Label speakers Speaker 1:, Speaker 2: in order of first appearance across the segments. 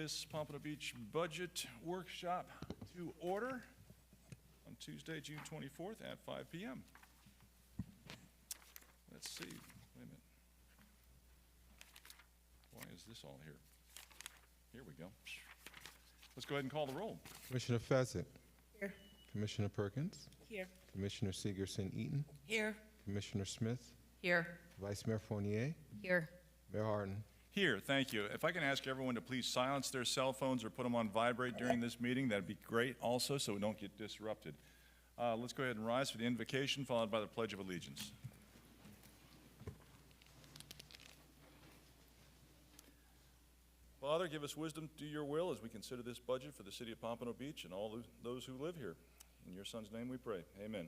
Speaker 1: this Pompano Beach Budget Workshop to order on Tuesday, June 24th at 5 p.m. Let's see, wait a minute. Why is this all here? Here we go. Let's go ahead and call the roll.
Speaker 2: Commissioner Fezzik.
Speaker 3: Here.
Speaker 2: Commissioner Perkins.
Speaker 3: Here.
Speaker 2: Commissioner Segerson-Eaton.
Speaker 3: Here.
Speaker 2: Commissioner Smith.
Speaker 3: Here.
Speaker 2: Vice Mayor Fournier.
Speaker 3: Here.
Speaker 2: Mayor Harden.
Speaker 1: Here, thank you. If I can ask everyone to please silence their cell phones or put them on vibrate during this meeting, that'd be great also, so we don't get disrupted. Let's go ahead and rise for the invocation, followed by the Pledge of Allegiance. Father, give us wisdom to do your will as we consider this budget for the city of Pompano Beach and all those who live here. In your son's name we pray. Amen.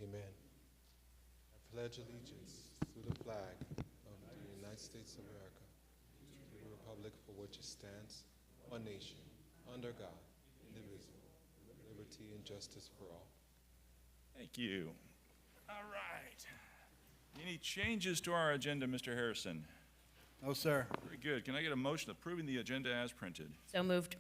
Speaker 2: Amen. I pledge allegiance to the flag of the United States of America, to the republic for which it stands, one nation, under God, indivisible, with liberty and justice for all.
Speaker 1: Thank you. All right. Any changes to our agenda, Mr. Harrison?
Speaker 4: No, sir.
Speaker 1: Very good. Can I get a motion approving the agenda as printed?
Speaker 3: So moved.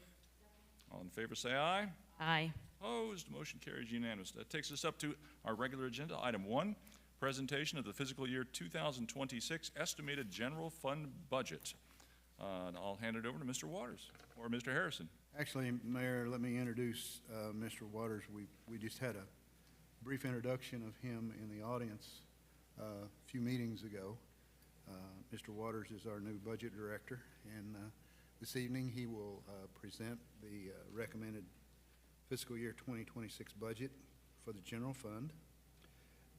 Speaker 1: All in favor say aye.
Speaker 3: Aye.
Speaker 1: Opposed? Motion carries unanimously. That takes us up to our regular agenda. Item 1, presentation of the fiscal year 2026 estimated general fund budget. And I'll hand it over to Mr. Waters or Mr. Harrison.
Speaker 4: Actually, Mayor, let me introduce Mr. Waters. We just had a brief introduction of him in the audience a few meetings ago. Mr. Waters is our new budget director, and this evening he will present the recommended fiscal year 2026 budget for the general fund,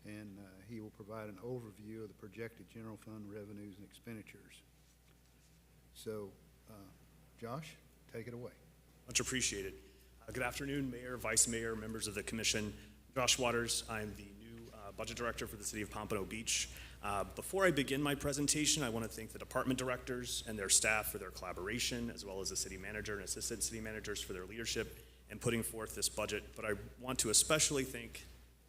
Speaker 4: and he will provide an overview of the projected general fund revenues and expenditures. So, Josh, take it away.
Speaker 5: Much appreciated. Good afternoon, Mayor, Vice Mayor, members of the Commission. Josh Waters, I'm the new Budget Director for the City of Pompano Beach. Before I begin my presentation, I want to thank the department directors and their staff for their collaboration, as well as the City Manager and Assistant City Managers for their leadership in putting forth this budget. But I want to especially thank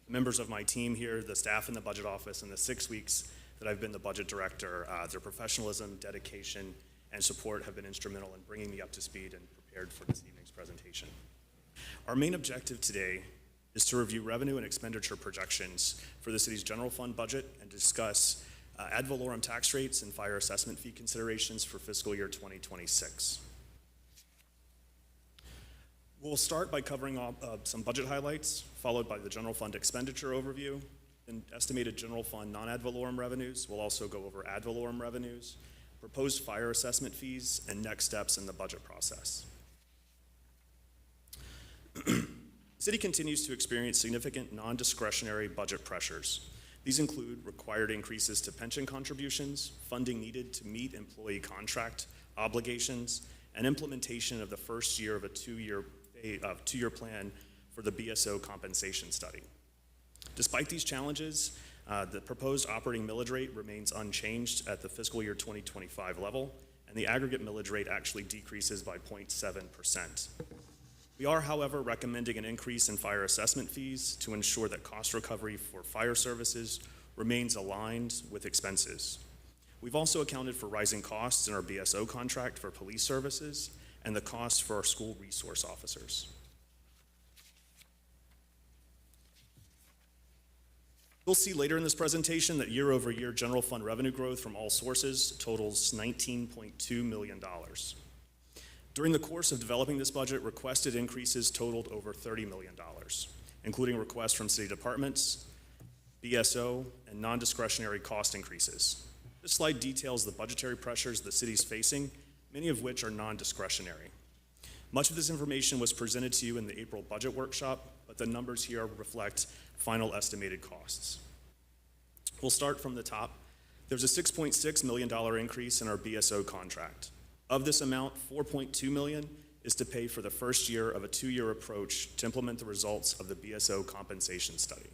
Speaker 5: members of my team here, the staff in the Budget Office, in the 6 weeks that I've been the Budget Director. Their professionalism, dedication, and support have been instrumental in bringing me up to speed and prepared for this evening's presentation. Our main objective today is to review revenue and expenditure projections for the city's general fund budget and discuss ad valorem tax rates and fire assessment fee considerations for fiscal year 2026. We'll start by covering some budget highlights, followed by the general fund expenditure overview, and estimated general fund non-ad valorem revenues. We'll also go over ad valorem revenues, proposed fire assessment fees, and next steps in the budget process. The city continues to experience significant non-discretionary budget pressures. These include required increases to pension contributions, funding needed to meet employee contract obligations, and implementation of the first year of a two-year plan for the BSO compensation study. Despite these challenges, the proposed operating millage rate remains unchanged at the fiscal year 2025 level, and the aggregate millage rate actually decreases by 0.7%. We are, however, recommending an increase in fire assessment fees to ensure that cost recovery for fire services remains aligned with expenses. We've also accounted for rising costs in our BSO contract for police services and the costs for our school resource officers. You'll see later in this presentation that year-over-year general fund revenue growth from all sources totals $19.2 million. During the course of developing this budget, requested increases totaled over $30 million, including requests from city departments, BSO, and non-discretionary cost increases. This slide details the budgetary pressures the city is facing, many of which are non-discretionary. Much of this information was presented to you in the April budget workshop, but the numbers here reflect final estimated costs. We'll start from the top. There's a $6.6 million increase in our BSO contract. Of this amount, $4.2 million is to pay for the first year of a two-year approach to implement the results of the BSO compensation study.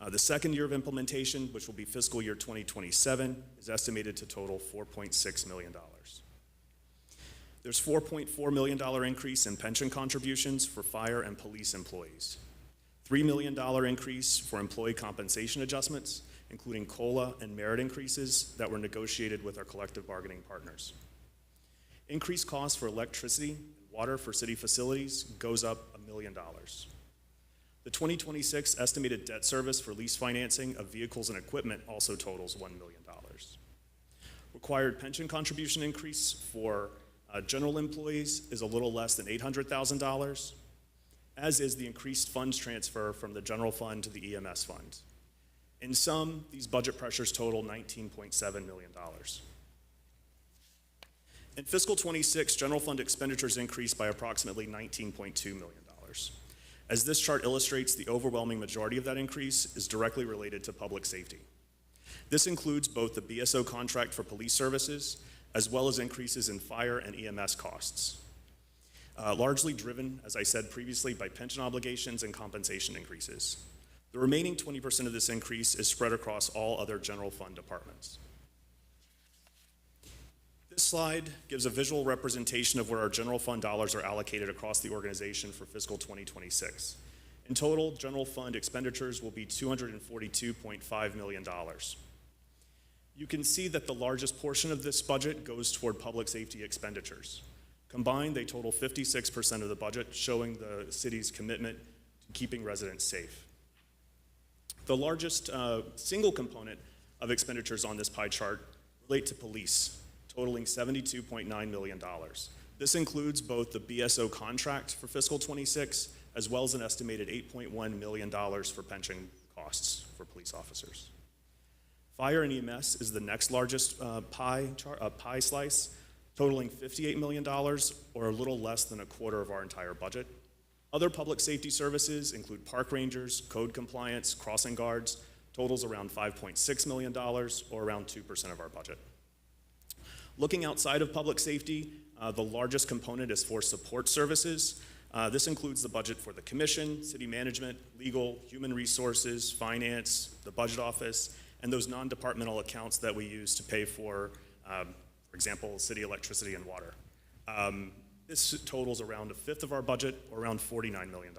Speaker 5: The second year of implementation, which will be fiscal year 2027, is estimated to total $4.6 million. There's $4.4 million increase in pension contributions for fire and police employees. $3 million increase for employee compensation adjustments, including COLA and merit increases that were negotiated with our collective bargaining partners. Increased costs for electricity and water for city facilities goes up $1 million. The 2026 estimated debt service for lease financing of vehicles and equipment also totals $1 million. Required pension contribution increase for general employees is a little less than $800,000, as is the increased funds transfer from the general fund to the EMS fund. In sum, these budget pressures total $19.7 million. In fiscal 26, general fund expenditures increased by approximately $19.2 million. As this chart illustrates, the overwhelming majority of that increase is directly related to public safety. This includes both the BSO contract for police services, as well as increases in fire and EMS costs, largely driven, as I said previously, by pension obligations and compensation increases. The remaining 20% of this increase is spread across all other general fund departments. This slide gives a visual representation of where our general fund dollars are allocated across the organization for fiscal 2026. In total, general fund expenditures will be $242.5 million. You can see that the largest portion of this budget goes toward public safety expenditures. Combined, they total 56% of the budget, showing the city's commitment to keeping residents safe. The largest single component of expenditures on this pie chart relate to police, totaling $72.9 million. This includes both the BSO contract for fiscal 26, as well as an estimated $8.1 million for pension costs for police officers. Fire and EMS is the next largest pie slice, totaling $58 million, or a little less than a quarter of our entire budget. Other public safety services include park rangers, code compliance, crossing guards, totals around $5.6 million, or around 2% of our budget. Looking outside of public safety, the largest component is for support services. This includes the budget for the commission, city management, legal, human resources, finance, the budget office, and those non-departmental accounts that we use to pay for example, city electricity and water. This totals around a fifth of our budget, or around $49 million.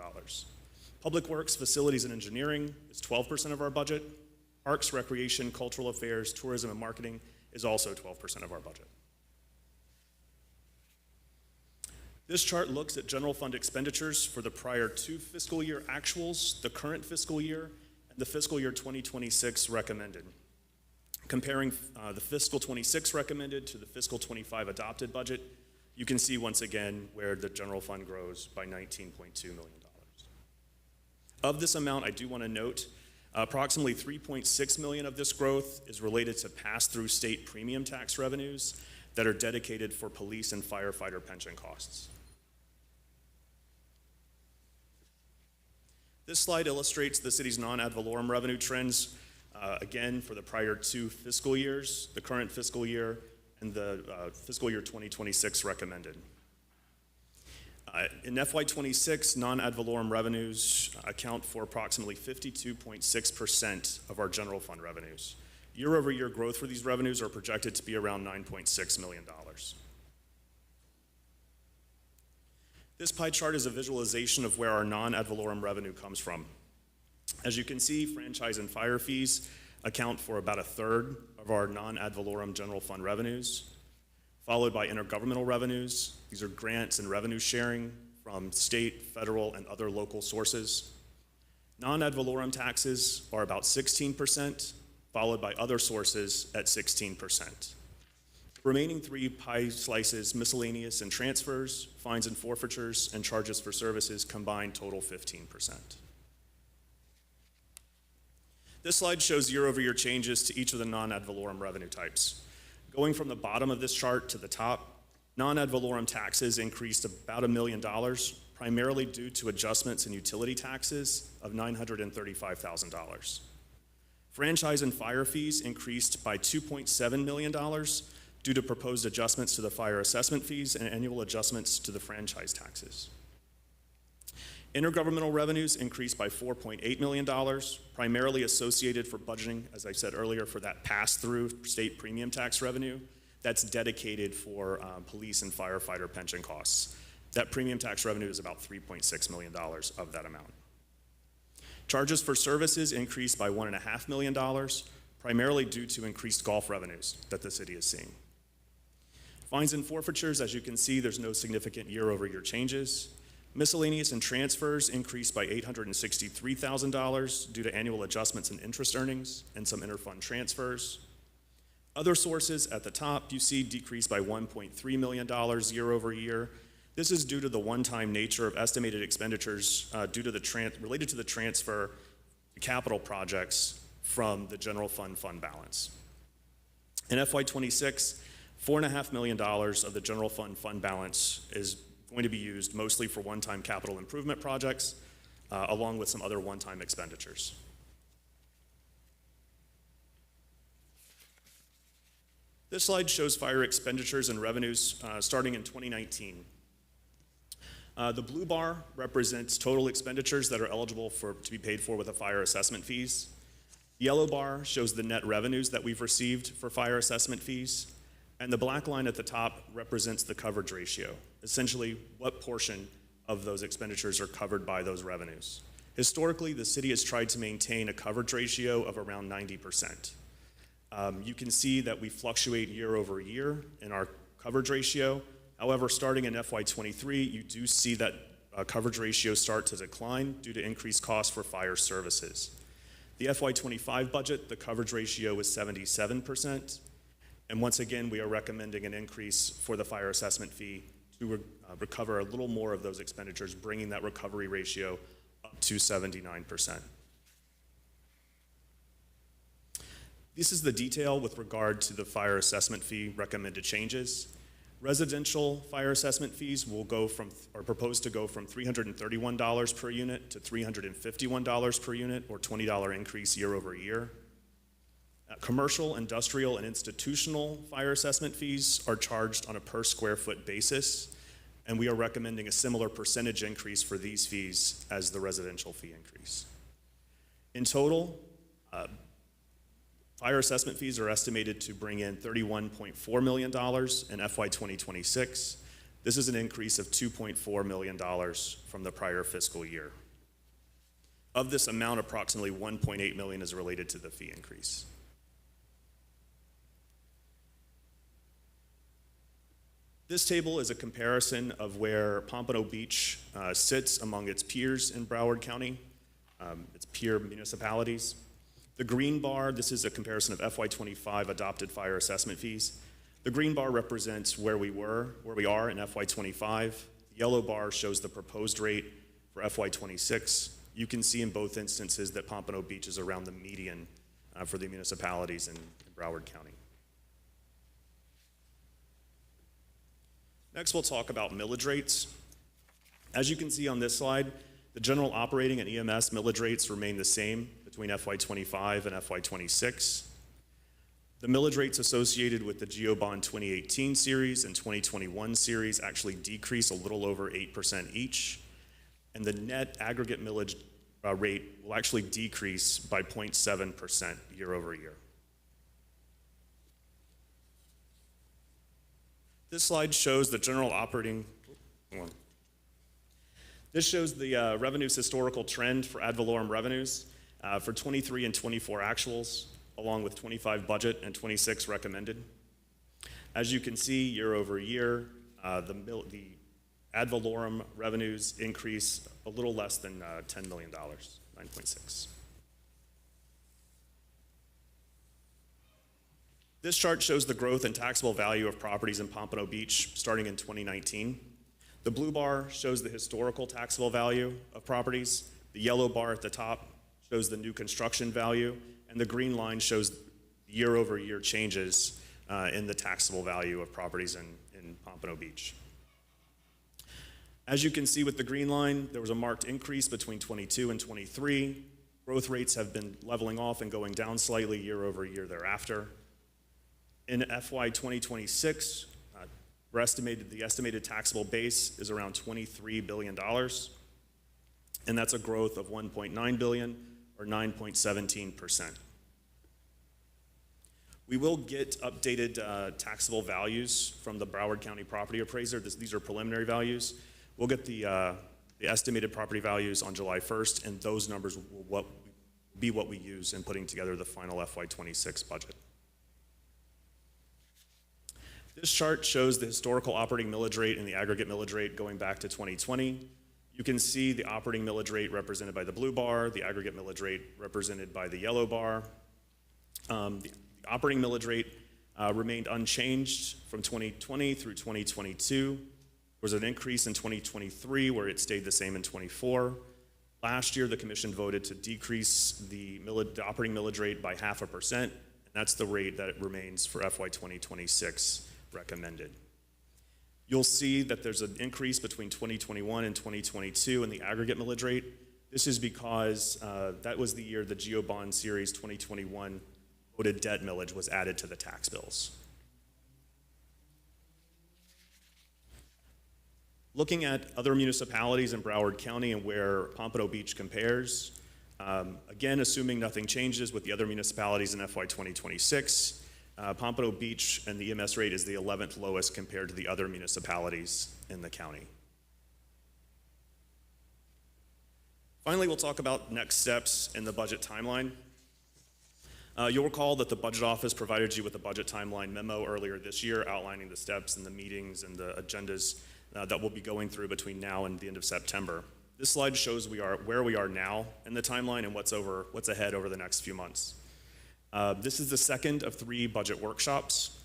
Speaker 5: Public Works, Facilities, and Engineering is 12% of our budget. Parks, Recreation, Cultural Affairs, Tourism, and Marketing is also 12% of our budget. This chart looks at general fund expenditures for the prior two fiscal year actuals, the current fiscal year, and the fiscal year 2026 recommended. Comparing the fiscal 26 recommended to the fiscal 25 adopted budget, you can see once again where the general fund grows by $19.2 million. Of this amount, I do want to note approximately $3.6 million of this growth is related to pass-through state premium tax revenues that are dedicated for police and firefighter pension costs. This slide illustrates the city's non-ad valorem revenue trends, again, for the prior two fiscal years, the current fiscal year, and the fiscal year 2026 recommended. In FY26, non-ad valorem revenues account for approximately 52.6% of our general fund revenues. Year-over-year growth for these revenues are projected to be around $9.6 million. This pie chart is a visualization of where our non-ad valorem revenue comes from. As you can see, franchise and fire fees account for about a third of our non-ad valorem general fund revenues, followed by intergovernmental revenues. These are grants and revenue sharing from state, federal, and other local sources. Non-ad valorem taxes are about 16%, followed by other sources at 16%. The remaining three pie slices, miscellaneous and transfers, fines and forfeitures, and charges for services combined total 15%. This slide shows year-over-year changes to each of the non-ad valorem revenue types. Going from the bottom of this chart to the top, non-ad valorem taxes increased about $1 million, primarily due to adjustments in utility taxes of $935,000. Franchise and fire fees increased by $2.7 million due to proposed adjustments to the fire assessment fees and annual adjustments to the franchise taxes. Intergovernmental revenues increased by $4.8 million, primarily associated for budgeting, as I said earlier, for that pass-through state premium tax revenue that's dedicated for police and firefighter pension costs. That premium tax revenue is about $3.6 million of that amount. Charges for services increased by $1.5 million, primarily due to increased golf revenues that the city is seeing. Fines and forfeitures, as you can see, there's no significant year-over-year changes. Miscellaneous and transfers increased by $863,000 due to annual adjustments in interest earnings and some interfund transfers. Other sources at the top, you see, decreased by $1.3 million year over year. This is due to the one-time nature of estimated expenditures related to the transfer to capital projects from the general fund balance. In FY26, $4.5 million of the general fund balance is going to be used mostly for one-time capital improvement projects, along with some other one-time expenditures. This slide shows fire expenditures and revenues starting in 2019. The blue bar represents total expenditures that are eligible to be paid for with the fire assessment fees. The yellow bar shows the net revenues that we've received for fire assessment fees. And the black line at the top represents the coverage ratio, essentially what portion of those expenditures are covered by those revenues. Historically, the city has tried to maintain a coverage ratio of around 90%. You can see that we fluctuate year over year in our coverage ratio. However, starting in FY23, you do see that coverage ratio start to decline due to increased costs for fire services. The FY25 budget, the coverage ratio is 77%. And once again, we are recommending an increase for the fire assessment fee to recover a little more of those expenditures, bringing that recovery ratio up to 79%. This is the detail with regard to the fire assessment fee recommended changes. Residential fire assessment fees are proposed to go from $331 per unit to $351 per unit, or $20 increase year over year. Commercial, industrial, and institutional fire assessment fees are charged on a per square foot basis, and we are recommending a similar percentage increase for these fees as the residential fee increase. In total, fire assessment fees are estimated to bring in $31.4 million in FY 2026. This is an increase of $2.4 million from the prior fiscal year. Of this amount, approximately $1.8 million is related to the fee increase. This table is a comparison of where Pompano Beach sits among its peers in Broward County, its peer municipalities. The green bar, this is a comparison of FY25 adopted fire assessment fees. The green bar represents where we are in FY25. The yellow bar shows the proposed rate for FY26. You can see in both instances that Pompano Beach is around the median for the municipalities in Broward County. Next, we'll talk about millage rates. As you can see on this slide, the general operating and EMS millage rates remain the same between FY25 and FY26. The millage rates associated with the GeoBond 2018 series and 2021 series actually decrease a little over 8% each, and the net aggregate millage rate will actually decrease by 0.7% year over year. This slide shows the general operating. This shows the revenues historical trend for ad valorem revenues for 23 and 24 actuals, along with 25 budget and 26 recommended. As you can see, year over year, the ad valorem revenues increase a little less than $10 million, 9.6. This chart shows the growth in taxable value of properties in Pompano Beach starting in 2019. The blue bar shows the historical taxable value of properties. The yellow bar at the top shows the new construction value, and the green line shows year-over-year changes in the taxable value of properties in Pompano Beach. As you can see with the green line, there was a marked increase between 22 and 23. Growth rates have been leveling off and going down slightly year over year thereafter. In FY 2026, the estimated taxable base is around $23 billion, and that's a growth of $1.9 billion, or 9.17%. We will get updated taxable values from the Broward County Property Appraiser. These are preliminary values. We'll get the estimated property values on July 1st, and those numbers will be what we use in putting together the final FY 26 budget. This chart shows the historical operating millage rate and the aggregate millage rate going back to 2020. You can see the operating millage rate represented by the blue bar, the aggregate millage rate represented by the yellow bar. The operating millage rate remained unchanged from 2020 through 2022. There was an increase in 2023 where it stayed the same in 24. Last year, the commission voted to decrease the operating millage rate by 0.5%, and that's the rate that it remains for FY 2026 recommended. You'll see that there's an increase between 2021 and 2022 in the aggregate millage rate. This is because that was the year the GO Bond Series 2021 voted debt millage was added to the tax bills. Looking at other municipalities in Broward County and where Pompano Beach compares, again, assuming nothing changes with the other municipalities in FY 2026, Pompano Beach and the EMS rate is the 11th lowest compared to the other municipalities in the county. Finally, we'll talk about next steps in the budget timeline. You'll recall that the Budget Office provided you with a budget timeline memo earlier this year outlining the steps and the meetings and the agendas that we'll be going through between now and the end of September. This slide shows where we are now in the timeline and what's ahead over the next few months. This is the second of 3 budget workshops.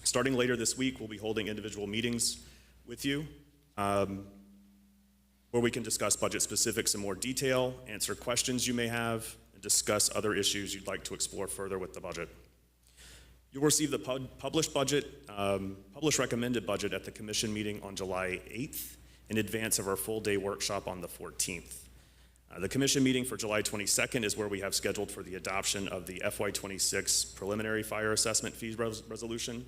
Speaker 5: Starting later this week, we'll be holding individual meetings with you where we can discuss budget specifics in more detail, answer questions you may have, and discuss other issues you'd like to explore further with the budget. You'll receive the published recommended budget at the commission meeting on July 8th in advance of our full-day workshop on the 14th. The commission meeting for July 22nd is where we have scheduled for the adoption of the FY26 preliminary fire assessment fees resolution.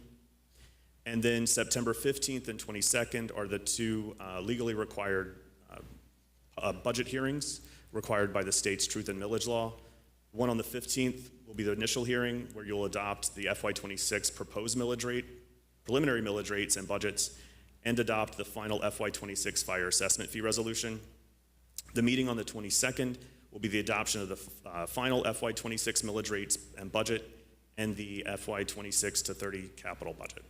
Speaker 5: And then September 15th and 22nd are the 2 legally required budget hearings required by the state's truth and millage law. One on the 15th will be the initial hearing where you'll adopt the FY26 proposed millage rate, preliminary millage rates and budgets, and adopt the final FY26 fire assessment fee resolution. The meeting on the 22nd will be the adoption of the final FY26 millage rates and budget and the FY26 to 30 capital budget.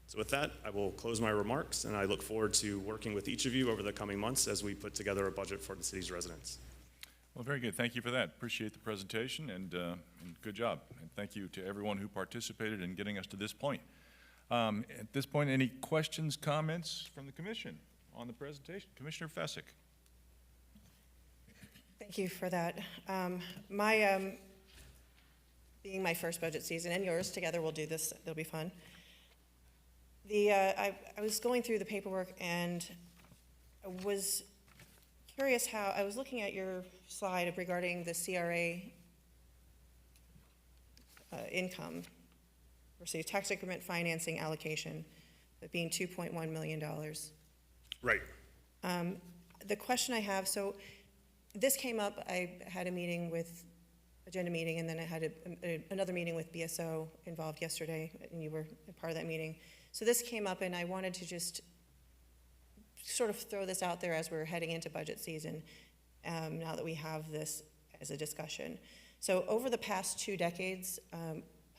Speaker 5: So with that, I will close my remarks, and I look forward to working with each of you over the coming months as we put together a budget for the city's residents.
Speaker 1: Well, very good. Thank you for that. Appreciate the presentation, and good job. And thank you to everyone who participated in getting us to this point. At this point, any questions, comments from the commission on the presentation? Commissioner Fessick.
Speaker 3: Thank you for that. Being my first budget season and yours, together we'll do this. It'll be fun. I was going through the paperwork and I was curious how, I was looking at your slide regarding the CRA income, versus tax increment financing allocation, that being $2.1 million.
Speaker 5: Right.
Speaker 3: The question I have, so this came up, I had a meeting with, agenda meeting, and then I had another meeting with BSO involved yesterday, and you were a part of that meeting. So this came up, and I wanted to just sort of throw this out there as we're heading into budget season, now that we have this as a discussion. So over the past 2 decades,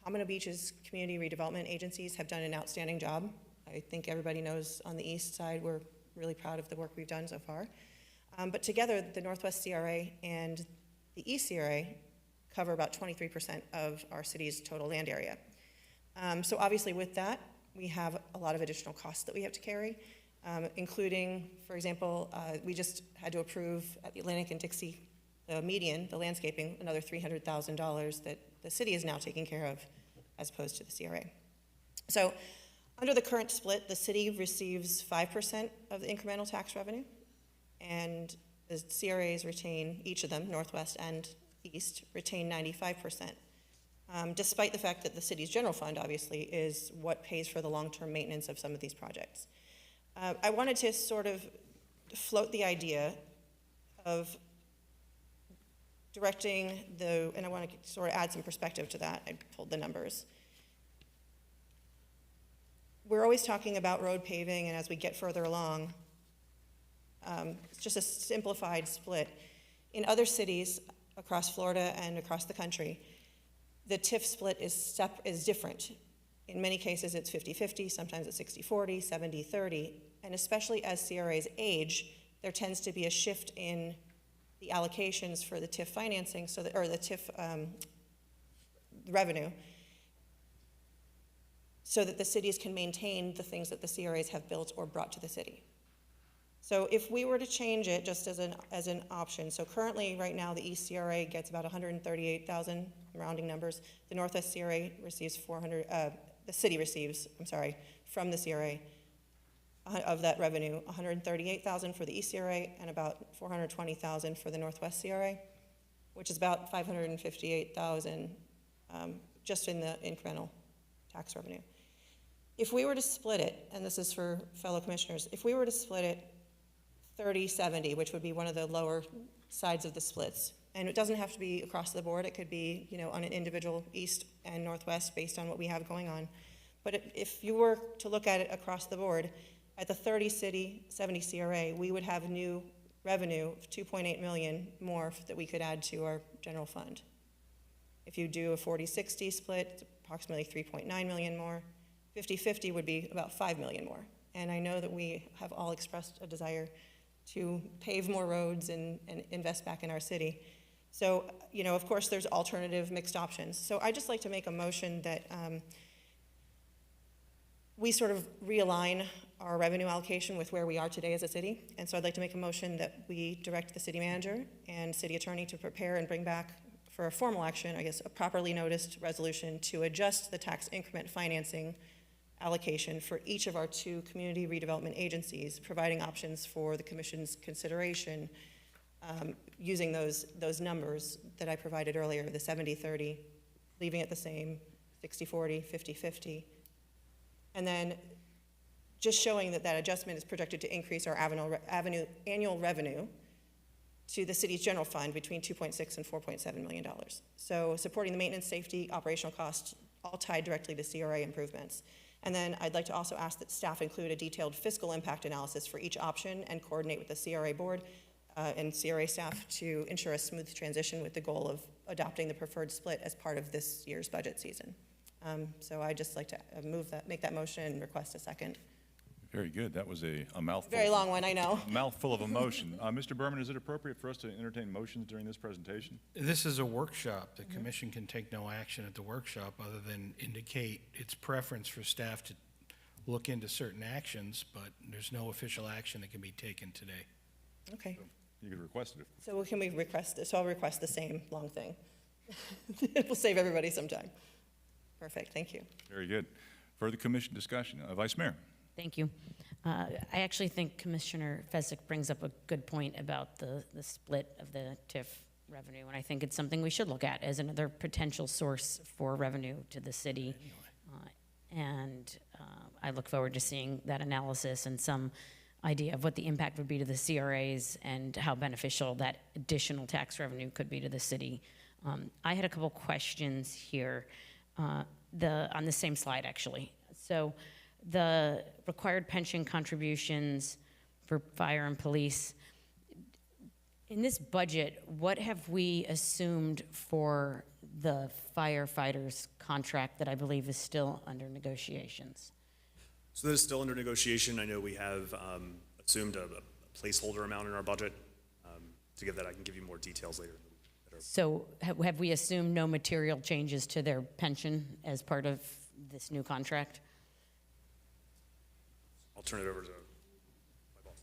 Speaker 3: Pompano Beach's community redevelopment agencies have done an outstanding job. I think everybody knows on the east side, we're really proud of the work we've done so far. But together, the Northwest CRA and the East CRA cover about 23% of our city's total land area. So obviously with that, we have a lot of additional costs that we have to carry, including, for example, we just had to approve at the Atlantic and Dixie, the median, the landscaping, another $300,000 that the city is now taking care of as opposed to the CRA. So under the current split, the city receives 5% of the incremental tax revenue, and the CRAs retain, each of them, Northwest and East, retain 95%. Despite the fact that the city's general fund, obviously, is what pays for the long-term maintenance of some of these projects. I wanted to sort of float the idea of directing and I want to sort of add some perspective to that. I pulled the numbers. We're always talking about road paving, and as we get further along, it's just a simplified split. In other cities across Florida and across the country, the TIF split is different. In many cases, it's 50-50, sometimes it's 60-40, 70-30, and especially as CRAs age, there tends to be a shift in the allocations for the TIF financing, or the TIF revenue, so that the cities can maintain the things that the CRAs have built or brought to the city. So if we were to change it just as an option, so currently, right now, the East CRA gets about 138,000, rounding numbers. The Northwest CRA receives 400, the city receives, I'm sorry, from the CRA of that revenue, 138,000 for the East CRA and about 420,000 for the Northwest CRA, which is about 558,000 just in the incremental tax revenue. If we were to split it, and this is for fellow commissioners, if we were to split it 30-70, which would be one of the lower sides of the splits, and it doesn't have to be across the board, it could be, you know, on an individual East and Northwest based on what we have going on. But if you were to look at it across the board, at the 30-city, 70 CRA, we would have new revenue of 2.8 million more that we could add to our general fund. If you do a 40-60 split, it's approximately 3.9 million more. 50-50 would be about 5 million more. And I know that we have all expressed a desire to pave more roads and invest back in our city. So, you know, of course, there's alternative mixed options. So I'd just like to make a motion that we sort of realign our revenue allocation with where we are today as a city. And so I'd like to make a motion that we direct the city manager and city attorney to prepare and bring back for a formal action, I guess, a properly noticed resolution to adjust the tax increment financing allocation for each of our 2 community redevelopment agencies, providing options for the commission's consideration using those numbers that I provided earlier, the 70-30, leaving it the same, 60-40, 50-50, and then just showing that that adjustment is projected to increase our annual revenue to the city's general fund between $2.6 and $4.7 million. So supporting the maintenance, safety, operational costs, all tied directly to CRA improvements. And then I'd like to also ask that staff include a detailed fiscal impact analysis for each option and coordinate with the CRA board and CRA staff to ensure a smooth transition with the goal of adopting the preferred split as part of this year's budget season. So I'd just like to make that motion and request a second.
Speaker 1: Very good. That was a mouthful.
Speaker 3: Very long one, I know.
Speaker 1: Mouthful of a motion. Mr. Berman, is it appropriate for us to entertain motions during this presentation?
Speaker 6: This is a workshop. The commission can take no action at the workshop other than indicate its preference for staff to look into certain actions, but there's no official action that can be taken today.
Speaker 3: Okay.
Speaker 1: You could request it.
Speaker 3: So can we request this? So I'll request the same long thing. We'll save everybody some time. Perfect. Thank you.
Speaker 1: Very good. Further commission discussion. Vice Mayor.
Speaker 7: Thank you. I actually think Commissioner Fezzik brings up a good point about the split of the TIF revenue, and I think it's something we should look at as another potential source for revenue to the city. I look forward to seeing that analysis and some idea of what the impact would be to the CRAs and how beneficial that additional tax revenue could be to the city. I had a couple questions here on the same slide, actually. So the required pension contributions for fire and police, in this budget, what have we assumed for the firefighters contract that I believe is still under negotiations?
Speaker 5: So that is still under negotiation. I know we have assumed a placeholder amount in our budget. To give that, I can give you more details later.
Speaker 7: So have we assumed no material changes to their pension as part of this new contract?
Speaker 5: I'll turn it over to my boss.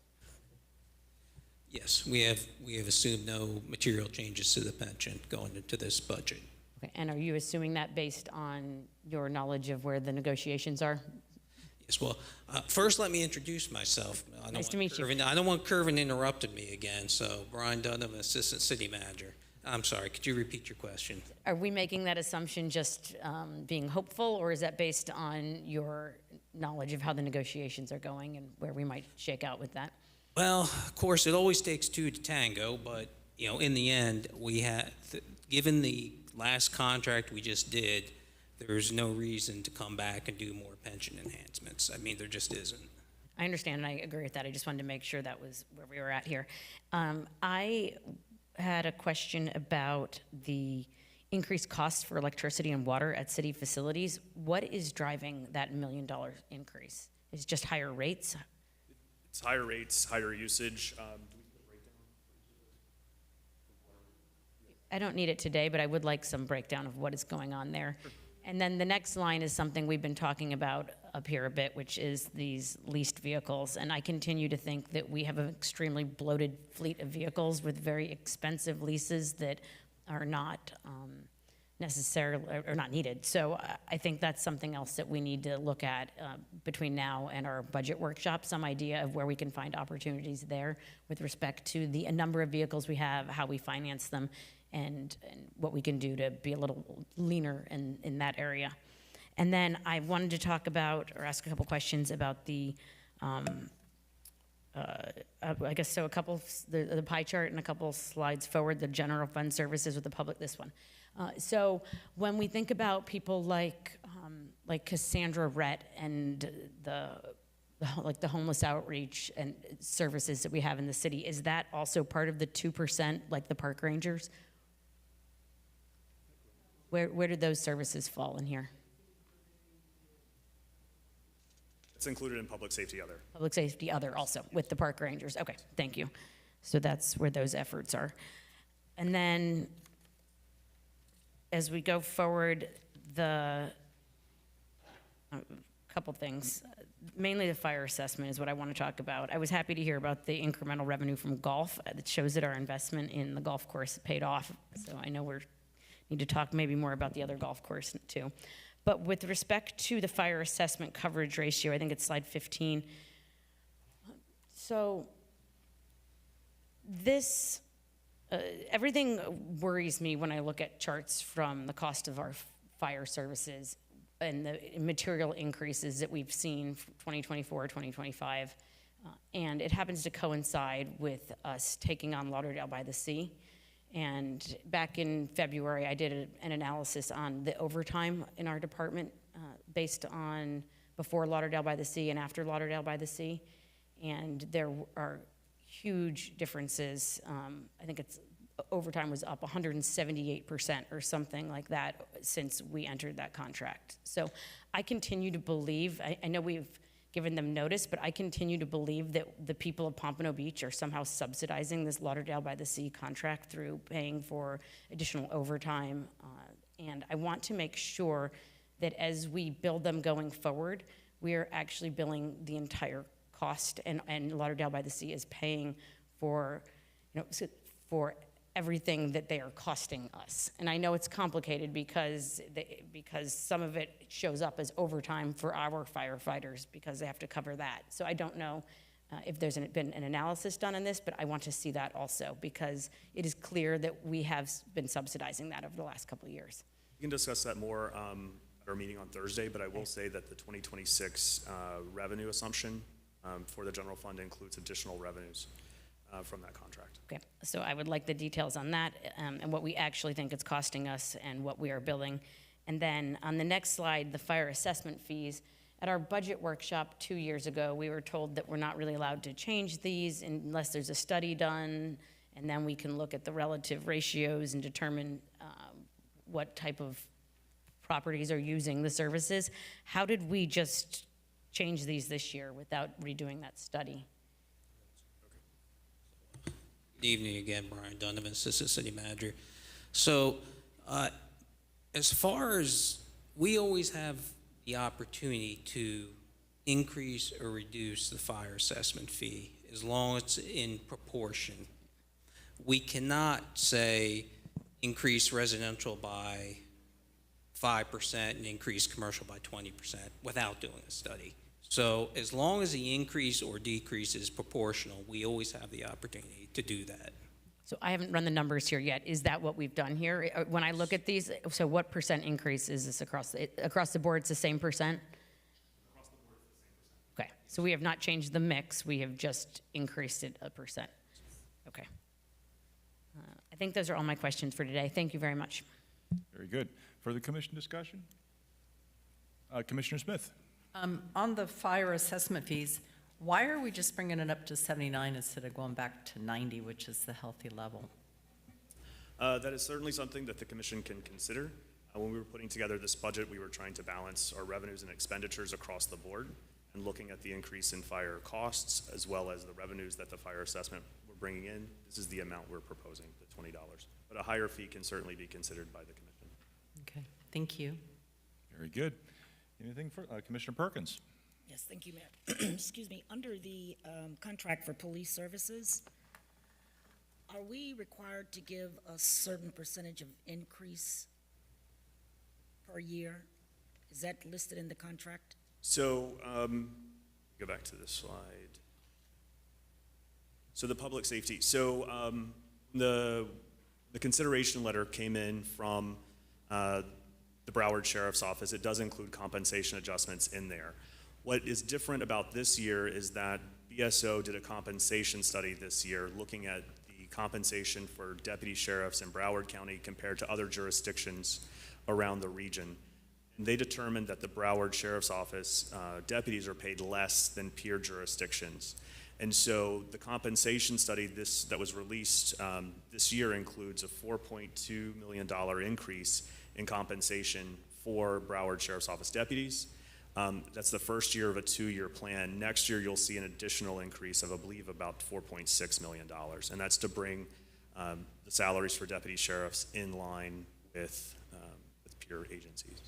Speaker 8: Yes, we have assumed no material changes to the pension going into this budget.
Speaker 7: Okay, and are you assuming that based on your knowledge of where the negotiations are?
Speaker 8: Yes, well, first let me introduce myself.
Speaker 7: Nice to meet you.
Speaker 8: I don't want Kervin interrupted me again, so Brian Dunham, Assistant City Manager. I'm sorry, could you repeat your question?
Speaker 7: Are we making that assumption just being hopeful, or is that based on your knowledge of how the negotiations are going and where we might shake out with that?
Speaker 8: Well, of course, it always takes 2 to tango, but, you know, in the end, we had, given the last contract we just did, there's no reason to come back and do more pension enhancements. I mean, there just isn't.
Speaker 7: I understand, and I agree with that. I just wanted to make sure that was where we were at here. I had a question about the increased costs for electricity and water at city facilities. What is driving that $1 million increase? Is it just higher rates?
Speaker 5: It's higher rates, higher usage.
Speaker 7: I don't need it today, but I would like some breakdown of what is going on there. And then the next line is something we've been talking about up here a bit, which is these leased vehicles. And I continue to think that we have an extremely bloated fleet of vehicles with very expensive leases that are not necessarily, or not needed. So I think that's something else that we need to look at between now and our budget workshop, some idea of where we can find opportunities there with respect to the number of vehicles we have, how we finance them, and what we can do to be a little leaner in that area. And then I wanted to talk about, or ask a couple questions about the, I guess so, the pie chart and a couple slides forward, the general fund services with the public, this one. So when we think about people like Cassandra Rhett and the homeless outreach and services that we have in the city, is that also part of the 2%, like the park rangers? Where do those services fall in here?
Speaker 5: It's included in public safety other.
Speaker 7: Public safety other also, with the park rangers. Okay, thank you. So that's where those efforts are. And then, as we go forward, a couple things. Mainly the fire assessment is what I want to talk about. I was happy to hear about the incremental revenue from golf. It shows that our investment in the golf course paid off. So I know we need to talk maybe more about the other golf course too. But with respect to the fire assessment coverage ratio, I think it's slide 15. So this, everything worries me when I look at charts from the cost of our fire services and the material increases that we've seen from 2024, 2025. And it happens to coincide with us taking on Lauderdale by the Sea. And back in February, I did an analysis on the overtime in our department based on before Lauderdale by the Sea and after Lauderdale by the Sea. And there are huge differences. I think overtime was up 178% or something like that since we entered that contract. So I continue to believe, I know we've given them notice, but I continue to believe that the people of Pompano Beach are somehow subsidizing this Lauderdale by the Sea contract through paying for additional overtime. And I want to make sure that as we build them going forward, we are actually billing the entire cost, and Lauderdale by the Sea is paying for, for everything that they are costing us. And I know it's complicated because some of it shows up as overtime for our firefighters because they have to cover that. So I don't know if there's been an analysis done on this, but I want to see that also because it is clear that we have been subsidizing that over the last couple of years.
Speaker 5: We can discuss that more at our meeting on Thursday, but I will say that the 2026 revenue assumption for the general fund includes additional revenues from that contract.
Speaker 7: Okay, so I would like the details on that and what we actually think it's costing us and what we are billing. And then on the next slide, the fire assessment fees. At our budget workshop 2 years ago, we were told that we're not really allowed to change these unless there's a study done, and then we can look at the relative ratios and determine what type of properties are using the services. How did we just change these this year without redoing that study?
Speaker 8: Good evening again, Brian Donovan, Assistant City Manager. So as far as we always have the opportunity to increase or reduce the fire assessment fee as long as it's in proportion. We cannot say increase residential by 5% and increase commercial by 20% without doing a study. So as long as the increase or decrease is proportional, we always have the opportunity to do that.
Speaker 7: So I haven't run the numbers here yet. Is that what we've done here? When I look at these, so what percent increase is this across the board? It's the same percent?
Speaker 5: Across the board, it's the same percent.
Speaker 7: Okay, so we have not changed the mix. We have just increased it 1%. Okay. I think those are all my questions for today. Thank you very much.
Speaker 1: Very good. Further commission discussion? Commissioner Smith.
Speaker 9: On the fire assessment fees, why are we just bringing it up to 79 instead of going back to 90, which is the healthy level?
Speaker 5: That is certainly something that the commission can consider. When we were putting together this budget, we were trying to balance our revenues and expenditures across the board and looking at the increase in fire costs as well as the revenues that the fire assessment we're bringing in. This is the amount we're proposing, the $20. But a higher fee can certainly be considered by the commission.
Speaker 9: Okay, thank you.
Speaker 1: Very good. Anything for Commissioner Perkins?
Speaker 10: Yes, thank you, Mayor. Excuse me, under the contract for police services, are we required to give a certain percentage of increase per year? Is that listed in the contract?
Speaker 5: So, go back to this slide. So the public safety, so the consideration letter came in from the Broward Sheriff's Office. It does include compensation adjustments in there. What is different about this year is that BSO did a compensation study this year looking at the compensation for deputy sheriffs in Broward County compared to other jurisdictions around the region. And they determined that the Broward Sheriff's Office deputies are paid less than peer jurisdictions. And so the compensation study that was released this year includes a $4.2 million increase in compensation for Broward Sheriff's Office deputies. That's the first year of a 2-year plan. Next year, you'll see an additional increase of, I believe, about $4.6 million. And that's to bring the salaries for deputy sheriffs in line with peer agencies.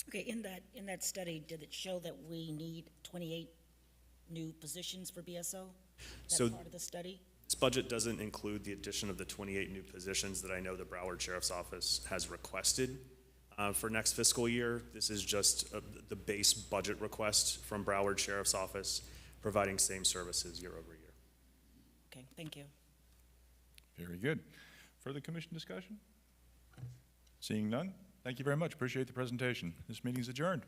Speaker 10: Okay, in that study, did it show that we need 28 new positions for BSO?
Speaker 5: So-
Speaker 10: That part of the study?
Speaker 5: This budget doesn't include the addition of the 28 new positions that I know the Broward Sheriff's Office has requested for next fiscal year. This is just the base budget request from Broward Sheriff's Office, providing same services year over year.
Speaker 10: Okay, thank you.
Speaker 1: Very good. Further commission discussion? Seeing none, thank you very much. Appreciate the presentation. This meeting is adjourned.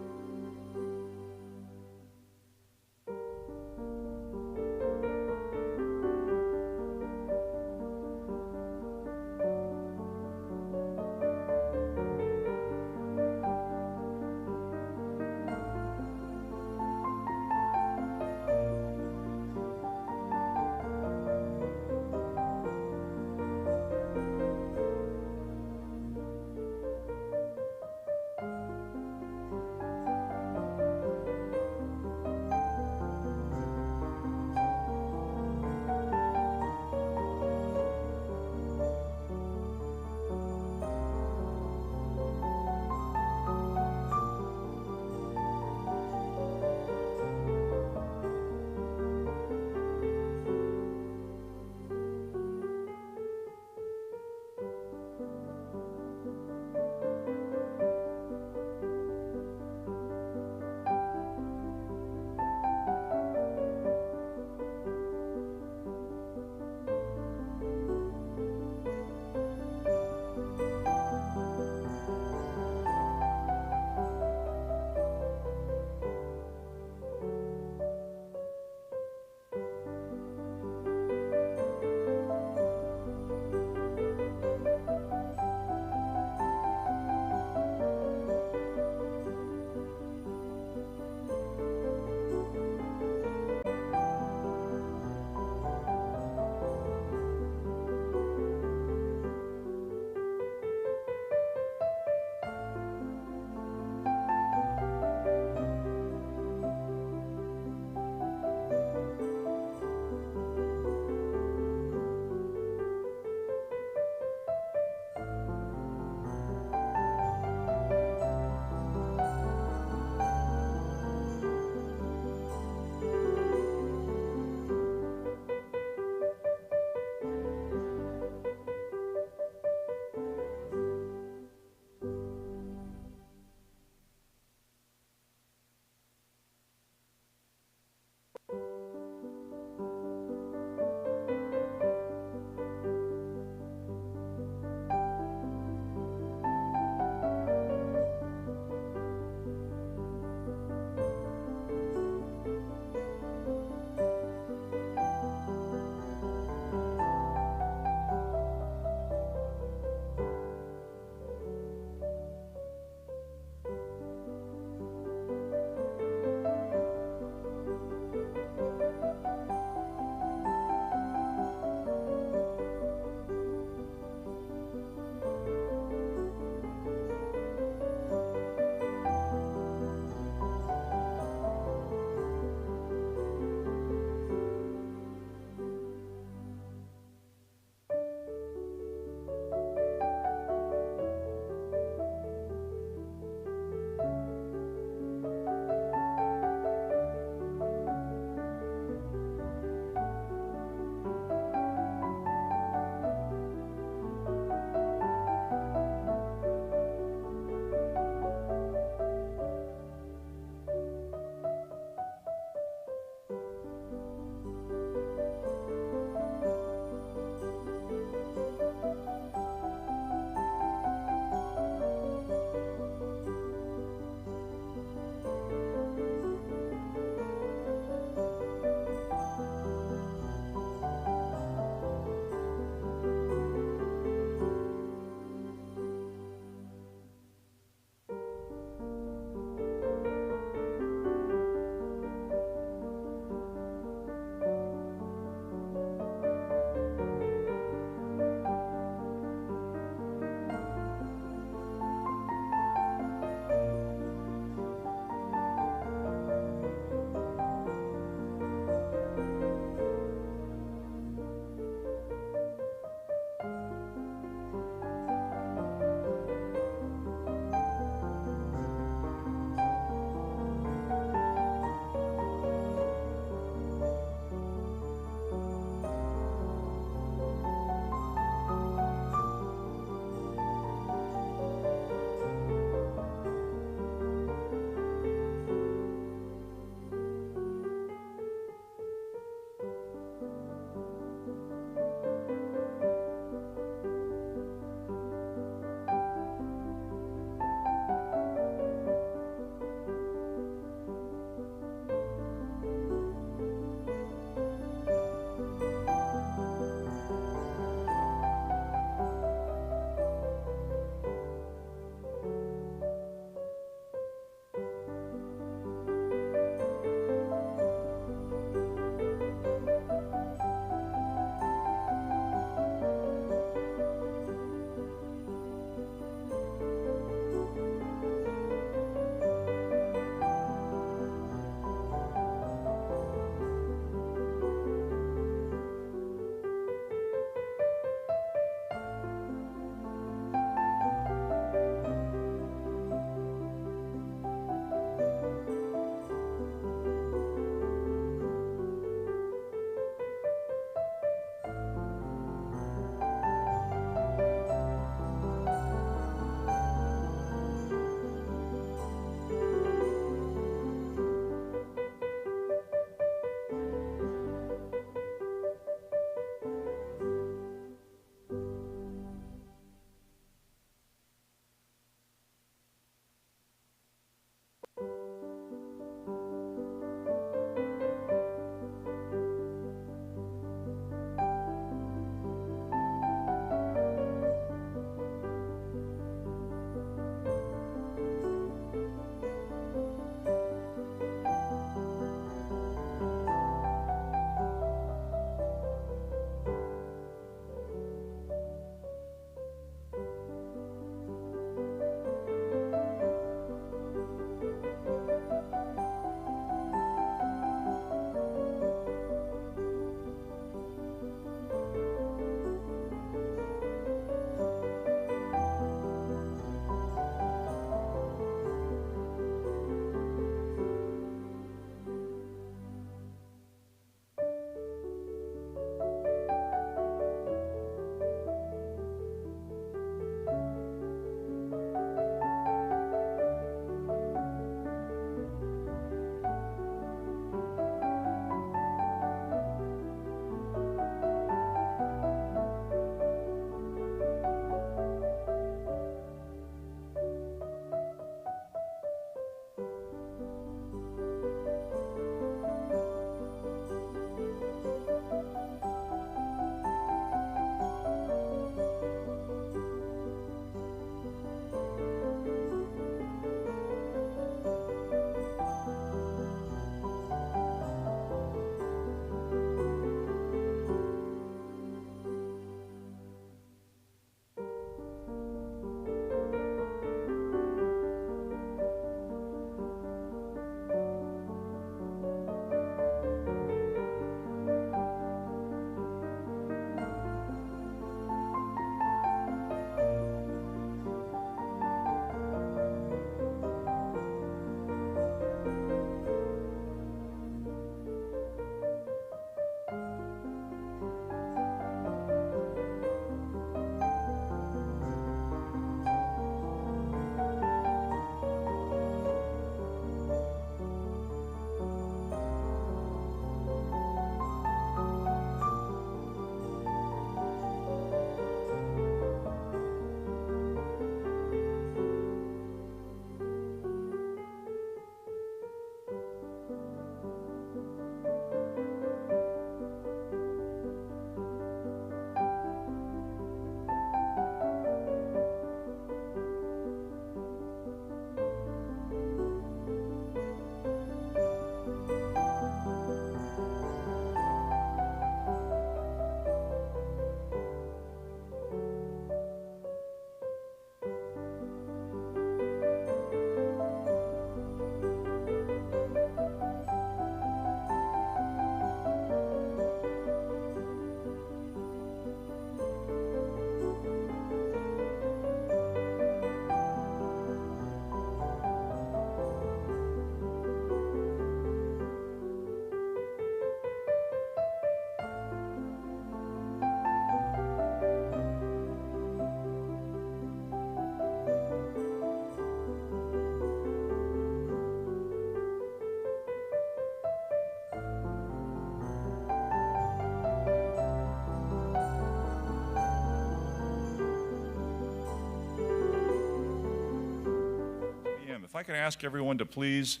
Speaker 1: could ask everyone to please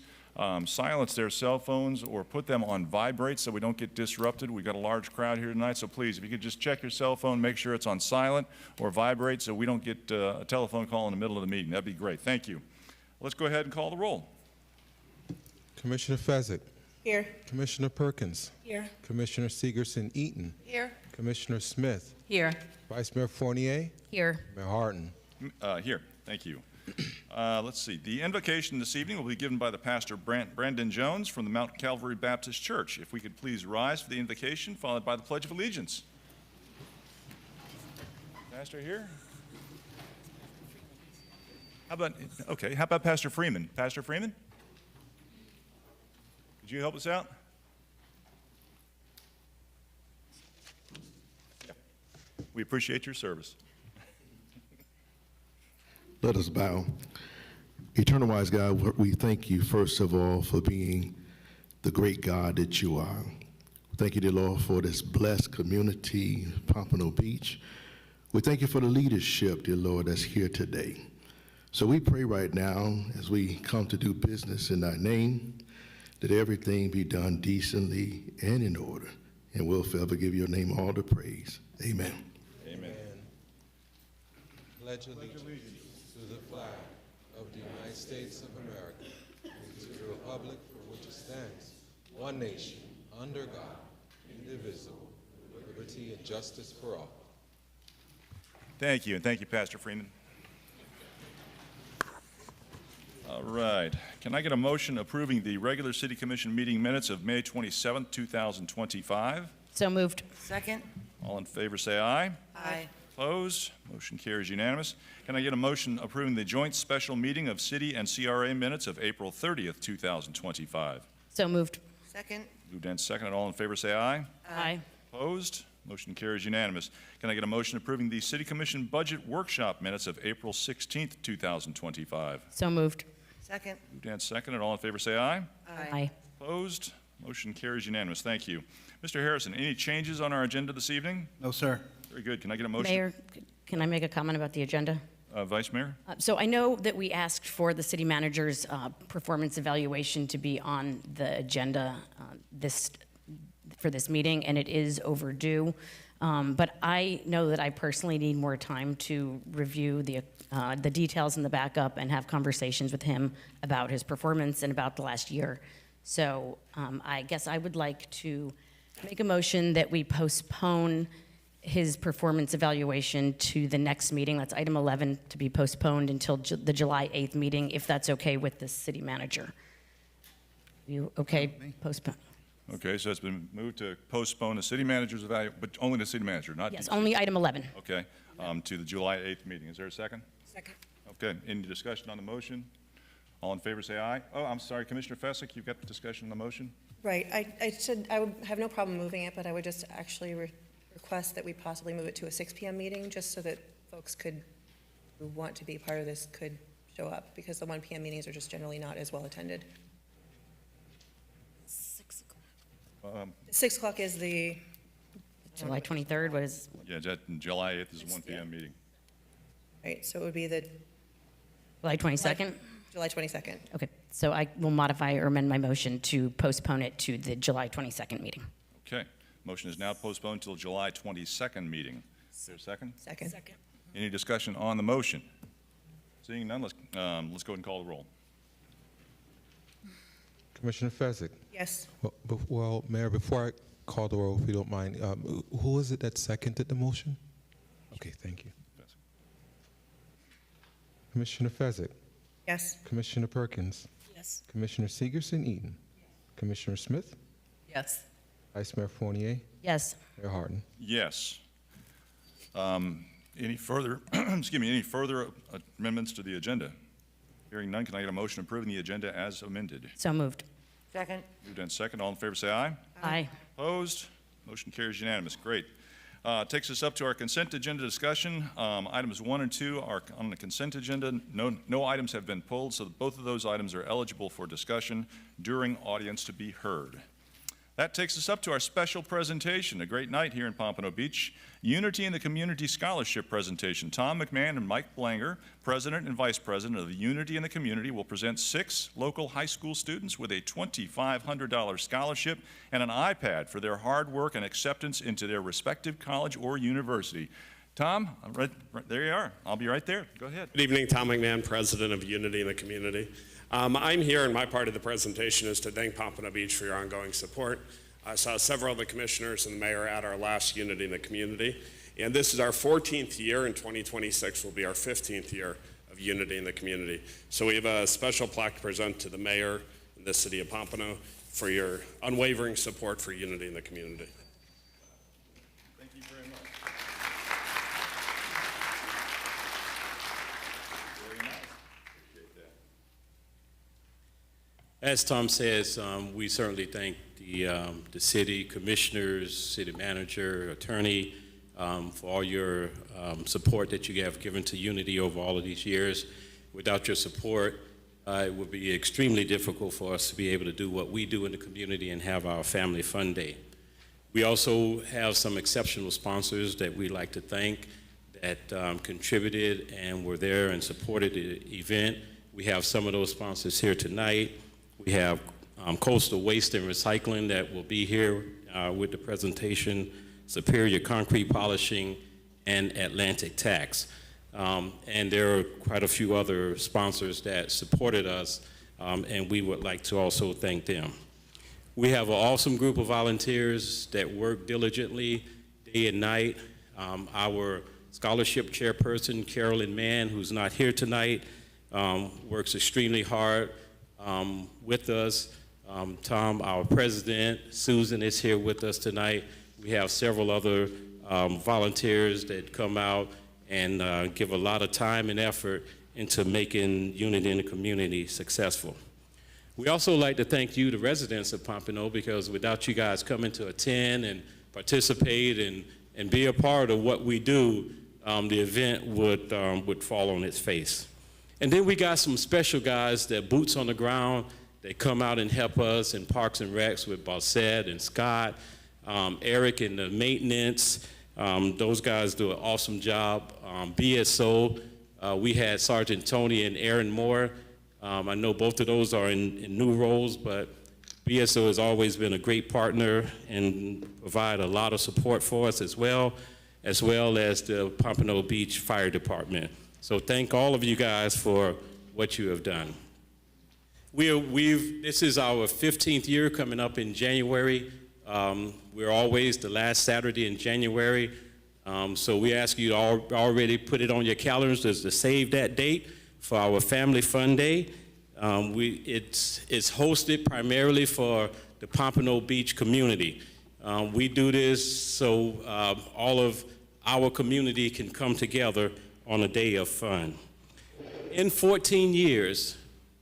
Speaker 1: silence their cell phones or put them on vibrate so we don't get disrupted. We've got a large crowd here tonight, so please, if you could just check your cell phone, make sure it's on silent or vibrate so we don't get a telephone call in the middle of the meeting. That'd be great. Thank you. Let's go ahead and call the roll.
Speaker 2: Commissioner Fezzik.
Speaker 3: Here.
Speaker 2: Commissioner Perkins.
Speaker 10: Here.
Speaker 2: Commissioner Segerson-Eaton.
Speaker 3: Here.
Speaker 2: Commissioner Smith.
Speaker 9: Here.
Speaker 2: Vice Mayor Fournier.
Speaker 7: Here.
Speaker 2: Mayor Harden.
Speaker 1: Here. Thank you. Let's see. The invocation this evening will be given by the pastor Brandon Jones from the Mount Calvary Baptist Church. If we could please rise for the invocation, followed by the Pledge of Allegiance. Pastor here? How about Pastor Freeman? Pastor Freeman? Could you help us out? Yeah. We appreciate your service.
Speaker 11: Let us bow. Eternal wise God, we thank you first of all for being the great God that you are. Thank you, dear Lord, for this blessed community, Pompano Beach. We thank you for the leadership, dear Lord, that's here today. So we pray right now as we come to do business in thy name, that everything be done decently and in order, and we'll forever give your name all the praise. Amen.
Speaker 1: Amen.
Speaker 2: Pledge allegiance to the flag of the United States of America and to the republic for which it stands, one nation, under God, indivisible, with liberty and justice for all.
Speaker 1: Thank you, and thank you, Pastor Freeman. All right. Can I get a motion approving the regular City Commission meeting minutes of May 27th, 2025?
Speaker 7: So moved.
Speaker 9: Second.
Speaker 1: All in favor, say aye.
Speaker 9: Aye.
Speaker 1: Opposed? Motion carries unanimous. Can I get a motion approving the joint special meeting of City and CRA minutes of April 30th, 2025?
Speaker 7: So moved.
Speaker 9: Second.
Speaker 1: Moved and seconded. All in favor, say aye.
Speaker 7: Aye.
Speaker 1: Opposed? Motion carries unanimous. Can I get a motion approving the City Commission budget workshop minutes of April 16th, 2025?
Speaker 7: So moved.
Speaker 9: Second.
Speaker 1: Moved and seconded. All in favor, say aye.
Speaker 7: Aye.
Speaker 1: Opposed? Motion carries unanimous. Thank you. Mr. Harrison, any changes on our agenda this evening?
Speaker 4: No, sir.
Speaker 1: Very good. Can I get a motion?
Speaker 7: Mayor, can I make a comment about the agenda?
Speaker 1: Vice Mayor?
Speaker 7: So I know that we asked for the city manager's performance evaluation to be on the agenda for this meeting, and it is overdue. But I know that I personally need more time to review the details in the backup and have conversations with him about his performance and about the last year. So I guess I would like to make a motion that we postpone his performance evaluation to the next meeting. That's item 11, to be postponed until the July 8th meeting, if that's okay with the city manager. You okay? Postpone.
Speaker 1: Okay, so it's been moved to postpone the city manager's evaluation, but only the city manager, not...
Speaker 7: Yes, only item 11.
Speaker 1: Okay, to the July 8th meeting. Is there a second?
Speaker 10: Second.
Speaker 1: Okay, any discussion on the motion? All in favor, say aye. Oh, I'm sorry, Commissioner Fezzik, you've got the discussion on the motion?
Speaker 3: Right, I said I would have no problem moving it, but I would just actually request that we possibly move it to a 6 p.m. meeting, just so that folks who want to be part of this could show up, because the 1 p.m. meetings are just generally not as well attended.
Speaker 10: 6 o'clock.
Speaker 3: 6 o'clock is the,
Speaker 7: July 23rd was,
Speaker 1: Yeah, July 8th is a 1 p.m. meeting.
Speaker 3: right, so it would be the
Speaker 7: July 22nd?
Speaker 3: July 22nd.
Speaker 7: Okay, so I will modify or amend my motion to postpone it to the July 22nd meeting.
Speaker 1: Okay, motion is now postponed till July 22nd meeting. Is there a second?
Speaker 3: Second.
Speaker 10: Second.
Speaker 1: Any discussion on the motion? Seeing none, let's go ahead and call the roll.
Speaker 2: Commissioner Fezzik.
Speaker 3: Yes.
Speaker 2: Well, Mayor, before I call the roll, if you don't mind, who is it that seconded the motion? Okay, thank you. Commissioner Fezzik.
Speaker 3: Yes.
Speaker 2: Commissioner Perkins.
Speaker 10: Yes.
Speaker 2: Commissioner Segerson-Eaton. Commissioner Smith.
Speaker 9: Yes.
Speaker 2: Vice Mayor Fournier.
Speaker 7: Yes.
Speaker 2: Mayor Harden.
Speaker 1: Yes. Any further, any further amendments to the agenda? Hearing none, can I get a motion approving the agenda as amended?
Speaker 7: So moved.
Speaker 9: Second.
Speaker 1: Moved and second. All in favor, say aye.
Speaker 7: Aye.
Speaker 1: Opposed? Motion carries unanimous. Great. Takes us up to our consent agenda discussion. Items 1 and 2 are on the consent agenda. No items have been pulled, so both of those items are eligible for discussion during audience to be heard. That takes us up to our special presentation, a great night here in Pompano Beach. Unity in the Community Scholarship presentation. Tom McMahon and Mike Blanger, President and Vice President of the Unity in the Community, will present 6 local high school students with a $2,500 scholarship and an iPad for their hard work and acceptance into their respective college or university. Tom, right, there you are. I'll be right there. Go ahead.
Speaker 12: Good evening, Tom McMahon, President of Unity in the Community. I'm here, and my part of the presentation is to thank Pompano Beach for your ongoing support. I saw several of the commissioners and the mayor at our last Unity in the Community, and this is our 14th year, and 2026 will be our 15th year of Unity in the Community. So we have a special plaque to present to the mayor and the city of Pompano for your unwavering support for Unity in the Community.
Speaker 1: Thank you very much. Very nice. Appreciate that.
Speaker 13: As Tom says, we certainly thank the city commissioners, city manager, attorney, for all your support that you have given to Unity over all of these years. Without your support, it would be extremely difficult for us to be able to do what we do in the community and have our Family Fun Day. We also have some exceptional sponsors that we'd like to thank that contributed and were there and supported the event. We have some of those sponsors here tonight. We have Coastal Waste and Recycling that will be here with the presentation, Superior Concrete Polishing, and Atlantic Tax. And there are quite a few other sponsors that supported us, and we would like to also thank them. We have an awesome group of volunteers that work diligently day and night. Our scholarship chairperson, Carolyn Mann, who's not here tonight, works extremely hard with us. Tom, our president, Susan is here with us tonight. We have several other volunteers that come out and give a lot of time and effort into making Unity in the Community successful. We also like to thank you, the residents of Pompano, because without you guys coming to attend and participate and be a part of what we do, the event would fall on its face. And then we got some special guys that boots on the ground. They come out and help us in Parks and Recs with Bassett and Scott, Eric in the maintenance. Those guys do an awesome job. BSO, we had Sergeant Tony and Aaron Moore. I know both of those are in new roles, but BSO has always been a great partner and provide a lot of support for us as well as the Pompano Beach Fire Department. So thank all of you guys for what you have done. This is our 15th year coming up in January. We're always the last Saturday in January. So we ask you to already put it on your calendars to save that date for our Family Fun Day. It's hosted primarily for the Pompano Beach community. We do this so all of our community can come together on a day of fun. In 14 years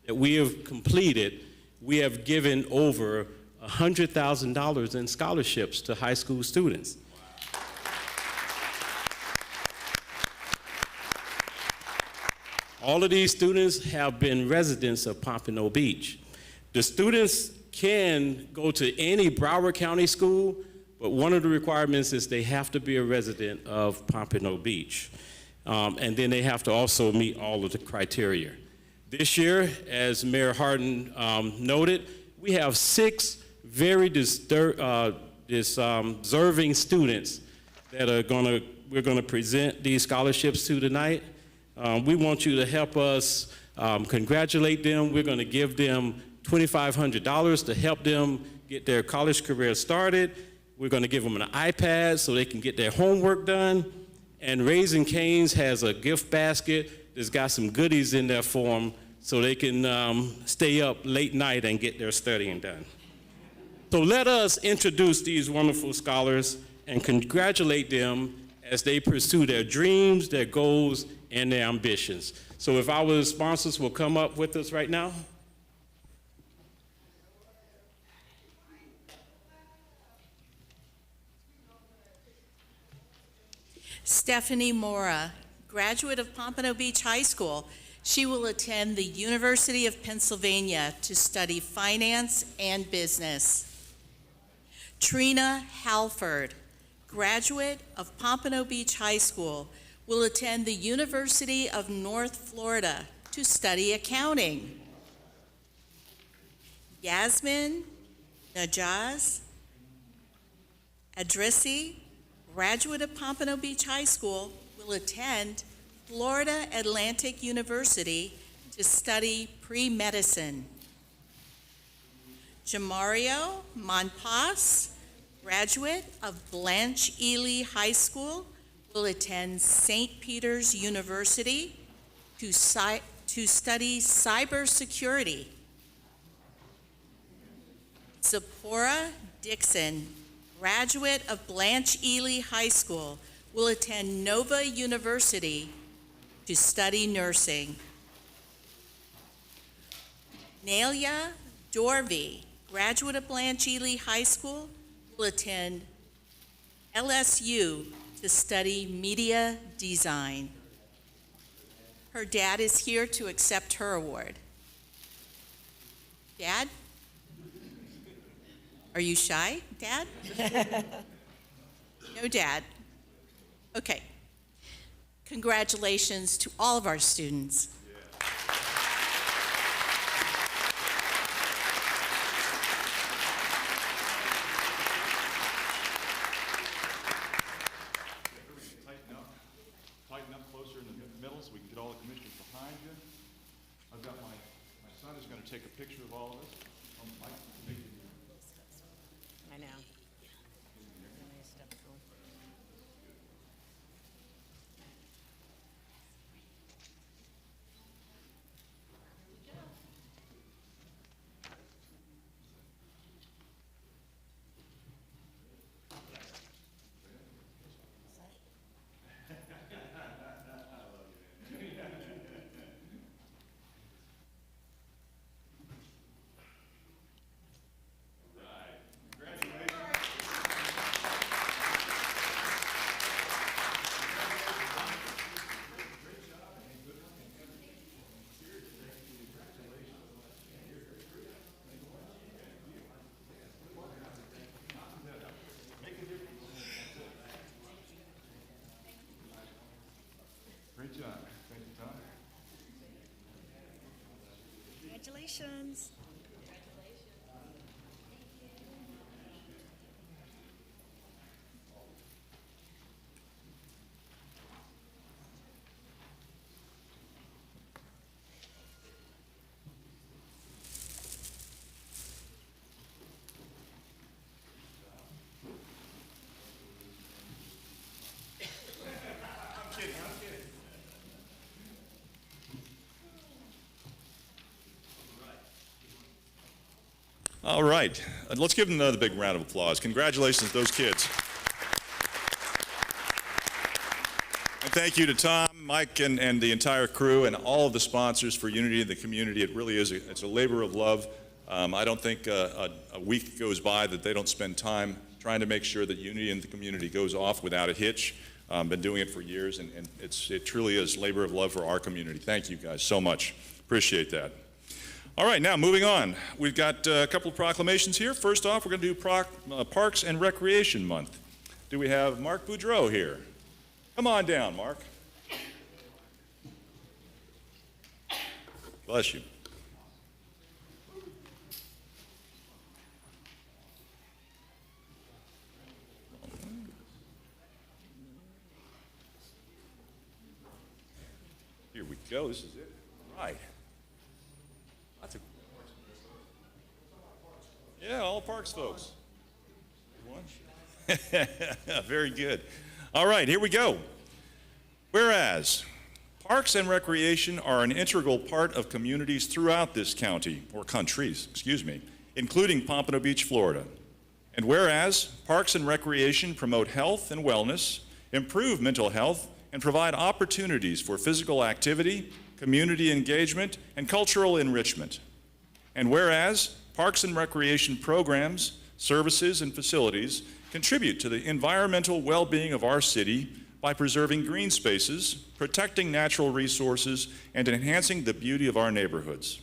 Speaker 13: that we have completed, we have given over $100,000 in scholarships to high school students. All of these students have been residents of Pompano Beach. The students can go to any Broward County school, but one of the requirements is they have to be a resident of Pompano Beach. And then they have to also meet all of the criteria. This year, as Mayor Harden noted, we have 6 very deserving students that we're gonna present these scholarships to tonight. We want you to help us congratulate them. We're gonna give them $2,500 to help them get their college career started. We're gonna give them an iPad so they can get their homework done. And Raising Cane's has a gift basket that's got some goodies in there for them so they can stay up late night and get their studying done. So let us introduce these wonderful scholars and congratulate them as they pursue their dreams, their goals, and their ambitions. So if our sponsors will come up with us right now.
Speaker 14: Stephanie Mora, graduate of Pompano Beach High School. She will attend the University of Pennsylvania to study finance and business. Trina Halford, graduate of Pompano Beach High School, will attend the University of North Florida to study accounting. Yasmin Najaz Adrisi, graduate of Pompano Beach High School, will attend Florida Atlantic University to study pre-medicine. Jamario Monpas, graduate of Blanche Ely High School, will attend St. Peter's University to study cybersecurity. Zipporah Dixon, graduate of Blanche Ely High School, will attend Nova University to study nursing. Nelia Dorvey, graduate of Blanche Ely High School, will attend LSU to study media design. Her dad is here to accept her award. Dad? Are you shy, Dad? No, Dad. Okay. Congratulations to all of our students.
Speaker 1: Tighten up closer in the middle so we can get all the commissioners behind you. I've got my son is going to take a picture of all of us.
Speaker 7: I know.
Speaker 1: Great job. Thank you, Tom.
Speaker 10: Congratulations.
Speaker 1: All right, let's give them another big round of applause. Congratulations to those kids. And thank you to Tom, Mike, and the entire crew, and all of the sponsors for Unity in the community. It really is it's a labor of love. I don't think a week goes by that they don't spend time trying to make sure that Unity in the community goes off without a hitch. Been doing it for years, and it truly is labor of love for our community. Thank you guys so much. Appreciate that. All right, now moving on. We've got a couple of proclamations here. First off, we're going to do Parks and Recreation Month. Do we have Mark Boudreau here? Come on down, Mark. Bless you. Here we go. This is it. All right. Yeah, all parks folks. Good one. Very good. All right, here we go. Whereas parks and recreation are an integral part of communities throughout this county, or countries, excuse me, including Pompano Beach, Florida. And whereas parks and recreation promote health and wellness, improve mental health, and provide opportunities for physical activity, community engagement, and cultural enrichment. And whereas parks and recreation programs, services, and facilities contribute to the environmental well-being of our city by preserving green spaces, protecting natural resources, and enhancing the beauty of our neighborhoods.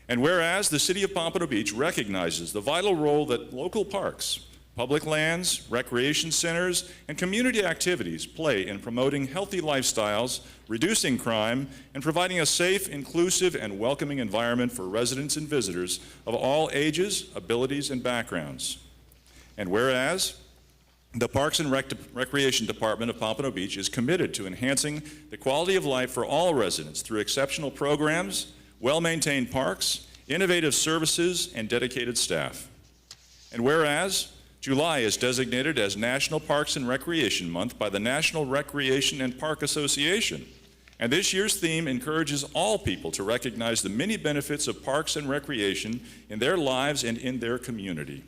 Speaker 1: And whereas the City of Pompano Beach recognizes the vital role that local parks public lands, recreation centers, and community activities play in promoting healthy lifestyles, reducing crime, and providing a safe, inclusive, and welcoming environment for residents and visitors of all ages, abilities, and backgrounds. And whereas the Parks and Recreation Department of Pompano Beach is committed to enhancing the quality of life for all residents through exceptional programs, well-maintained parks, innovative services, and dedicated staff. And whereas July is designated as National Parks and Recreation Month by the National Recreation and Park Association, and this year's theme encourages all people to recognize the many benefits of parks and recreation in their lives and in their community.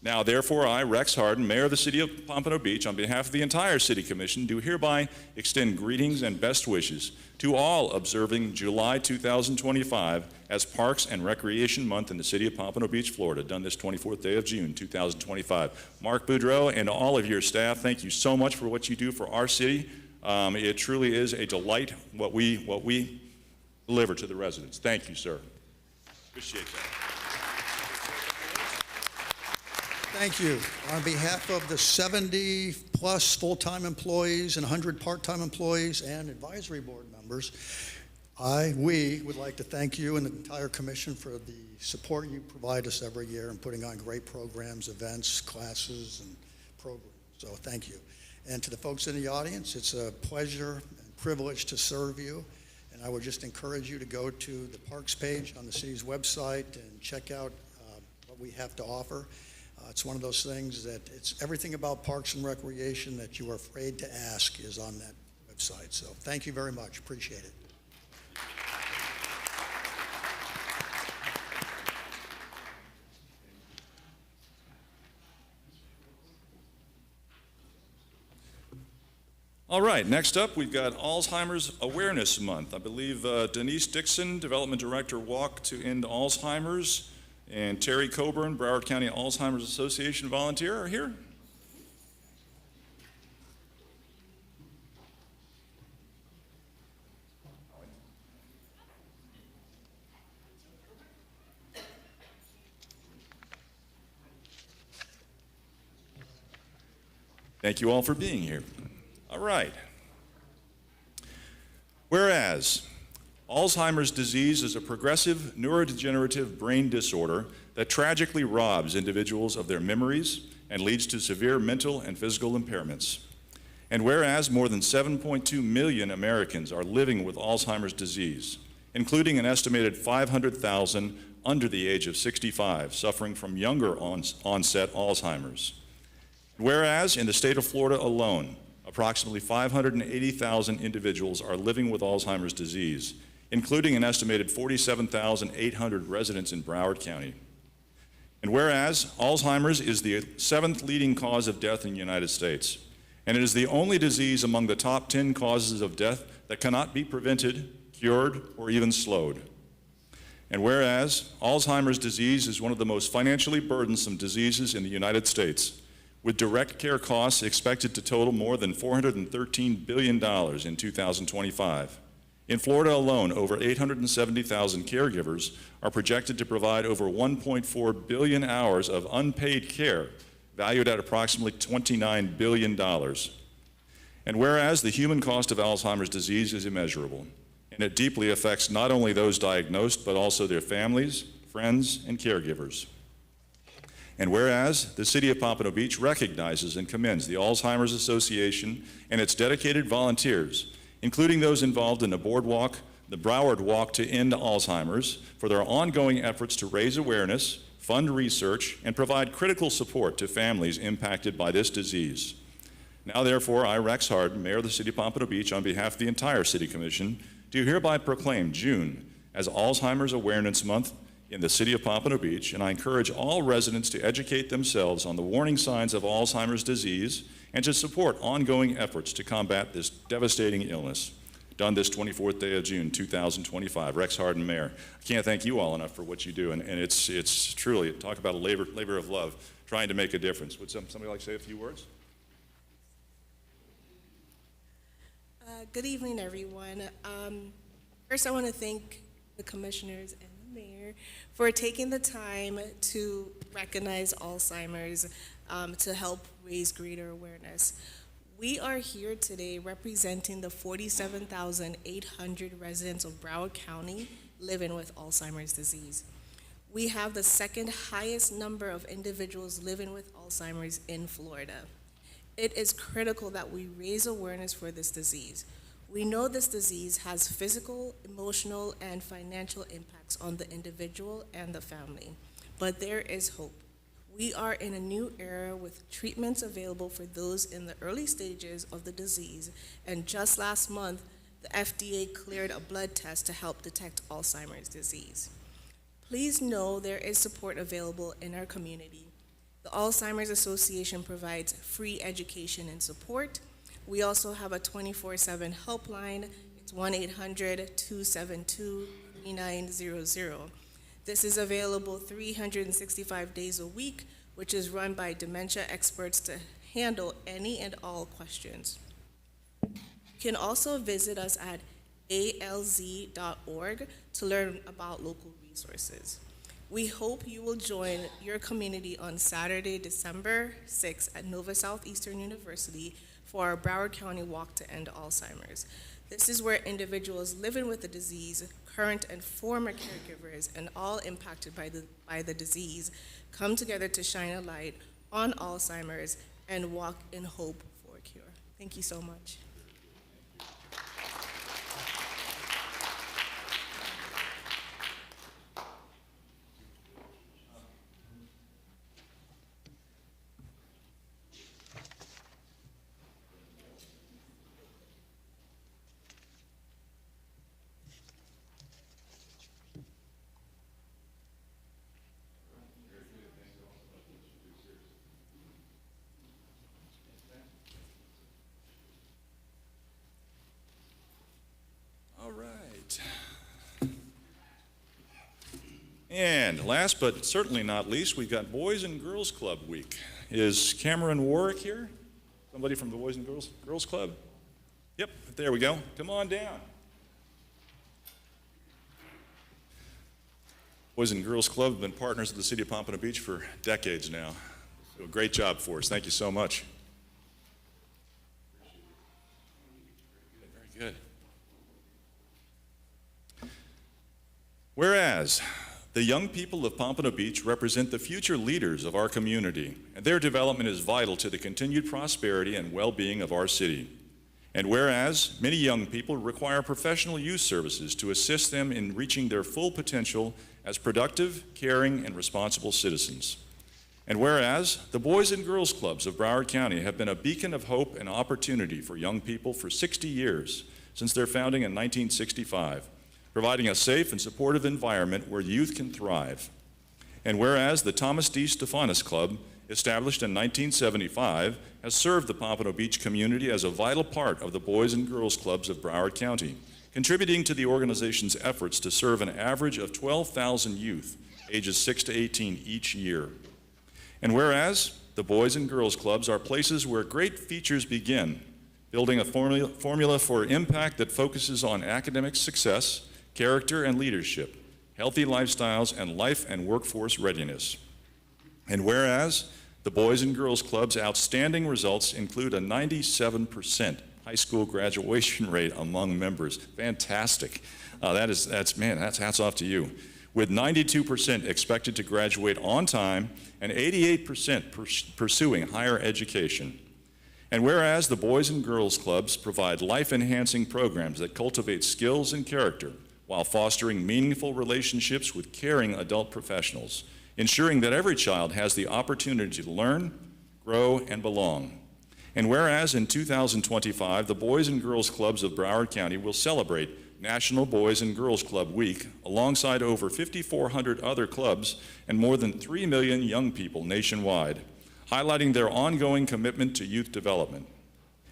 Speaker 1: Now, therefore, I, Rex Harden, Mayor of the City of Pompano Beach, on behalf of the entire City Commission, do hereby extend greetings and best wishes to all observing July 2025 as Parks and Recreation Month in the City of Pompano Beach, Florida, done this 24th day of June 2025. Mark Boudreau and all of your staff, thank you so much for what you do for our city. It truly is a delight what we deliver to the residents. Thank you, sir. Appreciate that.
Speaker 15: Thank you. On behalf of the 70-plus full-time employees and 100 part-time employees and advisory board members, we would like to thank you and the entire commission for the support you provide us every year in putting on great programs, events, classes, and programs. So thank you. And to the folks in the audience, it's a pleasure and privilege to serve you. And I would just encourage you to go to the Parks page on the city's website and check out what we have to offer. It's one of those things that it's everything about Parks and Recreation that you are afraid to ask is on that website. So thank you very much. Appreciate it.
Speaker 1: All right, next up, we've got Alzheimer's Awareness Month. I believe Denise Dixon, Development Director, Walk to End Alzheimer's, and Terry Coburn, Broward County Alzheimer's Association volunteer, are here. Thank you all for being here. All right. Whereas Alzheimer's disease is a progressive neurodegenerative brain disorder that tragically robs individuals of their memories and leads to severe mental and physical impairments. And whereas more than 7.2 million Americans are living with Alzheimer's disease, including an estimated 500,000 under the age of 65 suffering from younger onset Alzheimer's. Whereas in the state of Florida alone, approximately 580,000 individuals are living with Alzheimer's disease, including an estimated 47,800 residents in Broward County. And whereas Alzheimer's is the 7th leading cause of death in the United States, and it is the only disease among the top 10 causes of death that cannot be prevented, cured, or even slowed. And whereas Alzheimer's disease is one of the most financially burdensome diseases in the United States, with direct care costs expected to total more than $413 billion in 2025. In Florida alone, over 870,000 caregivers are projected to provide over 1.4 billion hours of unpaid care, valued at approximately $29 billion. And whereas the human cost of Alzheimer's disease is immeasurable, and it deeply affects not only those diagnosed, but also their families, friends, and caregivers. And whereas the City of Pompano Beach recognizes and commends the Alzheimer's Association and its dedicated volunteers, including those involved in the Boardwalk, the Broward Walk to End Alzheimer's, for their ongoing efforts to raise awareness, fund research, and provide critical support to families impacted by this disease. Now, therefore, I, Rex Harden, Mayor of the City of Pompano Beach, on behalf of the entire City Commission, do hereby proclaim June as Alzheimer's Awareness Month in the City of Pompano Beach, and I encourage all residents to educate themselves on the warning signs of Alzheimer's disease and to support ongoing efforts to combat this devastating illness. Done this 24th day of June, 2025. Rex Harden, Mayor. I can't thank you all enough for what you do, and it's truly, talk about a labor of love, trying to make a difference. Would somebody like to say a few words?
Speaker 16: Good evening, everyone. First, I want to thank the commissioners and the Mayor, for taking the time to recognize Alzheimer's to help raise greater awareness. We are here today representing the 47,800 residents of Broward County living with Alzheimer's disease. We have the second highest number of individuals living with Alzheimer's in Florida. It is critical that we raise awareness for this disease. We know this disease has physical, emotional, and financial impacts on the individual and the family, but there is hope. We are in a new era with treatments available for those in the early stages of the disease, and just last month, the FDA cleared a blood test to help detect Alzheimer's disease. Please know there is support available in our community. The Alzheimer's Association provides free education and support. We also have a 24/7 helpline. It's 1-800-272-3900. This is available 365 days a week, which is run by dementia experts to handle any and all questions. You can also visit us at alz.org to learn about local resources. We hope you will join your community on Saturday, December 6th at Nova Southeastern University for our Broward County Walk to End Alzheimer's. This is where individuals living with the disease, current and former caregivers, and all impacted by the disease come together to shine a light on Alzheimer's and walk in hope for a cure. Thank you so much.
Speaker 1: All right. And last but certainly not least, we've got Boys and Girls Club Week. Is Cameron Warwick here? Somebody from the Boys and Girls Club? Yep, there we go. Come on down. Boys and Girls Club have been partners with the City of Pompano Beach for decades now. Do a great job for us. Thank you so much. Very good. Whereas the young people of Pompano Beach represent the future leaders of our community, and their development is vital to the continued prosperity and well-being of our city. And whereas many young people require professional youth services to assist them in reaching their full potential as productive, caring, and responsible citizens. And whereas the Boys and Girls Clubs of Broward County have been a beacon of hope and opportunity for young people for 60 years, since their founding in 1965, providing a safe and supportive environment where youth can thrive. And whereas the Thomas D. Stephanus Club, established in 1975, has served the Pompano Beach community as a vital part of the Boys and Girls Clubs of Broward County, contributing to the organization's efforts to serve an average of 12,000 youth, ages 6 to 18 each year. And whereas the Boys and Girls Clubs are places where great features begin, building a formula for impact that focuses on academic success, character and leadership, healthy lifestyles, and life and workforce readiness. And whereas the Boys and Girls Club's outstanding results include a 97% high school graduation rate among members. Fantastic. That's hats off to you. With 92% expected to graduate on time and 88% pursuing higher education. And whereas the Boys and Girls Clubs provide life-enhancing programs that cultivate skills and character while fostering meaningful relationships with caring adult professionals, ensuring that every child has the opportunity to learn, grow, and belong. And whereas in 2025, the Boys and Girls Clubs of Broward County will celebrate National Boys and Girls Club Week alongside over 5,400 other clubs and more than 3 million young people nationwide, highlighting their ongoing commitment to youth development.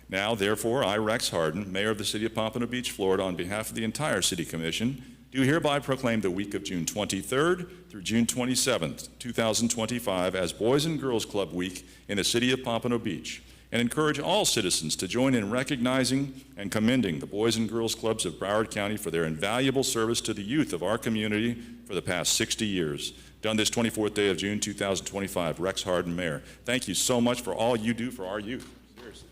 Speaker 1: Now, therefore, I, Rex Harden, Mayor of the City of Pompano Beach, Florida, on behalf of the entire City Commission, do hereby proclaim the week of June 23rd through June 27th, 2025 as Boys and Girls Club Week in the City of Pompano Beach, and encourage all citizens to join in recognizing and commending the Boys and Girls Clubs of Broward County for their invaluable service to the youth of our community for the past 60 years. Done this 24th day of June 2025. Rex Harden, Mayor. Thank you so much for all you do for our youth. Seriously.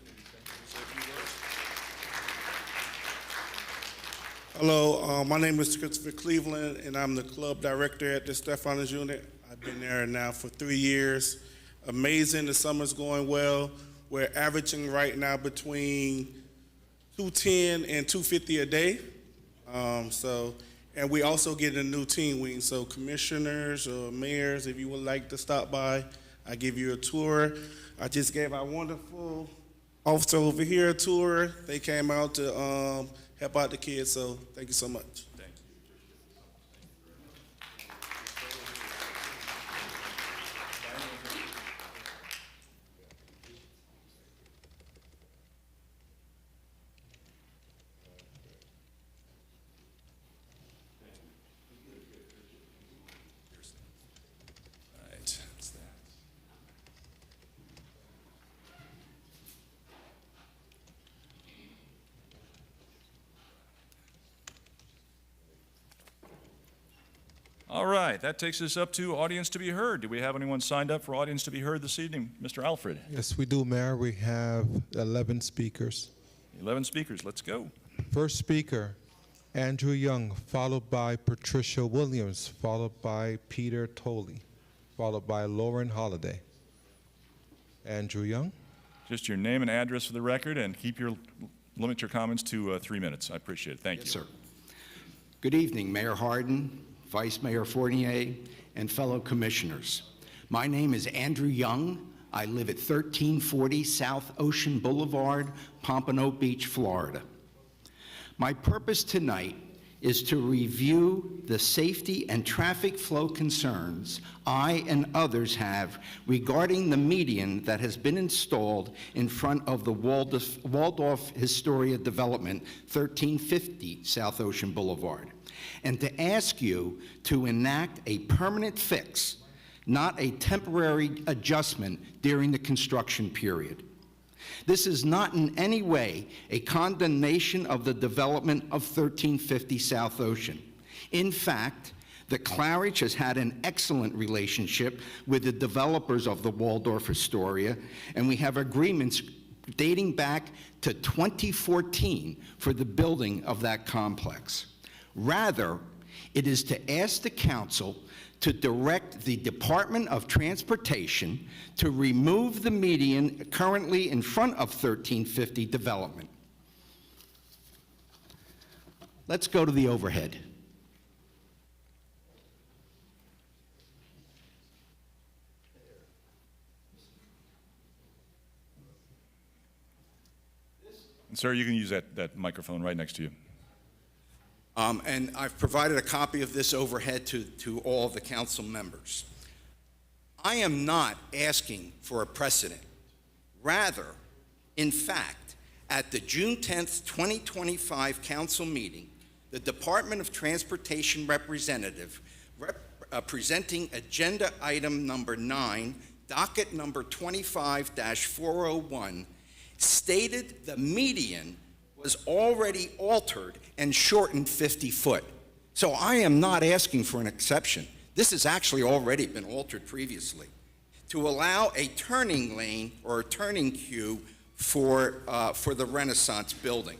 Speaker 17: Hello, my name is Christopher Cleveland, and I'm the club director at the Stephanus unit. I've been there now for 3 years. Amazing, the summer's going well. We're averaging right now between 210 and 250 a day. And we also get a new team wing. So commissioners or mayors, if you would like to stop by, I give you a tour. I just gave our wonderful officer over here a tour. They came out to help out the kids, so thank you so much.
Speaker 1: Thank you. All right, that's that. All right, that takes us up to audience to be heard. Do we have anyone signed up for audience to be heard this evening? Mr. Alfred.
Speaker 2: Yes, we do, Mayor. We have 11 speakers.
Speaker 1: 11 speakers, let's go.
Speaker 2: First speaker, Andrew Young, followed by Patricia Williams, followed by Peter Tolley, followed by Lauren Holliday. Andrew Young.
Speaker 1: Just your name and address for the record, and limit your comments to 3 minutes. I appreciate it. Thank you.
Speaker 18: Yes, sir. Good evening, Mayor Harden, Vice Mayor Fournier, and fellow commissioners. My name is Andrew Young. I live at 1340 South Ocean Boulevard, Pompano Beach, Florida. My purpose tonight is to review the safety and traffic flow concerns I and others have regarding the median that has been installed in front of the Waldorf Astoria development, 1350 South Ocean Boulevard, and to ask you to enact a permanent fix, not a temporary adjustment during the construction period. This is not in any way a condemnation of the development of 1350 South Ocean. In fact, the Claridge has had an excellent relationship with the developers of the Waldorf Astoria, and we have agreements dating back to 2014 for the building of that complex. Rather, it is to ask the council to direct the Department of Transportation to remove the median currently in front of 1350 development. Let's go to the overhead.
Speaker 1: Sir, you can use that microphone right next to you.
Speaker 18: And I've provided a copy of this overhead to all the council members. I am not asking for a precedent. Rather, in fact, at the June 10th, 2025 council meeting, the Department of Transportation representative presenting agenda item number 9, docket number 25-401, stated the median was already altered and shortened 50 foot. So I am not asking for an exception. This has actually already been altered previously to allow a turning lane or a turning queue for the Renaissance building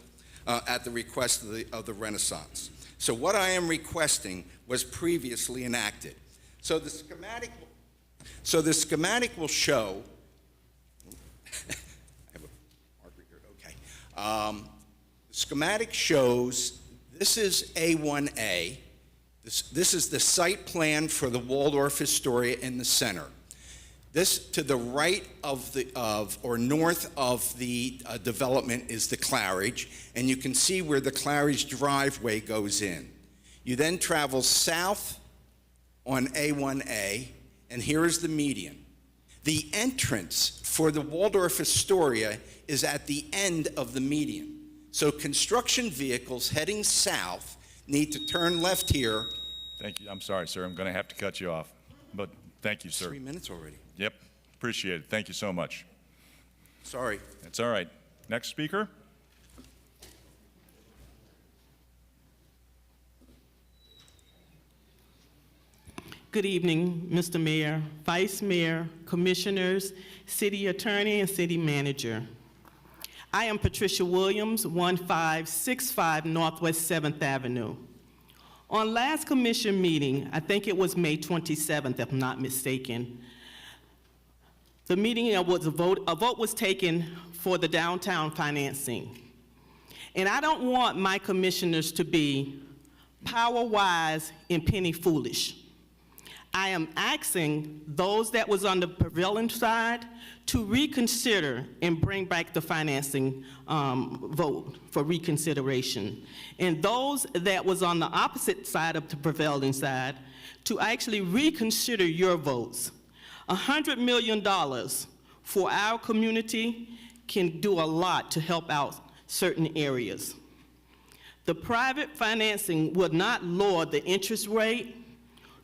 Speaker 18: at the request of the Renaissance. So what I am requesting was previously enacted. So the schematic will show. I have a marker here. Okay. The schematic shows this is A1A. This is the site plan for the Waldorf Astoria in the center. This to the right or north of the development is the Claridge, and you can see where the Claridge driveway goes in. You then travel south on A1A, and here is the median. The entrance for the Waldorf Astoria is at the end of the median. So construction vehicles heading south need to turn left here.
Speaker 1: Thank you. I'm sorry, sir. I'm going to have to cut you off. But thank you, sir.
Speaker 18: 3 minutes already.
Speaker 1: Yep. Appreciate it. Thank you so much.
Speaker 17: Sorry.
Speaker 1: It's all right. Next speaker.
Speaker 19: Good evening, Mr. Mayor, Vice Mayor, Commissioners, City Attorney, and City Manager. I am Patricia Williams, 1565 Northwest 7th Avenue. On last commission meeting, I think it was May 27th, if I'm not mistaken, the meeting was a vote was taken for the downtown financing. And I don't want my commissioners to be power-wise and penny-foolish. I am asking those that was on the prevailing side to reconsider and bring back the financing vote for reconsideration. And those that was on the opposite side of the prevailing side to actually reconsider your votes. $100 million for our community can do a lot to help out certain areas. The private financing would not lower the interest rate,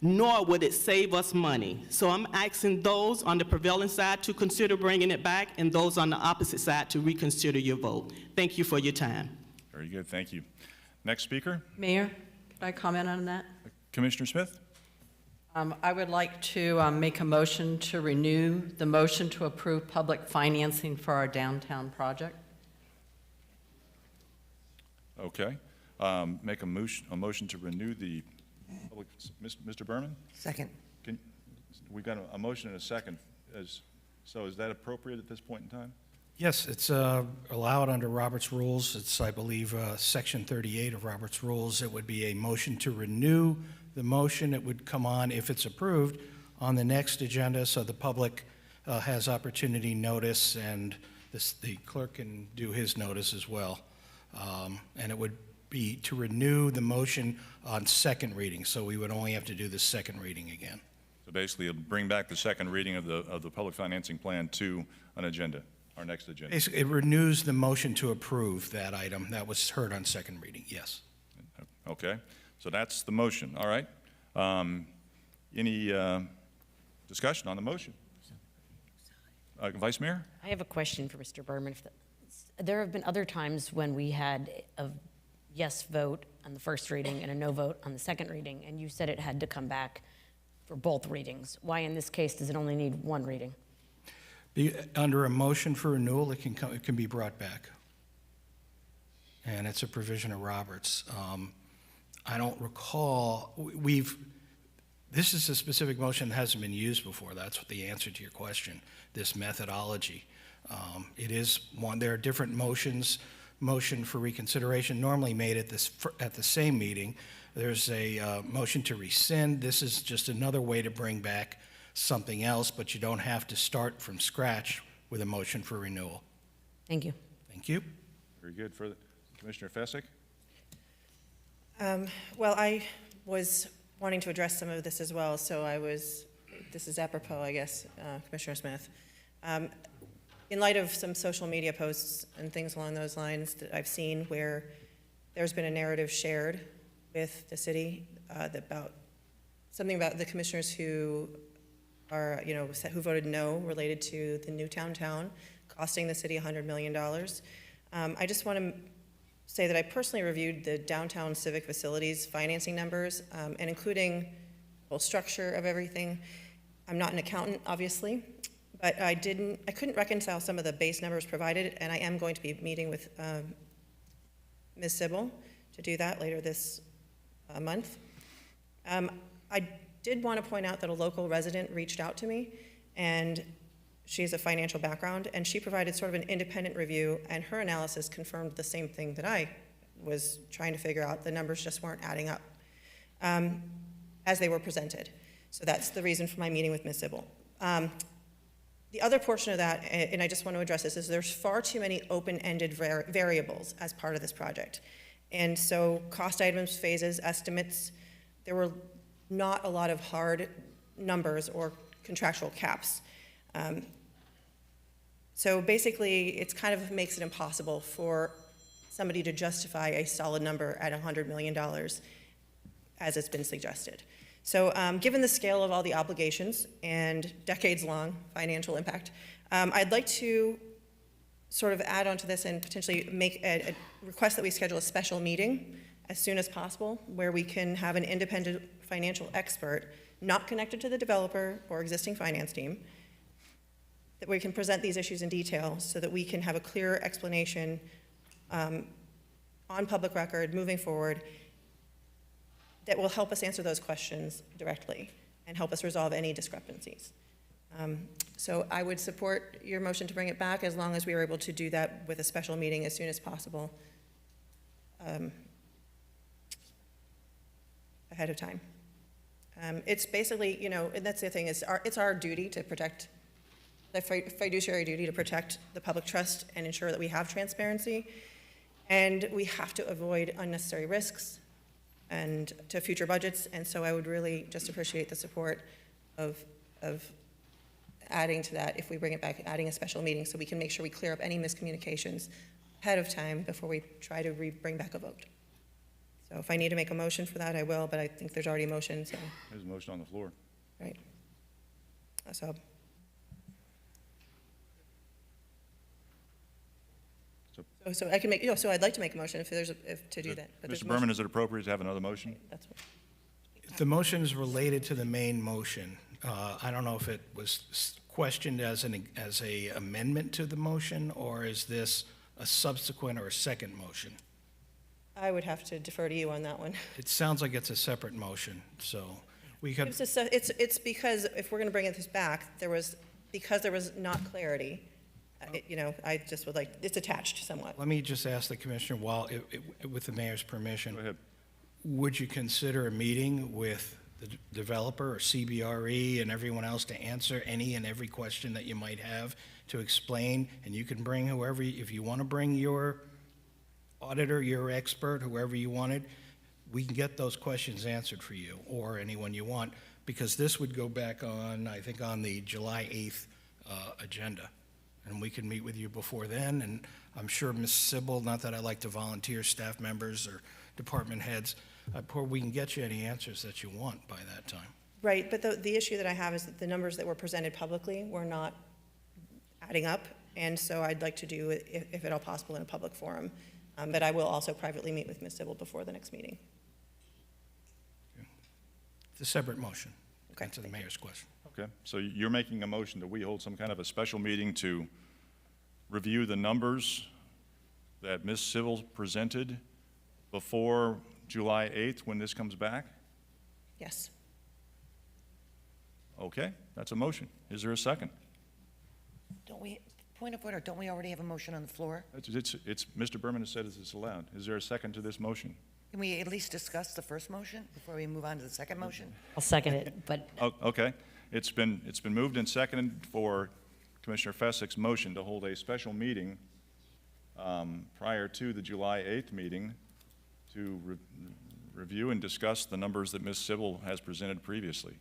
Speaker 19: nor would it save us money. So I'm asking those on the prevailing side to consider bringing it back, and those on the opposite side to reconsider your vote. Thank you for your time.
Speaker 1: Very good, thank you. Next speaker,
Speaker 9: Mayor, could I comment on that?
Speaker 1: Commissioner Smith.
Speaker 9: I would like to make a motion to renew the motion to approve public financing for our downtown project.
Speaker 1: Okay. Make a motion to renew the public, Mr. Berman?
Speaker 20: Second.
Speaker 1: We've got a motion and a second. So is that appropriate at this point in time?
Speaker 6: Yes, it's allowed under Robert's Rules. It's, I believe, Section 38 of Robert's Rules. It would be a motion to renew the motion. It would come on, if it's approved, on the next agenda, so the public has opportunity notice, and the clerk can do his notice as well. And it would be to renew the motion on second reading, so we would only have to do the second reading again.
Speaker 1: So basically, it'll bring back the second reading of the public financing plan to an agenda, our next agenda.
Speaker 6: Basically, it renews the motion to approve that item that was heard on second reading, yes.
Speaker 1: Okay, so that's the motion, all right. Any discussion on the motion? Vice Mayor?
Speaker 7: I have a question for Mr. Berman. There have been other times when we had a yes vote on the first reading and a no vote on the second reading, and you said it had to come back for both readings. Why in this case does it only need one reading?
Speaker 6: Under a motion for renewal, it can be brought back. And it's a provision of Roberts. I don't recall, this is a specific motion that hasn't been used before. That's what the answer to your question, this methodology. It is one, there are different motions. Motion for reconsideration normally made at the same meeting. There's a motion to rescind. This is just another way to bring back something else, but you don't have to start from scratch with a motion for renewal.
Speaker 7: Thank you.
Speaker 6: Thank you.
Speaker 1: Very good. For Commissioner Fessick?
Speaker 3: Well, I was wanting to address some of this as well, so this is apropos, I guess, Commissioner Smith. In light of some social media posts and things along those lines that I've seen where there's been a narrative shared with the city about something about the commissioners who are, who voted no related to the new town costing the city $100 million. I just want to say that I personally reviewed the downtown civic facilities financing numbers and including the whole structure of everything. I'm not an accountant, obviously, but I couldn't reconcile some of the base numbers provided, and I am going to be meeting with Ms. Sybil to do that later this month. I did want to point out that a local resident reached out to me, and she has a financial background, and she provided sort of an independent review, and her analysis confirmed the same thing that I was trying to figure out. The numbers just weren't adding up as they were presented. So that's the reason for my meeting with Ms. Sybil. The other portion of that, and I just want to address this, is there's far too many open-ended variables as part of this project. And so cost items, phases, estimates, there were not a lot of hard numbers or contractual caps. So basically, it kind of makes it impossible for somebody to justify a solid number at $100 million as it's been suggested. So given the scale of all the obligations and decades-long financial impact, I'd like to sort of add on to this and potentially make a request that we schedule a special meeting as soon as possible, where we can have an independent financial expert, not connected to the developer or existing finance team, that we can present these issues in detail so that we can have a clear explanation on public record moving forward that will help us answer those questions directly and help us resolve any discrepancies. So I would support your motion to bring it back as long as we are able to do that with a special meeting as soon as possible, ahead of time. It's basically, you know, and that's the thing, is it's our duty to protect, the fiduciary duty to protect the public trust and ensure that we have transparency. And we have to avoid unnecessary risks and to future budgets. And so I would really just appreciate the support of adding to that, if we bring it back, adding a special meeting so we can make sure we clear up any miscommunications ahead of time before we try to bring back a vote. So if I need to make a motion for that, I will, but I think there's already a motion, so.
Speaker 1: There's a motion on the floor.
Speaker 3: Right. So, so I can make, you know, so I'd like to make a motion if there's, to do that. But there's a
Speaker 1: Mr.
Speaker 3: motion.
Speaker 1: Berman, is it appropriate to have another motion?
Speaker 3: That's what.
Speaker 6: The motion is related to the main motion. I don't know if it was questioned as a amendment to the motion, or is this a subsequent or a second motion?
Speaker 3: I would have to defer to you on that one.
Speaker 6: It sounds like it's a separate motion, so we could,
Speaker 3: It's because if we're going to bring this back, because there was not clarity, you know, I just would like, it's attached somewhat.
Speaker 6: let me just ask the commissioner, with the mayor's permission.
Speaker 1: Go ahead.
Speaker 6: Would you consider a meeting with the developer or CBRE and everyone else to answer any and every question that you might have, to explain? And you can bring whoever, if you want to bring your auditor, your expert, whoever you wanted, we can get those questions answered for you, or anyone you want, because this would go back on, I think, on the July 8th agenda. And we can meet with you before then, and I'm sure Ms. Sybil, not that I like to volunteer staff members or department heads, we can get you any answers that you want by that time.
Speaker 3: Right, but the issue that I have is that the numbers that were presented publicly were not adding up, and so I'd like to do it, if at all possible, in a public forum. But I will also privately meet with Ms. Sybil before the next meeting.
Speaker 6: It's a separate motion.
Speaker 3: Okay,
Speaker 6: Answer the mayor's question.
Speaker 1: Okay, so you're making a motion that we hold some kind of a special meeting to review the numbers that Ms. Sybil presented before July 8th when this comes back?
Speaker 3: Yes.
Speaker 1: Okay, that's a motion. Is there a second?
Speaker 20: Don't we, point of order, don't we already have a motion on the floor?
Speaker 1: It's Mr. Berman has said it's allowed. Is there a second to this motion?
Speaker 20: Can we at least discuss the first motion before we move on to the second motion?
Speaker 7: I'll second it, but
Speaker 1: Oh, okay. It's been moved and seconded for Commissioner Fessick's motion to hold a special meeting prior to the July 8th meeting to review and discuss the numbers that Ms. Sybil has presented previously.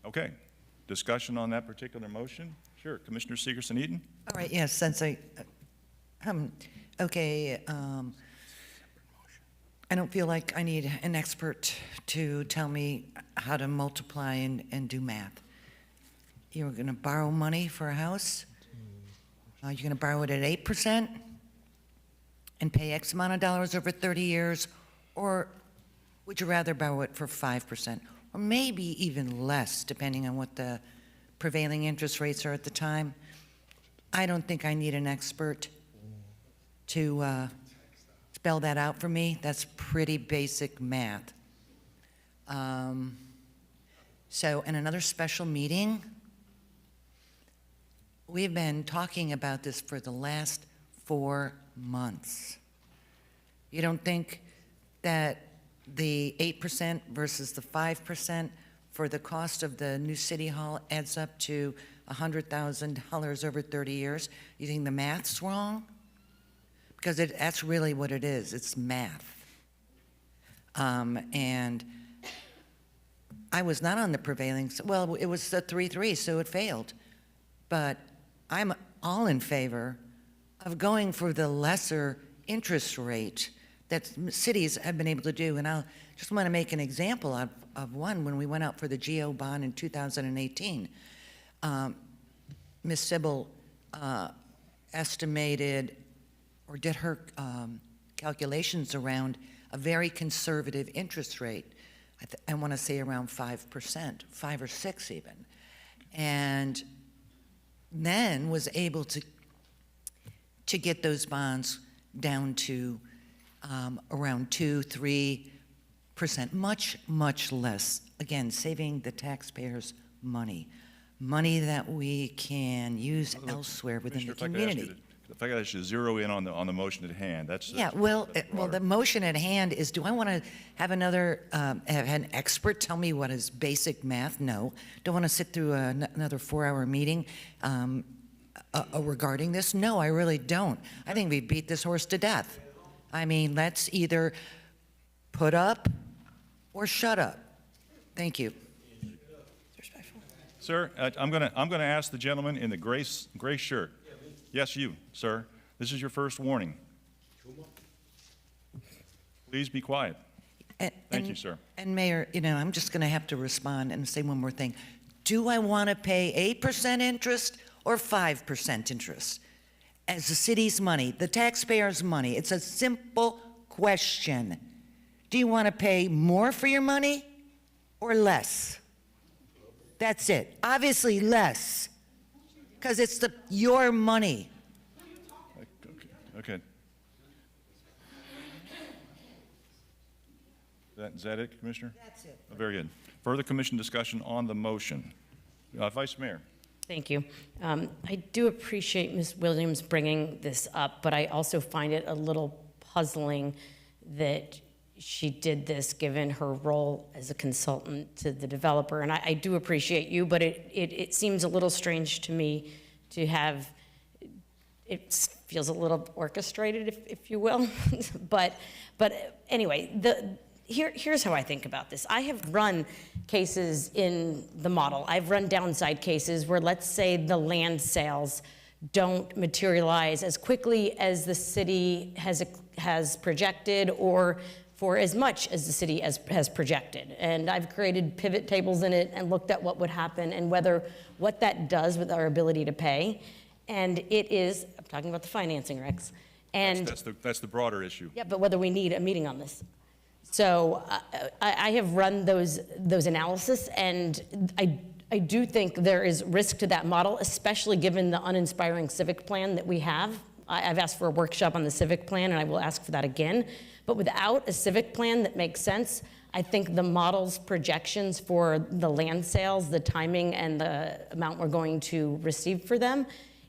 Speaker 1: Okay. Discussion on that particular motion? Sure. Commissioner Segerson-Eaton?
Speaker 20: All right, yes, since I don't feel like I need an expert to tell me how to multiply and do math. You're going to borrow money for a house? You're going to borrow it at 8% and pay X amount of dollars over 30 years? Or would you rather borrow it for 5%? Or maybe even less, depending on what the prevailing interest rates are at the time? I don't think I need an expert to spell that out for me. That's pretty basic math. So in another special meeting, we've been talking about this for the last 4 months. You don't think that the 8% versus the 5% for the cost of the new city hall adds up to $100,000 over 30 years? You think the math's wrong? Because that's really what it is. It's math. And I was not on the prevailing, well, it was a 3-3, so it failed. But I'm all in favor of going for the lesser interest rate that cities have been able to do. And I just want to make an example of one. When we went out for the GO bond in 2018, Ms. Sybil estimated or did her calculations around a very conservative interest rate. I want to say around 5%, 5 or 6 even. And then was able to get those bonds down to around 2-3%, much, much less. Again, saving the taxpayers money that we can use elsewhere within the community.
Speaker 1: If I could ask you to zero in on the motion at hand, that's
Speaker 20: Yeah, well, the motion at hand is, do I want to have have an expert tell me what is basic math? No. Don't want to sit through another 4-hour meeting regarding this? No, I really don't. I think we beat this horse to death. I mean, let's either put up or shut up. Thank you.
Speaker 1: Sir, I'm gonna ask the gentleman in the gray shirt. Yes, you, sir. This is your first warning. Please be quiet. Thank you, sir.
Speaker 20: And Mayor, I'm just going to have to respond and say one more thing. Do I want to pay 8% interest or 5% interest? As the city's money, the taxpayers' money. It's a simple question. Do you want to pay more for your money or less? That's it. Obviously less, because it's your money.
Speaker 1: Okay. Is that it, Commissioner?
Speaker 20: That's it.
Speaker 1: Very good. Further commission discussion on the motion. Vice Mayor.
Speaker 7: Thank you. I do appreciate Ms. Williams bringing this up, but I also find it a little puzzling that she did this given her role as a consultant to the developer. And I do appreciate you, but it seems a little strange to me to have, it feels a little orchestrated, if you will. but anyway, here's how I think about this. I have run cases in the model. I've run downside cases where, let's say, the land sales don't materialize as quickly as the city has projected, or for as much as the city has projected. And I've created pivot tables in it and looked at what would happen and what that does with our ability to pay. And it is, I'm talking about the financing regs. And
Speaker 1: that's the broader issue.
Speaker 7: yeah, but whether we need a meeting on this. So I have run those analysis, and I do think there is risk to that model, especially given the uninspiring civic plan that we have. I've asked for a workshop on the civic plan, and I will ask for that again. But without a civic plan that makes sense, I think the model's projections for the land sales, the timing, and the amount we're going to receive for them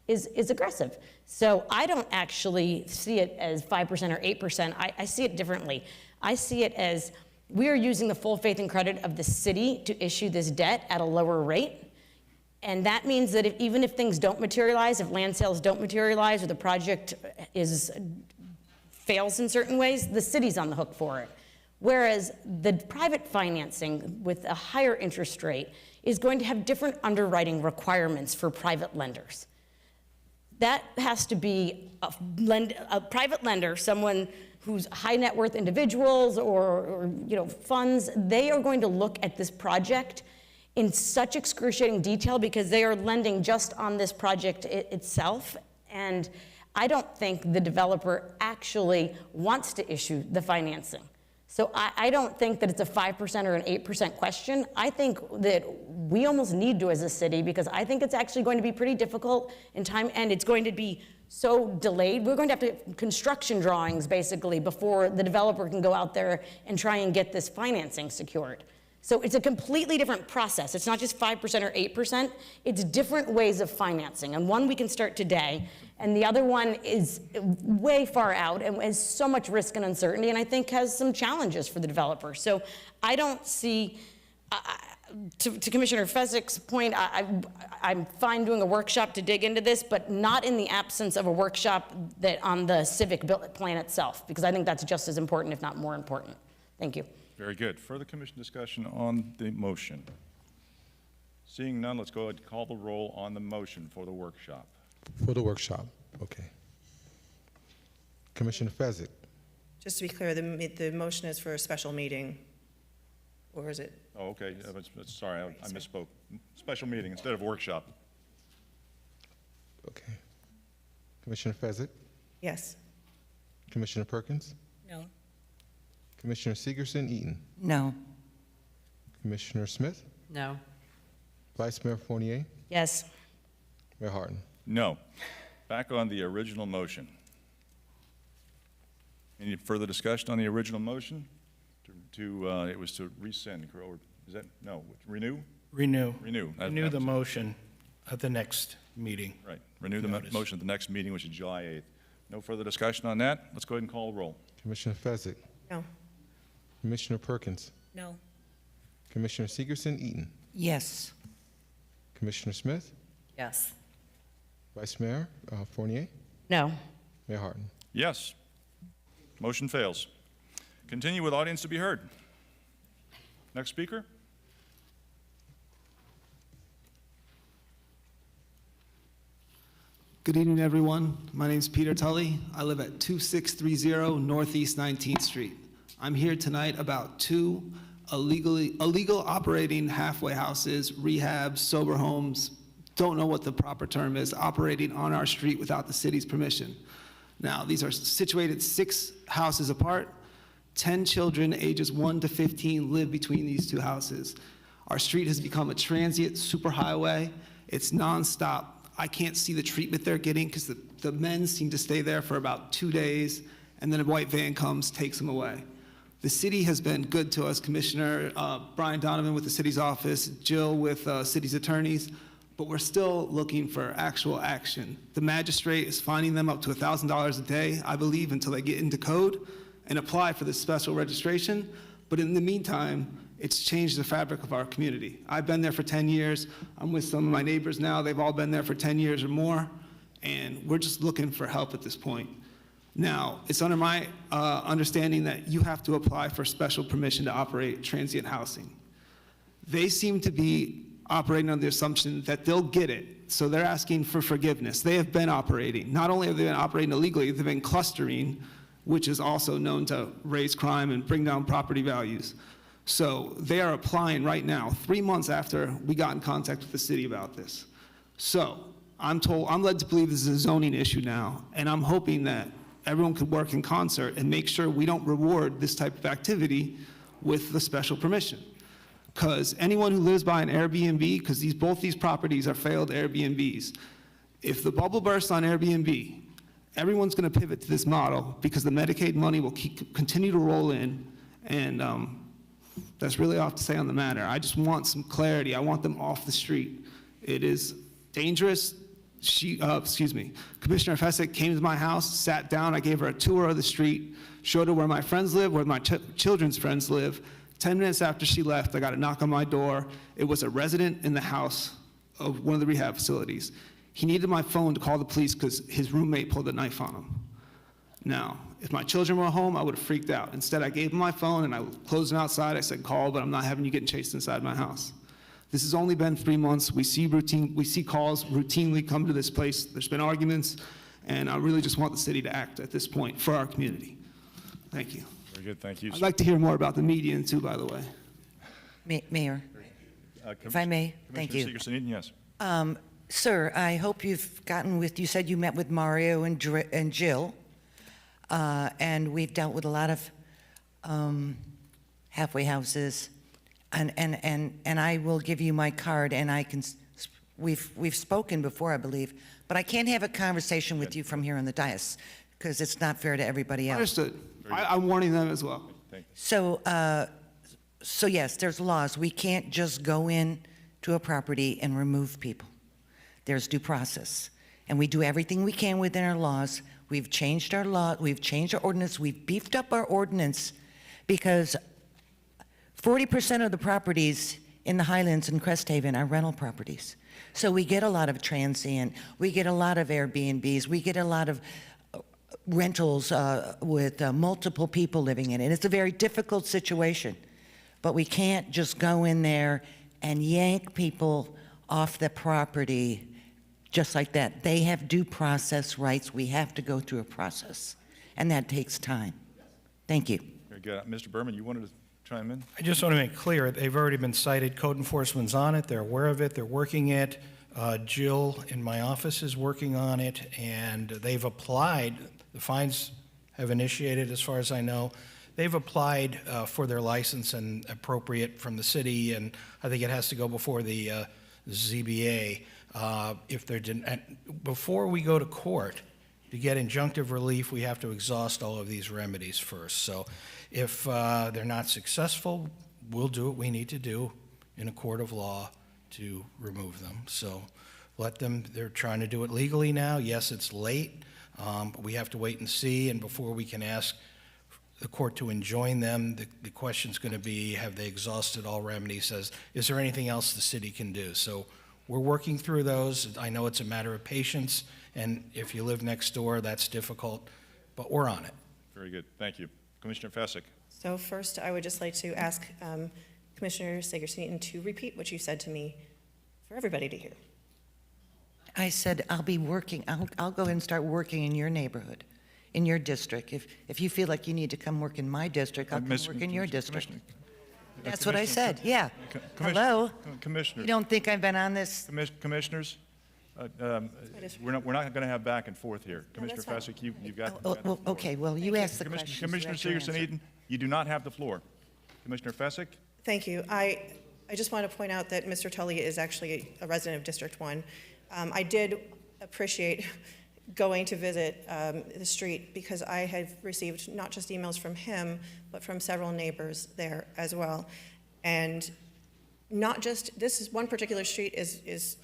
Speaker 7: is aggressive. So I don't actually see it as 5% or 8%. I see it differently. I see it as we are using the full faith and credit of the city to issue this debt at a lower rate. And that means that even if things don't materialize, if land sales don't materialize, or the project fails in certain ways, the city's on the hook for it. Whereas the private financing with a higher interest rate is going to have different underwriting requirements for private lenders. That has to be a private lender, someone who's high net worth individuals or funds. They are going to look at this project in such excruciating detail because they are lending just on this project itself. And I don't think the developer actually wants to issue the financing. So I don't think that it's a 5% or an 8% question. I think that we almost need to as a city, because I think it's actually going to be pretty difficult in time, and it's going to be so delayed. We're going to have to have construction drawings basically before the developer can go out there and try and get this financing secured. So it's a completely different process. It's not just 5% or 8%. It's different ways of financing. And one we can start today, and the other one is way far out and has so much risk and uncertainty, and I think has some challenges for the developer. So I don't see, to Commissioner Fesek's point, I'm fine doing a workshop to dig into this, but not in the absence of a workshop on the civic plan itself, because I think that's just as important, if not more important. Thank you.
Speaker 1: Very good. Further commission discussion on the motion. Seeing none, let's go ahead and call the roll on the motion for the workshop.
Speaker 2: For the workshop, okay. Commissioner Fezzik.
Speaker 3: Just to be clear, the motion is for a special meeting, or is it?
Speaker 1: Oh, okay. Sorry, I misspoke. Special meeting instead of workshop.
Speaker 2: Okay. Commissioner Fezzik,
Speaker 3: Yes.
Speaker 2: Commissioner Perkins,
Speaker 10: No.
Speaker 2: Commissioner Segerson Eaton,
Speaker 20: No.
Speaker 2: Commissioner Smith,
Speaker 9: No.
Speaker 2: Vice Mayor Fournier,
Speaker 7: Yes.
Speaker 2: Mayor Harden.
Speaker 1: No. Back on the original motion. Any further discussion on the original motion? It was to rescind, or is that, no, renew?
Speaker 6: Renew.
Speaker 1: Renew.
Speaker 6: Renew the motion at the next meeting.
Speaker 1: Right. Renew the
Speaker 6: Notice.
Speaker 1: motion at the next meeting, which is July 8th. No further discussion on that. Let's go ahead and call the roll.
Speaker 2: Commissioner Fezzik,
Speaker 3: No.
Speaker 2: Commissioner Perkins,
Speaker 10: No.
Speaker 2: Commissioner Segerson Eaton,
Speaker 20: Yes.
Speaker 2: Commissioner Smith,
Speaker 9: Yes.
Speaker 2: Vice Mayor Fournier,
Speaker 7: No.
Speaker 2: Mayor Harden.
Speaker 1: Yes. Motion fails. Continue with audience to be heard. Next speaker.
Speaker 21: Good evening, everyone. My name is Peter Tully. I live at 2630 Northeast 19th Street. I'm here tonight about two illegal operating halfway houses, rehabs, sober homes, don't know what the proper term is, operating on our street without the city's permission. Now, these are situated 6 houses apart. 10 children ages 1 to 15 live between these 2 houses. Our street has become a transient superhighway. It's nonstop. I can't see the treatment they're getting because the men seem to stay there for about 2 days, and then a white van comes, takes them away. The city has been good to us, Commissioner Brian Donovan with the city's office, Jill with city's attorneys, but we're still looking for actual action. The magistrate is fining them up to $1,000 a day, I believe, until they get into code and apply for this special registration. But in the meantime, it's changed the fabric of our community. I've been there for 10 years. I'm with some of my neighbors now. They've all been there for 10 years or more, and we're just looking for help at this point. Now, it's under my understanding that you have to apply for special permission to operate transient housing. They seem to be operating on the assumption that they'll get it, so they're asking for forgiveness. They have been operating. Not only have they been operating illegally, they've been clustering, which is also known to raise crime and bring down property values. So they are applying right now, 3 months after we got in contact with the city about this. So I'm led to believe this is a zoning issue now, and I'm hoping that everyone could work in concert and make sure we don't reward this type of activity with the special permission. Because anyone who lives by an Airbnb, because both these properties are failed Airbnbs, if the bubble bursts on Airbnb, everyone's going to pivot to this model because the Medicaid money will continue to roll in, and that's really all I have to say on the matter. I just want some clarity. I want them off the street. It is dangerous. Commissioner Fezzik came to my house, sat down, I gave her a tour of the street, showed her where my friends live, where my children's friends live. 10 minutes after she left, I got a knock on my door. It was a resident in the house of one of the rehab facilities. He needed my phone to call the police because his roommate pulled a knife on him. Now, if my children were home, I would have freaked out. Instead, I gave him my phone and I closed him outside. I said, call, but I'm not having you getting chased inside my house. This has only been 3 months. We see calls routinely come to this place. There's been arguments, and I really just want the city to act at this point for our community. Thank you.
Speaker 1: Very good, thank you.
Speaker 21: I'd like to hear more about the median too, by the way.
Speaker 20: Mayor, if I may, thank you.
Speaker 1: Commissioner Segerson Eaton, yes.
Speaker 20: Sir, I hope you've you said you met with Mario and Jill, and we've dealt with a lot of halfway houses, and I will give you my card, and we've spoken before, I believe, but I can't have a conversation with you from here on the dais, because it's not fair to everybody else.
Speaker 21: Understood. I'm warning them as well.
Speaker 20: So yes, there's laws. We can't just go in to a property and remove people. There's due process. And we do everything we can within our laws. We've changed our law, we've changed our ordinance, we've beefed up our ordinance because 40% of the properties in the Highlands and Crest Haven are rental properties. So we get a lot of transient, we get a lot of Airbnbs, we get a lot of rentals with multiple people living in it. It's a very difficult situation, but we can't just go in there and yank people off the property just like that. They have due process rights. We have to go through a process, and that takes time. Thank you.
Speaker 1: Very good. Mr. Berman, you wanted to chime in?
Speaker 6: I just want to make clear, they've already been cited. Code enforcement's on it. They're aware of it. They're working it. Jill in my office is working on it, and they've applied. The fines have initiated, as far as I know. They've applied for their license and appropriate from the city, and I think it has to go before the ZBA. If they're before we go to court to get injunctive relief, we have to exhaust all of these remedies first. So if they're not successful, we'll do what we need to do in a court of law to remove them. So let them, they're trying to do it legally now. Yes, it's late, but we have to wait and see, and before we can ask the court to enjoin them, the question's going to be, have they exhausted all remedies? Is there anything else the city can do? So we're working through those. I know it's a matter of patience, and if you live next door, that's difficult, but we're on it.
Speaker 1: Very good. Thank you. Commissioner Fessick.
Speaker 3: So first, I would just like to ask Commissioner Sager-Sneaton to repeat what you said to me for everybody to hear.
Speaker 20: I said, I'll be working, I'll go and start working in your neighborhood, in your district. If you feel like you need to come work in my district, I'll come work in your district. That's what I said, yeah. Hello?
Speaker 1: Commissioner.
Speaker 20: You don't think I've been on this?
Speaker 1: Commissioners, we're not going to have back and forth here. Commissioner Fessick, you've got the floor.
Speaker 20: Okay, well, you asked the question.
Speaker 1: Commissioner Sager-Sneaton, you do not have the floor. Commissioner Fessick?
Speaker 3: Thank you. I just want to point out that Mr. Tully is actually a resident of District 1. I did appreciate going to visit the street because I have received not just emails from him, but from several neighbors there as well. And not just, this is one particular street is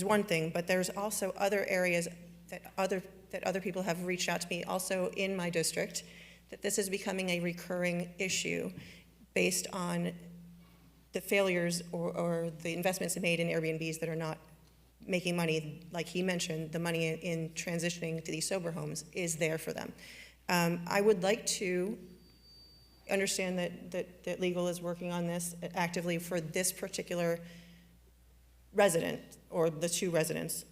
Speaker 3: one thing, but there's also other areas that other people have reached out to me also in my district, that this is becoming a recurring issue based on the failures or the investments made in Airbnbs that are not making money. Like he mentioned, the money in transitioning to these sober homes is there for them. I would like to understand that legal is working on this actively for this particular resident or the two residences.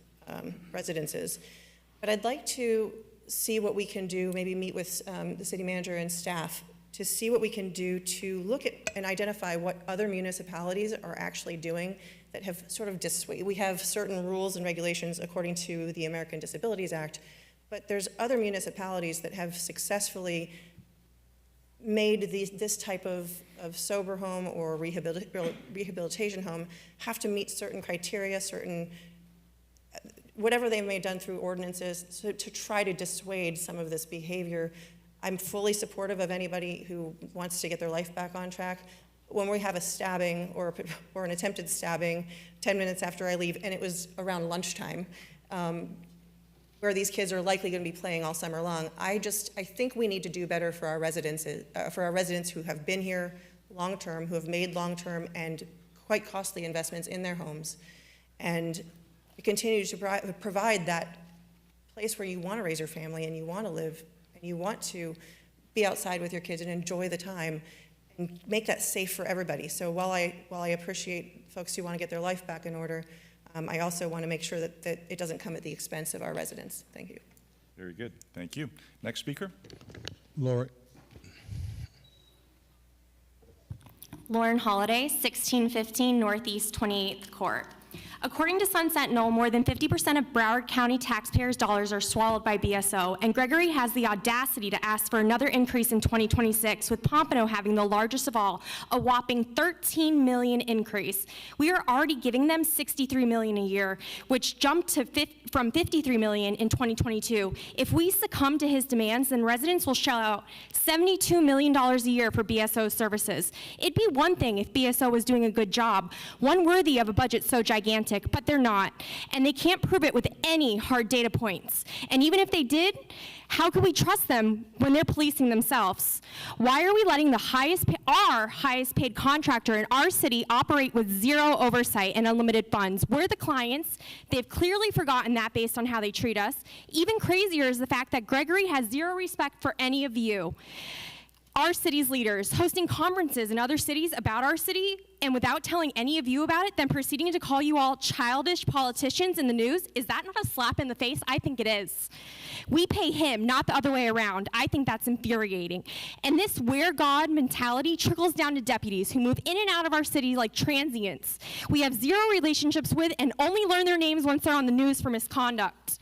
Speaker 3: But I'd like to see what we can do, maybe meet with the city manager and staff to see what we can do to look at and identify what other municipalities are actually doing that have sort of dissuaded. We have certain rules and regulations according to the American Disabilities Act, but there's other municipalities that have successfully made this type of sober home or rehabilitation home have to meet certain criteria, whatever they may have done through ordinances, so to try to dissuade some of this behavior. I'm fully supportive of anybody who wants to get their life back on track. When we have a stabbing or an attempted stabbing 10 minutes after I leave, and it was around lunchtime, where these kids are likely going to be playing all summer long, I think we need to do better for our residents who have been here long-term, who have made long-term and quite costly investments in their homes, and continue to provide that place where you want to raise your family and you want to live and you want to be outside with your kids and enjoy the time and make that safe for everybody. So while I appreciate folks who want to get their life back in order, I also want to make sure that it doesn't come at the expense of our residents. Thank you.
Speaker 1: Very good. Thank you. Next speaker.
Speaker 8: Lauren Holiday, 1615 Northeast 28th Court. According to Sunset Knoll, more than 50% of Broward County taxpayers' dollars are swallowed by BSO, and Gregory has the audacity to ask for another increase in 2026, with Pompano having the largest of all, a whopping $13 million increase. We are already giving them $63 million a year, which jumped from $53 million in 2022. If we succumb to his demands, then residents will shell out $72 million a year for BSO services. It'd be one thing if BSO was doing a good job, one worthy of a budget so gigantic, but they're not. And they can't prove it with any hard data points. And even if they did, how could we trust them when they're policing themselves? Why are we letting our highest paid contractor in our city operate with zero oversight and unlimited funds? We're the clients. They've clearly forgotten that based on how they treat us. Even crazier is the fact that Gregory has zero respect for any of you. our city's leaders hosting conferences in other cities about our city, and without telling any of you about it, then proceeding to call you all childish politicians in the news, is that not a slap in the face? I think it is. We pay him, not the other way around. I think that's infuriating. And this we're God mentality trickles down to deputies who move in and out of our city like transients. We have zero relationships with and only learn their names once they're on the news for misconduct.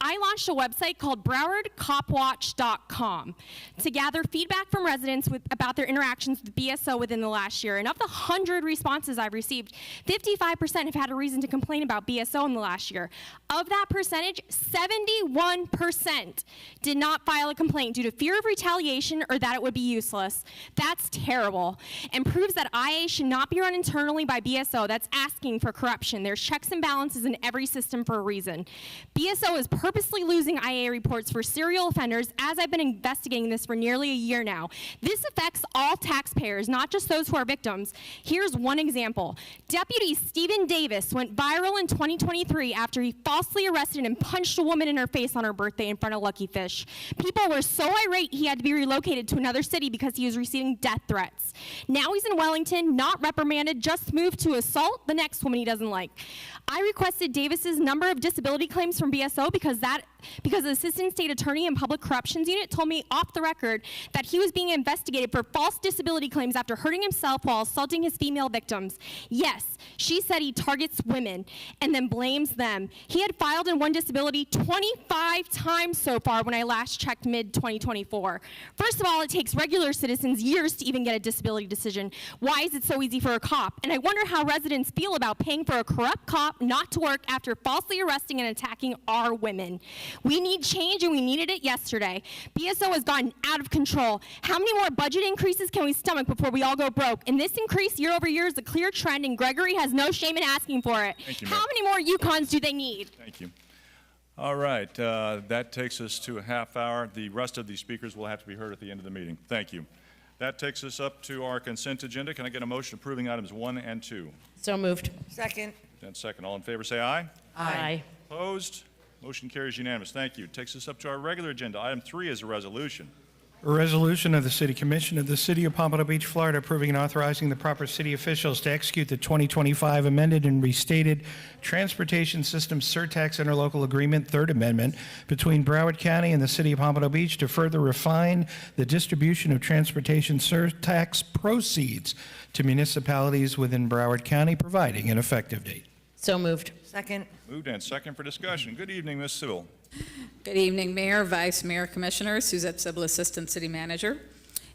Speaker 8: I launched a website called BrowardCopWatch.com to gather feedback from residents about their interactions with BSO within the last year. And of the 100 responses I've received, 55% have had a reason to complain about BSO in the last year. Of that percentage, 71% did not file a complaint due to fear of retaliation or that it would be useless. That's terrible and proves that IA should not be run internally by BSO. That's asking for corruption. There's checks and balances in every system for a reason. BSO is purposely losing IA reports for serial offenders, as I've been investigating this for nearly a year now. This affects all taxpayers, not just those who are victims. Here's one example. Deputy Stephen Davis went viral in 2023 after he falsely arrested and punched a woman in her face on her birthday in front of Lucky Fish. People were so irate he had to be relocated to another city because he was receiving death threats. Now he's in Wellington, not reprimanded, just moved to assault the next woman he doesn't like. I requested Davis's number of disability claims from BSO because the Assistant State Attorney and Public Corruptions Unit told me off the record that he was being investigated for false disability claims after hurting himself while assaulting his female victims. Yes, she said he targets women and then blames them. He had filed in one disability 25 times so far when I last checked mid-2024. First of all, it takes regular citizens years to even get a disability decision. Why is it so easy for a cop? And I wonder how residents feel about paying for a corrupt cop not to work after falsely arresting and attacking our women. We need change, and we needed it yesterday. BSO has gotten out of control. How many more budget increases can we stomach before we all go broke? And this increase year over year is a clear trend, and Gregory has no shame in asking for it.
Speaker 1: Thank you,
Speaker 8: How
Speaker 1: ma'am.
Speaker 8: many more Yukons do they need?
Speaker 1: Thank you. All right, that takes us to a half hour. The rest of these speakers will have to be heard at the end of the meeting. Thank you. That takes us up to our consent agenda. Can I get a motion approving items 1 and 2?
Speaker 7: So moved.
Speaker 20: Second.
Speaker 1: And second, all in favor say aye.
Speaker 7: Aye.
Speaker 1: Opposed? Motion carries unanimous. Thank you. Takes us up to our regular agenda. Item 3 is a resolution.
Speaker 6: A resolution of the City Commission of the City of Pompano Beach, Florida, approving and authorizing the proper city officials to execute the 2025 amended and restated Transportation System Surtax Interlocal Agreement, Third Amendment, between Broward County and the City of Pompano Beach to further refine the distribution of transportation surtax proceeds to municipalities within Broward County, providing an effective date.
Speaker 7: So moved.
Speaker 20: Second.
Speaker 1: Moved and second for discussion. Good evening, Ms. Sybil.
Speaker 5: Good evening, Mayor, Vice Mayor, Commissioners. Suzette Sybil, Assistant City Manager.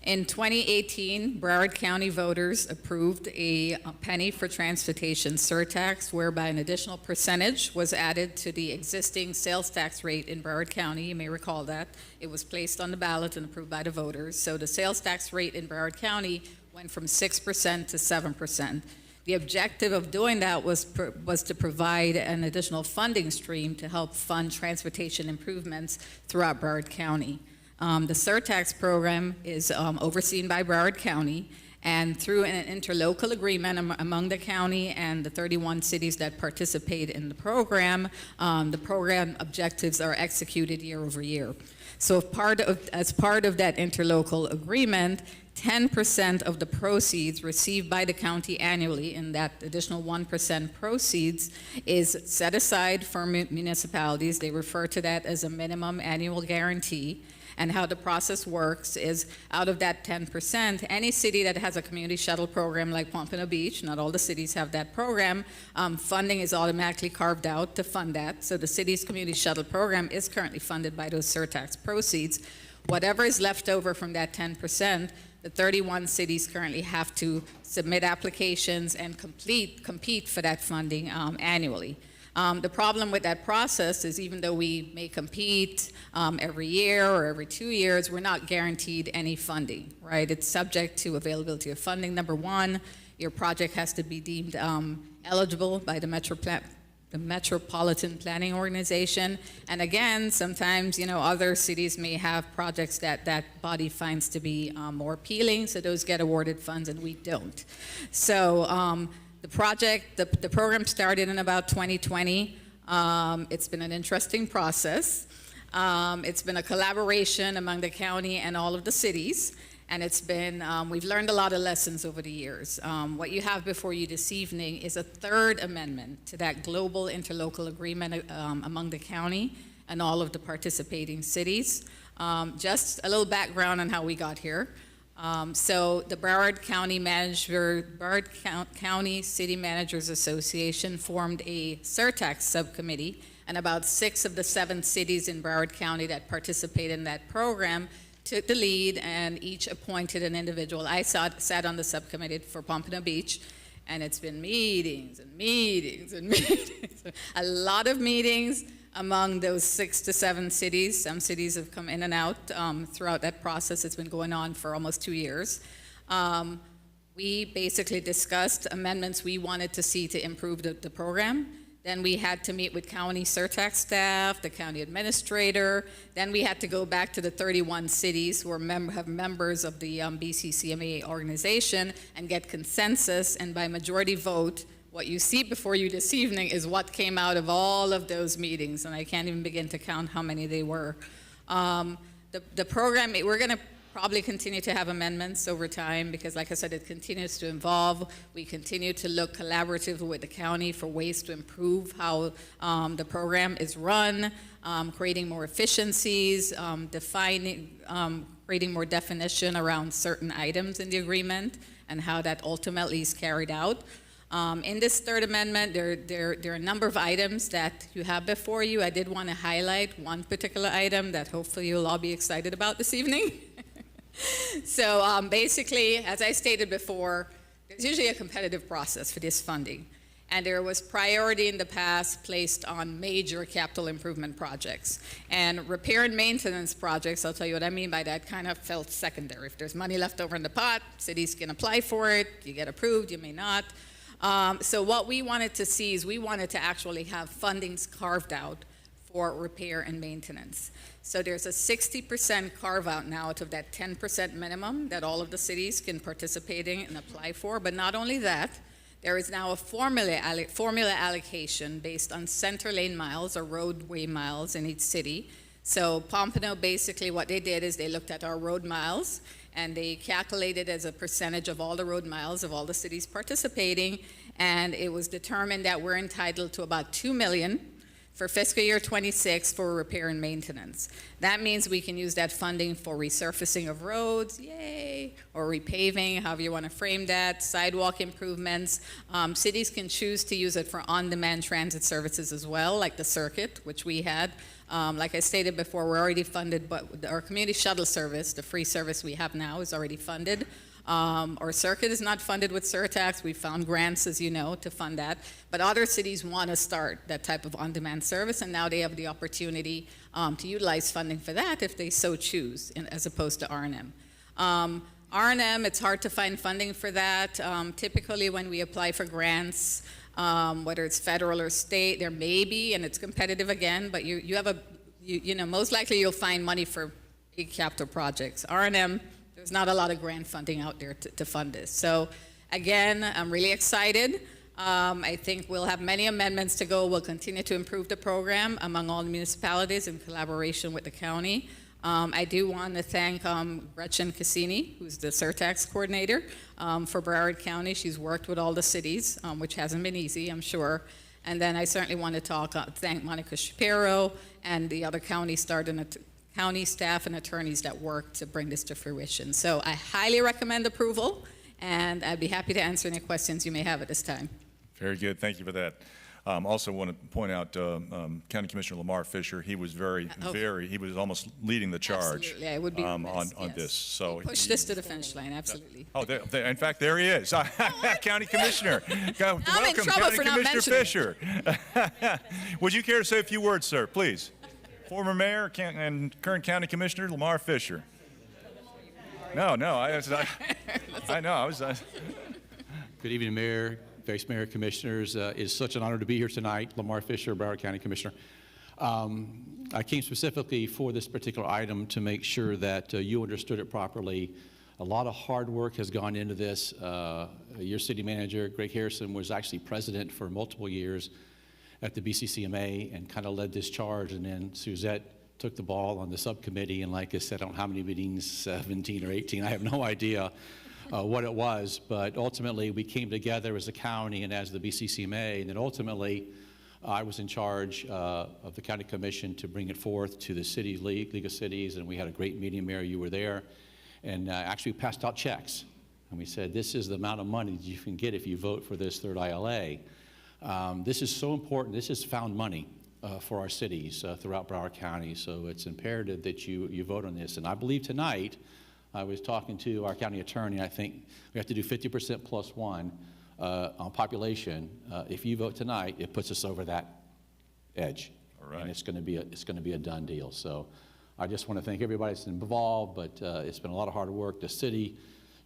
Speaker 5: In 2018, Broward County voters approved a penny for transportation surtax, whereby an additional percentage was added to the existing sales tax rate in Broward County. You may recall that. It was placed on the ballot and approved by the voters. So the sales tax rate in Broward County went from 6% to 7%. The objective of doing that was to provide an additional funding stream to help fund transportation improvements throughout Broward County. The surtax program is overseen by Broward County, and through an interlocal agreement among the county and the 31 cities that participate in the program objectives are executed year over year. So as part of that interlocal agreement, 10% of the proceeds received by the county annually, and that additional 1% proceeds is set aside for municipalities. They refer to that as a minimum annual guarantee. And how the process works is, out of that 10%, any city that has a community shuttle program like Pompano Beach, not all the cities have that program, funding is automatically carved out to fund that. So the city's community shuttle program is currently funded by those surtax proceeds. Whatever is left over from that 10%, the 31 cities currently have to submit applications and compete for that funding annually. The problem with that process is, even though we may compete every year or every 2 years, we're not guaranteed any funding, right? It's subject to availability of funding. Number one, your project has to be deemed eligible by the Metropolitan Planning Organization. And again, sometimes, other cities may have projects that body finds to be more appealing, so those get awarded funds and we don't. So the program started in about 2020. It's been an interesting process. It's been a collaboration among the county and all of the cities. And it's been, we've learned a lot of lessons over the years. What you have before you this evening is a third amendment to that global interlocal agreement among the county and all of the participating cities. Just a little background on how we got here. So the Broward County City Managers Association formed a surtax subcommittee, and about 6 of the 7 cities in Broward County that participate in that program took the lead and each appointed an individual. I sat on the subcommittee for Pompano Beach, and it's been meetings and meetings and meetings. A lot of meetings among those 6 to 7 cities. Some cities have come in and out throughout that process. It's been going on for almost 2 years. We basically discussed amendments we wanted to see to improve the program. Then we had to meet with county surtax staff, the county administrator. Then we had to go back to the 31 cities who have members of the BCCMA organization and get consensus, and by majority vote, what you see before you this evening is what came out of all of those meetings, and I can't even begin to count how many they were. The program, we're going to probably continue to have amendments over time because, like I said, it continues to evolve. We continue to look collaboratively with the county for ways to improve how the program is run, creating more efficiencies, creating more definition around certain items in the agreement and how that ultimately is carried out. In this third amendment, there are a number of items that you have before you. I did want to highlight one particular item that hopefully you'll all be excited about this evening. So basically, as I stated before, there's usually a competitive process for this funding. And there was priority in the past placed on major capital improvement projects. And repair and maintenance projects, I'll tell you what I mean by that, kind of felt secondary. If there's money left over in the pot, cities can apply for it, you get approved, you may not. So what we wanted to see is we wanted to actually have fundings carved out for repair and maintenance. So there's a 60% carve out now out of that 10% minimum that all of the cities can participate in and apply for. But not only that, there is now a formula allocation based on center lane miles or roadway miles in each city. So Pompano, basically what they did is they looked at our road miles and they calculated as a percentage of all the road miles of all the cities participating, and it was determined that we're entitled to about $2 million for fiscal year 26 for repair and maintenance. That means we can use that funding for resurfacing of roads, yay, or repaving, however you want to frame that, sidewalk improvements. Cities can choose to use it for on-demand transit services as well, like the circuit, which we had. Like I stated before, we're already funded, but our community shuttle service, the free service we have now, is already funded. Our circuit is not funded with surtax. We found grants, as you know, to fund that. But other cities want to start that type of on-demand service, and now they have the opportunity to utilize funding for that if they so choose, as opposed to R&M. R&M, it's hard to find funding for that. Typically, when we apply for grants, whether it's federal or state, there may be, and it's competitive again, but you have most likely you'll find money for big capital projects. R&M, there's not a lot of grant funding out there to fund this. So again, I'm really excited. I think we'll have many amendments to go. We'll continue to improve the program among all the municipalities in collaboration with the county. I do want to thank Gretchen Cassini, who's the surtax coordinator for Broward County. She's worked with all the cities, which hasn't been easy, I'm sure. And then I certainly want to thank Monica Shapiro and the other county staff and attorneys that worked to bring this to fruition. So I highly recommend approval, and I'd be happy to answer any questions you may have at this time.
Speaker 1: Very good. Thank you for that. Also want to point out County Commissioner Lamar Fisher. He was he was almost leading the charge.
Speaker 5: Absolutely, I would be
Speaker 1: on
Speaker 5: yes.
Speaker 1: this. So
Speaker 5: push this to the finish line, absolutely.
Speaker 1: Oh, in fact, there he is, County Commissioner. Welcome,
Speaker 5: I'm in trouble
Speaker 1: County
Speaker 5: for not
Speaker 1: Commissioner
Speaker 5: mentioning
Speaker 1: Fisher. Would you care to say a few words, sir, please? Former Mayor and current County Commissioner Lamar Fisher. No, I know.
Speaker 11: Good evening, Mayor, Vice Mayor, Commissioners. It's such an honor to be here tonight. Lamar Fisher, Broward County Commissioner. I came specifically for this particular item to make sure that you understood it properly. A lot of hard work has gone into this. Your city manager, Greg Harrison, was actually president for multiple years at the BCCMA and kind of led this charge. And then Suzette took the ball on the subcommittee, and like I said, I don't know how many meetings, 17 or 18, I have no idea what it was, but ultimately we came together as a county and as the BCCMA, and then ultimately I was in charge of the county commission to bring it forth to the city League of Cities, and we had a great meeting. Mayor, you were there, and actually passed out checks, and we said, this is the amount of money that you can get if you vote for this third ILA. This is so important. This is found money for our cities throughout Broward County, so it's imperative that you vote on this. And I believe tonight, I was talking to our county attorney, I think we have to do 50% plus one on population. If you vote tonight, it puts us over that edge. All right. And it's going to be a done deal. So I just want to thank everybody that's involved, but it's been a lot of hard work. The city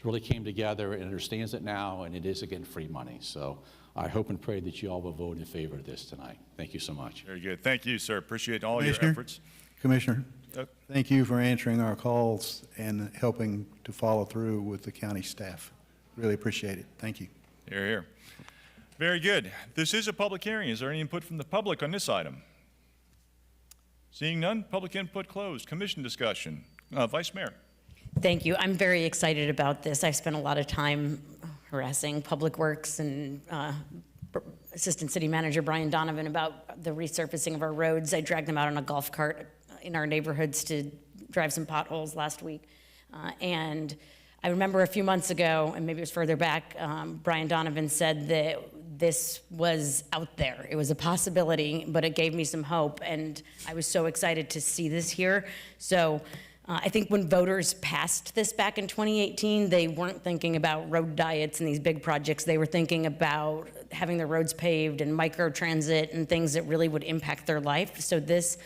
Speaker 11: really came together and understands it now, and it is, again, free money. So I hope and pray that you all will vote in favor of this tonight. Thank you so much.
Speaker 1: Very good. Thank you, sir. Appreciate all your efforts.
Speaker 4: Commissioner, thank you for answering our calls and helping to follow through with the county staff. Really appreciate it. Thank you.
Speaker 1: Here, here. Very good. This is a public hearing. Is there any input from the public on this item? Seeing none, public input closed. Commission discussion. Vice Mayor.
Speaker 7: Thank you. I'm very excited about this. I've spent a lot of time harassing Public Works and Assistant City Manager Brian Donovan about the resurfacing of our roads. I dragged them out on a golf cart in our neighborhoods to drive some potholes last week. And I remember a few months ago, and maybe it was further back, Brian Donovan said that this was out there. It was a possibility, but it gave me some hope, and I was so excited to see this here. So I think when voters passed this back in 2018, they weren't thinking about road diets and these big projects. They were thinking about having their roads paved and microtransit and things that really would impact their life. So this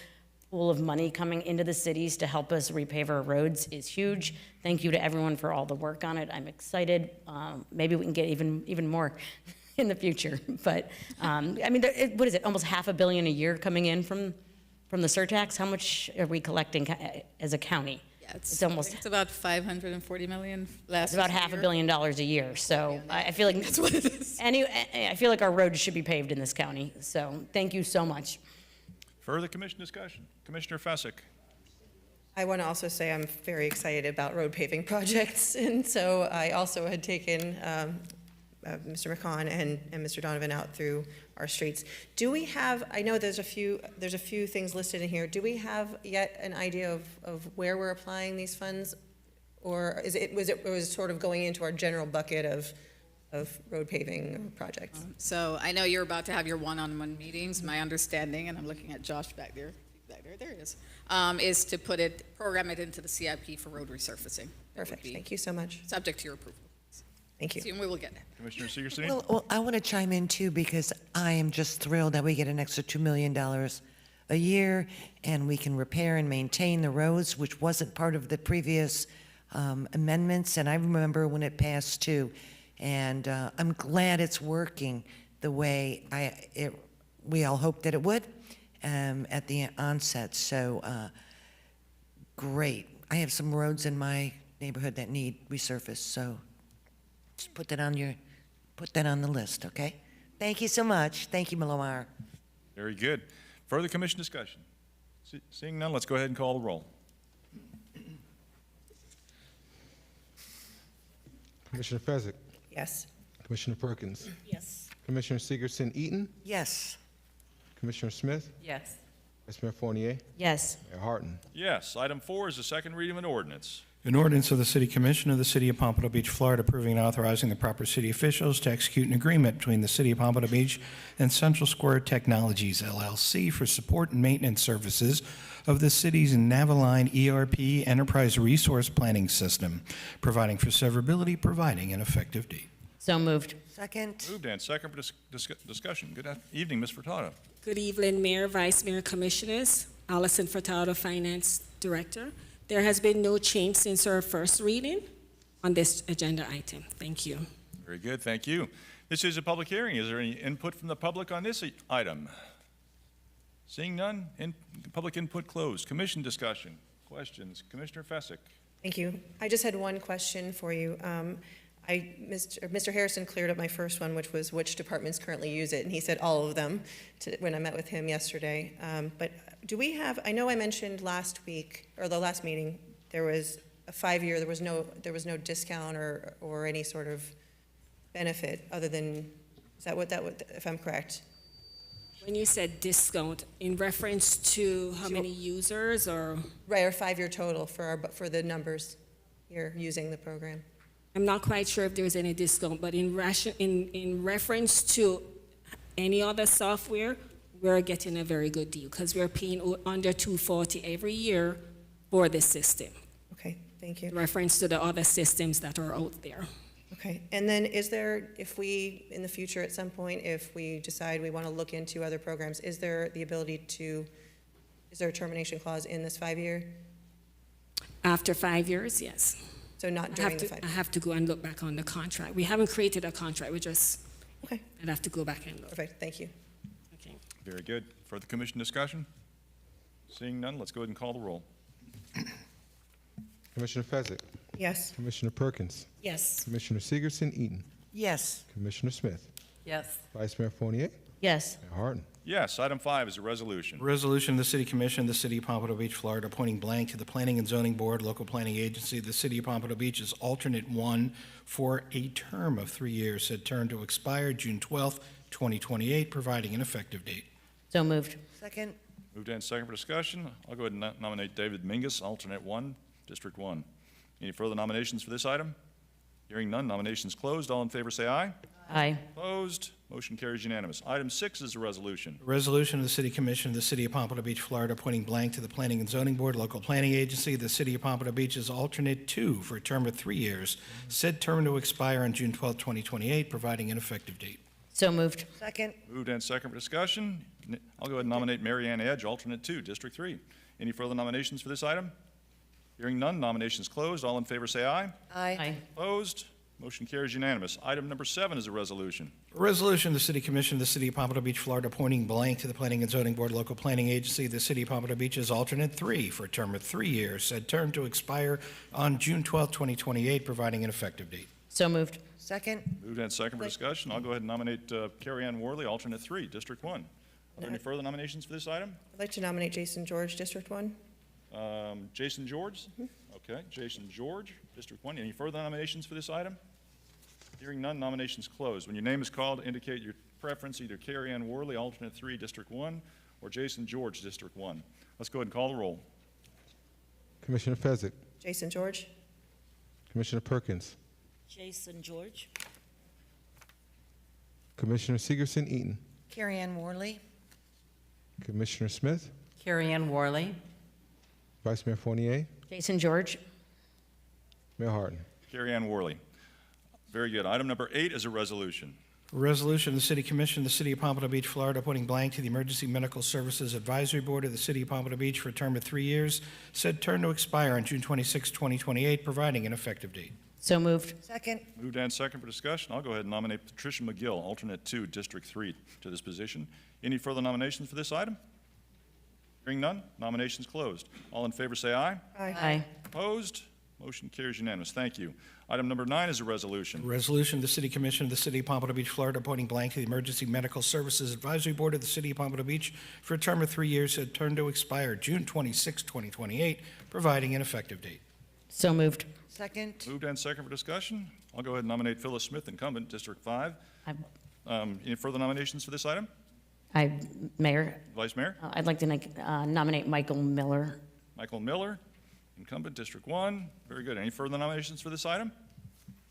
Speaker 7: pool of money coming into the cities to help us repave our roads is huge. Thank you to everyone for all the work on it. I'm excited. Maybe we can get even more in the future. But I mean, what is it? Almost $500 million a year coming in from the surtax. How much are we collecting as a county?
Speaker 5: Yeah, it's about $540 million last
Speaker 7: year. It's about $500 million a year. So I feel like
Speaker 5: that's what it is.
Speaker 7: I feel like our roads should be paved in this county. So thank you so much.
Speaker 1: Further commission discussion. Commissioner Fessick.
Speaker 3: I want to also say I'm very excited about road paving projects, and so I also had taken Mr. McCon and Mr. Donovan out through our streets. Do we have, I know there's a few things listed in here. Do we have yet an idea of where we're applying these funds? Or was it sort of going into our general bucket of road paving projects?
Speaker 5: So I know you're about to have your one-on-one meetings. My understanding, and I'm looking at Josh back there, there it is to program it into the CIP for road resurfacing.
Speaker 3: Perfect. Thank you so much.
Speaker 5: Subject to your approval.
Speaker 3: Thank you.
Speaker 5: And we will get there.
Speaker 1: Commissioner Segerstein?
Speaker 20: Well, I want to chime in too, because I am just thrilled that we get an extra $2 million a year, and we can repair and maintain the roads, which wasn't part of the previous amendments, and I remember when it passed too. And I'm glad it's working the way we all hoped that it would at the onset. So great. I have some roads in my neighborhood that need resurfaced, so just put that on the list, okay? Thank you so much. Thank you, Malomar.
Speaker 1: Very good. Further commission discussion. Seeing none, let's go ahead and call the roll.
Speaker 2: Commissioner Fezzik.
Speaker 3: Yes.
Speaker 2: Commissioner Perkins.
Speaker 10: Yes.
Speaker 2: Commissioner Segerson-Eaton.
Speaker 20: Yes.
Speaker 2: Commissioner Smith.
Speaker 20: Yes.
Speaker 2: Vice Mayor Fournier.
Speaker 7: Yes.
Speaker 2: Mayor Harton.
Speaker 1: Yes. Item 4 is the second reading of an ordinance.
Speaker 6: An ordinance of the City Commission of the City of Pompano Beach, Florida, approving and authorizing the proper city officials to execute an agreement between the City of Pompano Beach and Central Square Technologies, LLC, for support and maintenance services of the city's Naviline ERP Enterprise Resource Planning System, providing for severability, providing an effective date.
Speaker 7: So moved.
Speaker 20: Second.
Speaker 1: Moved and second for discussion. Good evening, Ms. Furtado.
Speaker 16: Good evening, Mayor, Vice Mayor, Commissioners. Allison Furtado, Finance Director. There has been no change since our first reading on this agenda item. Thank you.
Speaker 1: Very good. Thank you. This is a public hearing. Is there any input from the public on this item? Seeing none, public input closed. Commission discussion. Questions? Commissioner Fessick.
Speaker 3: Thank you. I just had one question for you. Mr. Harrison cleared up my first one, which was which departments currently use it, and he said all of them when I met with him yesterday. But do we have, I know I mentioned last week, or the last meeting, there was a 5-year, there was no discount or any sort of benefit other than, is that what that would, if I'm correct?
Speaker 12: When you said discount, in reference to how many users or?
Speaker 3: Right, or 5-year total for the numbers here using the program.
Speaker 12: I'm not quite sure if there's any discount, but in reference to any other software, we're getting a very good deal because we're paying under $240 every year for this system.
Speaker 3: Okay, thank you.
Speaker 12: In reference to the other systems that are out there.
Speaker 3: Okay, and then is there, if we, in the future at some point, if we decide we want to look into other programs, is there the ability to, is there a termination clause in this 5-year?
Speaker 12: After 5 years, yes.
Speaker 3: So not during the 5
Speaker 12: I
Speaker 3: years?
Speaker 12: have to go and look back on the contract. We haven't created a contract, we just,
Speaker 3: okay.
Speaker 12: I'd have to go back and look.
Speaker 3: Perfect, thank you.
Speaker 12: Okay.
Speaker 1: Very good. Further commission discussion? Seeing none, let's go ahead and call the roll.
Speaker 2: Commissioner Fezzik?
Speaker 3: Yes.
Speaker 2: Commissioner Perkins?
Speaker 10: Yes.
Speaker 2: Commissioner Segerson-Eaton?
Speaker 20: Yes.
Speaker 2: Commissioner Smith?
Speaker 9: Yes.
Speaker 2: Vice Mayor Fournier?
Speaker 7: Yes.
Speaker 2: Mayor Harden?
Speaker 1: Yes, item 5 is a resolution.
Speaker 6: Resolution of the City Commission of the City of Pompano Beach, Florida, appointing blank to the Planning and Zoning Board, local planning agency, the City of Pompano Beach as alternate 1 for a term of 3 years, said term to expire June 12th, 2028, providing an effective date.
Speaker 7: So moved.
Speaker 20: Second.
Speaker 1: Moved and second for discussion. I'll go ahead and nominate David Mingus, alternate 1, District 1. Any further nominations for this item? Hearing none, nominations closed. All in favor say aye.
Speaker 7: Aye.
Speaker 1: Opposed? Motion carries unanimous. Item 6 is a resolution.
Speaker 6: Resolution of the City Commission of the City of Pompano Beach, Florida, appointing blank to the Planning and Zoning Board, local planning agency, the City of Pompano Beach as alternate 2 for a term of 3 years, said term to expire on June 12th, 2028, providing an effective date.
Speaker 7: So moved.
Speaker 20: Second.
Speaker 1: Moved and second for discussion. I'll go ahead and nominate Mary Ann Edge, alternate 2, District 3. Any further nominations for this item? Hearing none, nominations closed. All in favor say aye.
Speaker 20: Aye.
Speaker 1: Opposed? Motion carries unanimous. Item number 7 is a resolution.
Speaker 6: A resolution of the City Commission of the City of Pompano Beach, Florida, appointing blank to the Planning and Zoning Board, local planning agency, the City of Pompano Beach as alternate 3 for a term of 3 years, said term to expire on June 12th, 2028, providing an effective date.
Speaker 7: So moved.
Speaker 20: Second.
Speaker 1: Moved and second for discussion. I'll go ahead and nominate Carrie Ann Worley, alternate 3, District 1. Are there any further nominations for this item?
Speaker 3: I'd like to nominate Jason George, District 1.
Speaker 1: Jason George? Okay, Jason George, District 1. Any further nominations for this item? Hearing none, nominations closed. When your name is called, indicate your preference, either Carrie Ann Worley, alternate 3, District 1, or Jason George, District 1. Let's go ahead and call the roll.
Speaker 2: Commissioner Fezzik?
Speaker 3: Jason George.
Speaker 2: Commissioner Perkins?
Speaker 10: Jason George.
Speaker 2: Commissioner Segerson-Eaton?
Speaker 20: Carrie Ann Worley.
Speaker 2: Commissioner Smith?
Speaker 9: Carrie Ann Worley.
Speaker 2: Vice Mayor Fournier?
Speaker 7: Jason George.
Speaker 2: Mayor Harden?
Speaker 1: Carrie Ann Worley. Very good. Item number 8 is a resolution.
Speaker 6: A resolution of the City Commission of the City of Pompano Beach, Florida, appointing blank to the Emergency Medical Services Advisory Board of the City of Pompano Beach for a term of 3 years, said term to expire on June 26, 2028, providing an effective date.
Speaker 7: So moved.
Speaker 20: Second.
Speaker 1: Moved and second for discussion. I'll go ahead and nominate Patricia McGill, alternate 2, District 3, to this position. Any further nominations for this item? Hearing none, nominations closed. All in favor say aye.
Speaker 7: Aye.
Speaker 1: Opposed? Motion carries unanimous. Thank you. Item number 9 is a resolution.
Speaker 6: Resolution of the City Commission of the City of Pompano Beach, Florida, appointing blank to the Emergency Medical Services Advisory Board of the City of Pompano Beach for a term of 3 years, said term to expire June 26, 2028, providing an effective date.
Speaker 7: So moved.
Speaker 20: Second.
Speaker 1: Moved and second for discussion. I'll go ahead and nominate Phyllis Smith, incumbent, District 5. Any further nominations for this item?
Speaker 7: Mayor,
Speaker 1: Vice Mayor?
Speaker 7: I'd like to nominate Michael Miller.
Speaker 1: Michael Miller, incumbent, District 1. Very good. Any further nominations for this item?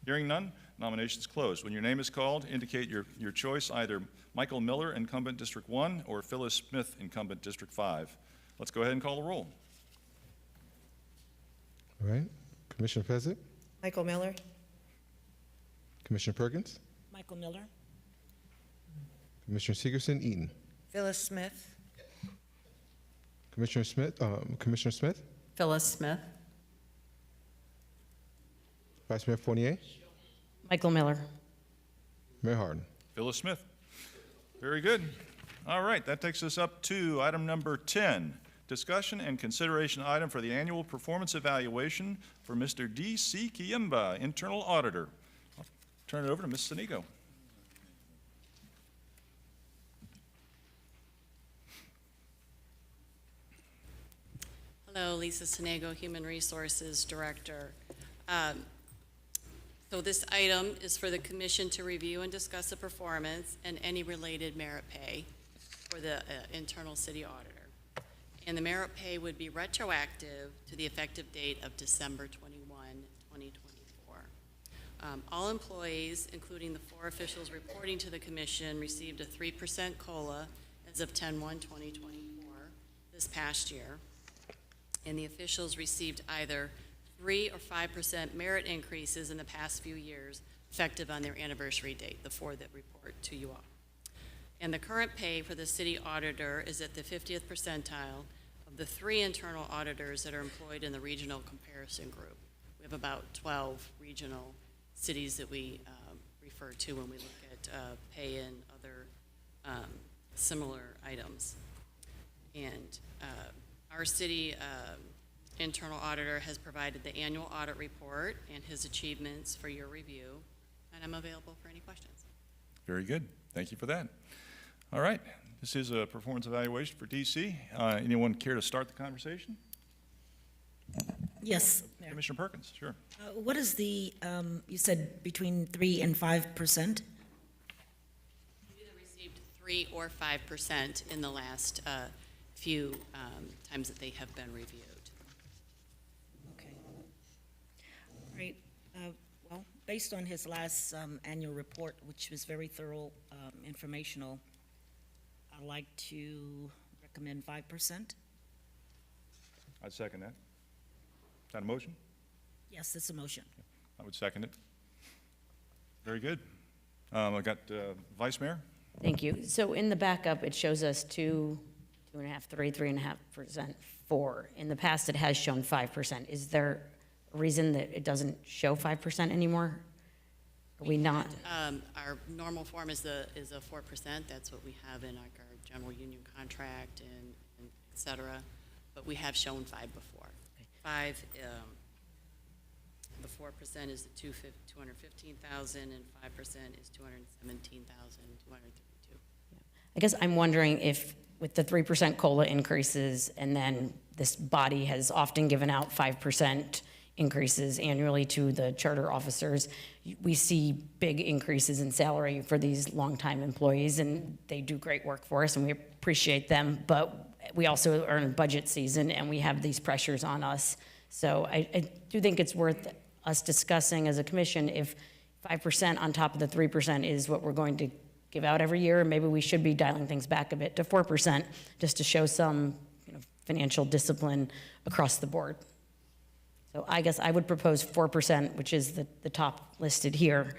Speaker 1: Hearing none, nominations closed. When your name is called, indicate your choice, either Michael Miller, incumbent, District 1, or Phyllis Smith, incumbent, District 5. Let's go ahead and call the roll.
Speaker 2: All right. Commissioner Fezzik?
Speaker 3: Michael Miller.
Speaker 2: Commissioner Perkins?
Speaker 10: Michael Miller.
Speaker 2: Commissioner Segerson-Eaton?
Speaker 20: Phyllis Smith.
Speaker 2: Commissioner Smith?
Speaker 9: Phyllis Smith.
Speaker 2: Vice Mayor Fournier?
Speaker 7: Michael Miller.
Speaker 2: Mayor Harden?
Speaker 1: Phyllis Smith. Very good. All right, that takes us up to item number 10, discussion and consideration item for the annual performance evaluation for Mr. D.C. Kiemba, internal auditor. I'll turn it over to Ms. Sinigo.
Speaker 13: Hello, Lisa Sonego, Human Resources Director. So this item is for the commission to review and discuss the performance and any related merit pay for the internal city auditor. And the merit pay would be retroactive to the effective date of December 21, 2024. All employees, including the 4 officials reporting to the commission, received a 3% COLA as of 10/1/2024 this past year. And the officials received either 3 or 5% merit increases in the past few years, effective on their anniversary date, the 4 that report to you all. And the current pay for the city auditor is at the 50th percentile of the 3 internal auditors that are employed in the regional comparison group. We have about 12 regional cities that we refer to when we look at pay and other similar items. And our city internal auditor has provided the annual audit report and his achievements for your review, and I'm available for any questions.
Speaker 1: Very good. Thank you for that. All right. This is a performance evaluation for DC. Anyone care to start the conversation?
Speaker 10: Yes, Mayor.
Speaker 1: Commissioner Perkins, sure.
Speaker 10: What is the, you said between 3 and 5%?
Speaker 13: You either received 3 or 5% in the last few times that they have been reviewed.
Speaker 10: Okay. All right. Well, based on his last annual report, which was very thorough, informational, I'd like to recommend 5%.
Speaker 1: I'd second that. Is that a motion?
Speaker 10: Yes, it's a motion.
Speaker 1: I would second it. Very good. I got Vice Mayor.
Speaker 7: Thank you. So in the backup, it shows us 2, 2.5, 3, 3.5%, 4. In the past, it has shown 5%. Is there a reason that it doesn't show 5% anymore? Are we not?
Speaker 13: Our normal form is a 4%. That's what we have in our general union contract and et cetera. But we have shown 5 before. 5, the 4% is the 215,000 and 5% is 217,232.
Speaker 7: I guess I'm wondering if with the 3% COLA increases, and then this body has often given out 5% increases annually to the charter officers, we see big increases in salary for these longtime employees, and they do great work for us, and we appreciate them, but we also are in budget season, and we have these pressures on us. So I do think it's worth us discussing as a commission if 5% on top of the 3% is what we're going to give out every year. Maybe we should be dialing things back a bit to 4% just to show some financial discipline across the board. So I guess I would propose 4%, which is the top listed here,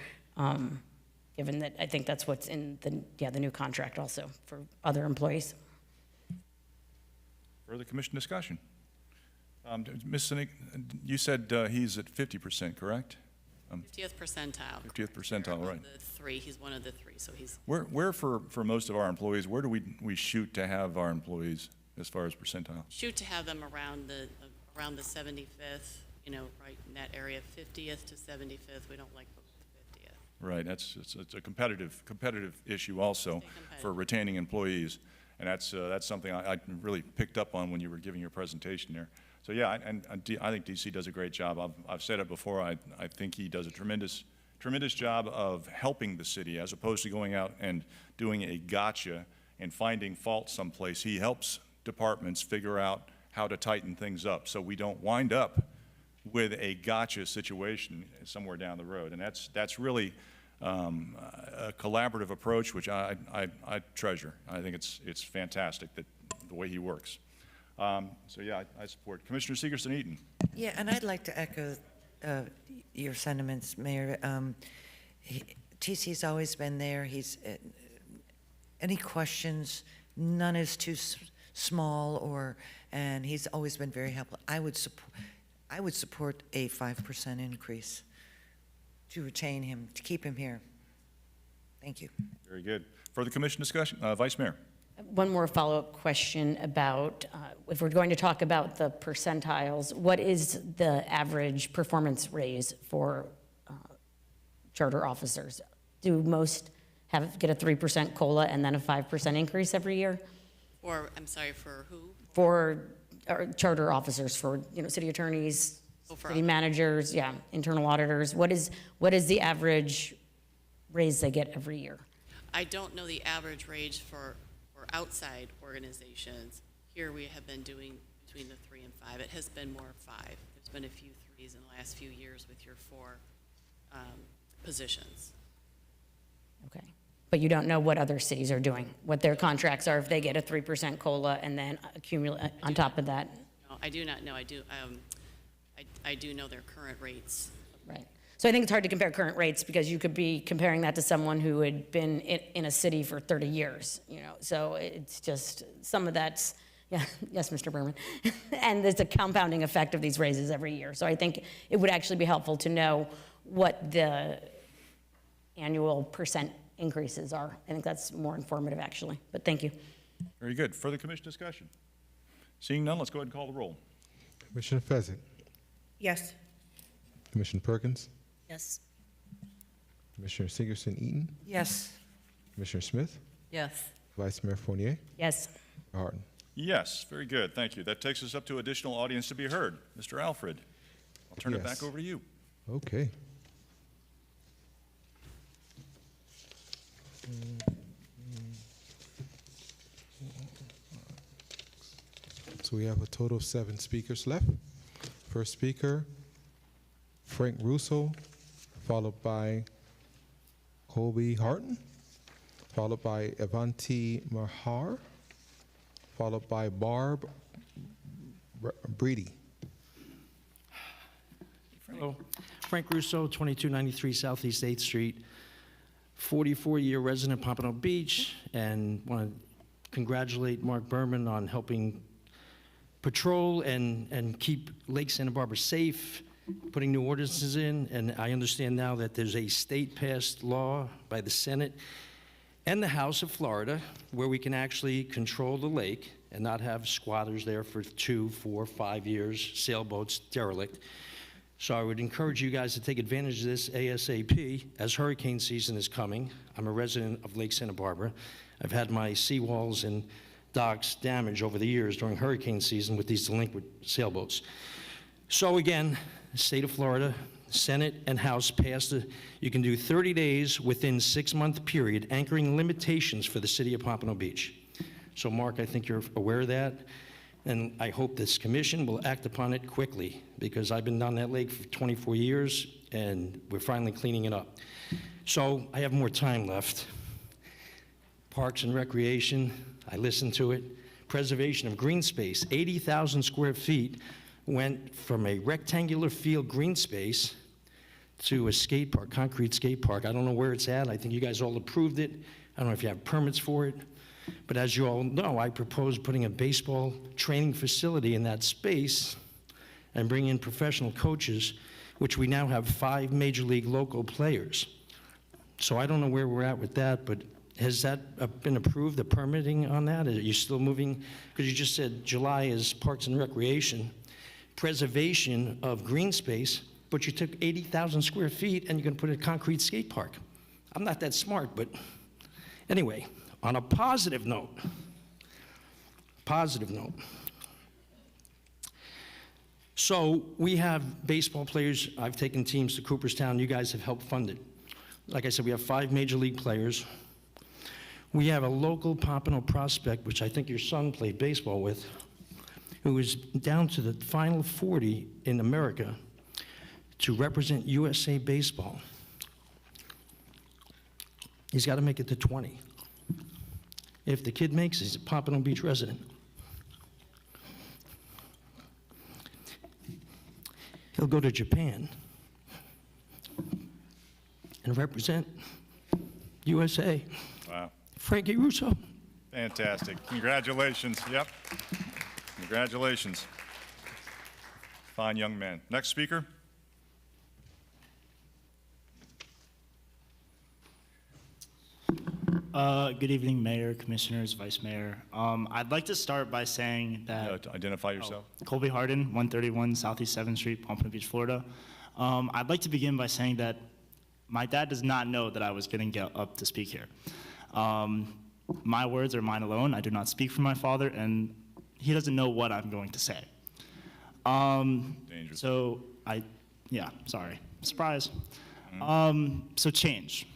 Speaker 7: given that I think that's what's in the new contract also for other employees.
Speaker 1: Further commission discussion. Ms. Sinek, you said he's at 50%, correct?
Speaker 13: 50th percentile.
Speaker 1: 50th percentile, right.
Speaker 13: The 3, he's one of the 3, so he's.
Speaker 1: Where for most of our employees, where do we shoot to have our employees as far as percentile?
Speaker 13: Shoot to have them around the 75th, right in that area, 50th to 75th. We don't like the 50th.
Speaker 1: Right, it's a competitive issue also for retaining employees, and that's something I really picked up on when you were giving your presentation there. So yeah, I think DC does a great job. I've said it before. I think he does a tremendous job of helping the city as opposed to going out and doing a gotcha and finding fault someplace. He helps departments figure out how to tighten things up so we don't wind up with a gotcha situation somewhere down the road. And that's really a collaborative approach, which I treasure. I think it's fantastic that the way he works. So yeah, I support. Commissioner Segerson-Eaton.
Speaker 20: Yeah, and I'd like to echo your sentiments, Mayor. TC's always been there. He's any questions, none is too small, and he's always been very helpful. I would support a 5% increase to retain him, to keep him here. Thank you.
Speaker 1: Very good. Further commission discussion, Vice Mayor.
Speaker 7: One more follow-up question about, if we're going to talk about the percentiles, what is the average performance raise for charter officers? Do most get a 3% COLA and then a 5% increase every year?
Speaker 13: Or, I'm sorry, for who?
Speaker 7: For or charter officers for, city attorneys,
Speaker 13: For
Speaker 7: city managers, yeah, internal auditors? What is the average raise they get every year?
Speaker 13: I don't know the average wage for outside organizations. Here we have been doing between the 3 and 5. It has been more 5. There's been a few 3s in the last few years with your 4 positions.
Speaker 7: Okay. But you don't know what other cities are doing, what their contracts are, if they get a 3% COLA and then accumulate on top of that?
Speaker 13: No, I do not know. I do know their current rates.
Speaker 7: Right. So I think it's hard to compare current rates because you could be comparing that to someone who had been in a city for 30 years, So it's just, some of that's, yeah, yes, Mr. Berman. And there's a compounding effect of these raises every year. So I think it would actually be helpful to know what the annual percent increases are. I think that's more informative, actually. But thank you.
Speaker 1: Very good. Further commission discussion? Seeing none, let's go ahead and call the roll.
Speaker 2: Commissioner Pheasant.
Speaker 3: Yes.
Speaker 2: Commissioner Perkins.
Speaker 10: Yes.
Speaker 2: Commissioner Sigerson-Eaton.
Speaker 20: Yes.
Speaker 2: Commissioner Smith.
Speaker 9: Yes.
Speaker 2: Vice Mayor Fournier.
Speaker 7: Yes.
Speaker 2: Harden.
Speaker 1: Yes, very good. Thank you. That takes us up to additional audience to be heard. Mr. Alfred, I'll turn it
Speaker 2: Yes.
Speaker 1: back over to you.
Speaker 2: Okay. So we have a total of 7 speakers left. First speaker, Frank Russo, followed by Colby Harton, followed by Avanti Mahar, followed by Barb Breedy.
Speaker 14: Hello, Frank Russo, 2293 Southeast 8th Street, 44-year resident of Pompano Beach, and want to congratulate Mark Berman on helping patrol and keep Lake Santa Barbara safe, putting new ordinances in, and I understand now that there's a state-passed law by the Senate and the House of Florida where we can actually control the lake and not have squatters there for 2, 4, 5 years, sailboats derelict. So I would encourage you guys to take advantage of this ASAP as hurricane season is coming. I'm a resident of Lake Santa Barbara. I've had my seawalls and docks damaged over the years during hurricane season with these delinquent sailboats. So again, the state of Florida, Senate and House passed you can do 30 days within 6-month period, anchoring limitations for the city of Pompano Beach. So Mark, I think you're aware of that. And I hope this commission will act upon it quickly because I've been down that lake for 24 years and we're finally cleaning it up. So I have more time left. Parks and Recreation, I listened to it. Preservation of green space, 80,000 square feet went from a rectangular field green space to a skate park, concrete skate park. I don't know where it's at. I think you guys all approved it. I don't know if you have permits for it. But as you all know, I propose putting a baseball training facility in that space and bring in professional coaches, which we now have 5 major league local players. So I don't know where we're at with that, but has that been approved, the permitting on that? Are you still moving? Because you just said July is Parks and Recreation, preservation of green space, but you took 80,000 square feet and you're gonna put a concrete skate park. I'm not that smart, but anyway. On a positive note, so we have baseball players. I've taken teams to Cooperstown. You guys have helped fund it. Like I said, we have 5 major league players. We have a local Pompano prospect, which I think your son played baseball with, who is down to the final 40 in America to represent USA Baseball. He's got to make it to 20. If the kid makes it, he's a Pompano Beach resident. He'll go to Japan and represent USA.
Speaker 1: Wow.
Speaker 14: Frankie Russo.
Speaker 1: Fantastic. Congratulations. Yep. Congratulations. Fine young man. Next speaker.
Speaker 22: Good evening, Mayor, Commissioners, Vice Mayor. I'd like to start by saying that...
Speaker 1: identify yourself.
Speaker 22: Colby Harden, 131 Southeast 7th Street, Pompano Beach, Florida. I'd like to begin by saying that my dad does not know that I was going to get up to speak here. My words are mine alone. I do not speak for my father, and he doesn't know what I'm going to say.
Speaker 1: Dangerous.
Speaker 22: So sorry. Surprise. So change.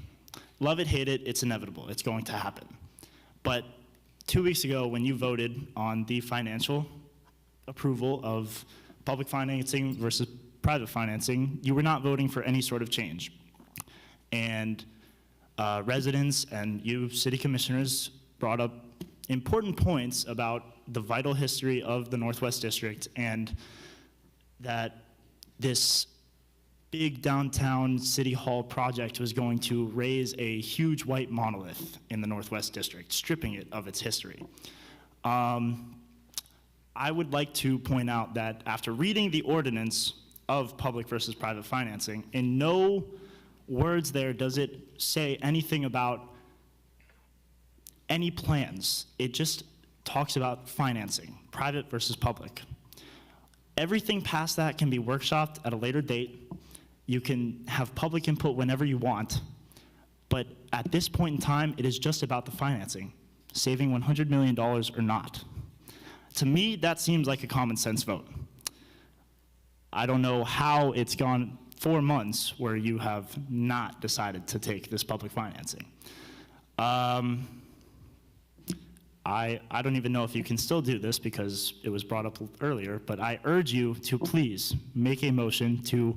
Speaker 22: Love it, hate it, it's inevitable. It's going to happen. But 2 weeks ago, when you voted on the financial approval of public financing versus private financing, you were not voting for any sort of change. And residents and you, city commissioners, brought up important points about the vital history of the Northwest District and that this big downtown city hall project was going to raise a huge white monolith in the Northwest District, stripping it of its history. I would like to point out that after reading the ordinance of public versus private financing, in no words there does it say anything about any plans. It just talks about financing, private versus public. Everything past that can be workshopped at a later date. You can have public input whenever you want, but at this point in time, it is just about the financing, saving $100 million or not. To me, that seems like a common sense vote. I don't know how it's gone 4 months where you have not decided to take this public financing. I don't even know if you can still do this because it was brought up earlier, but I urge you to please make a motion to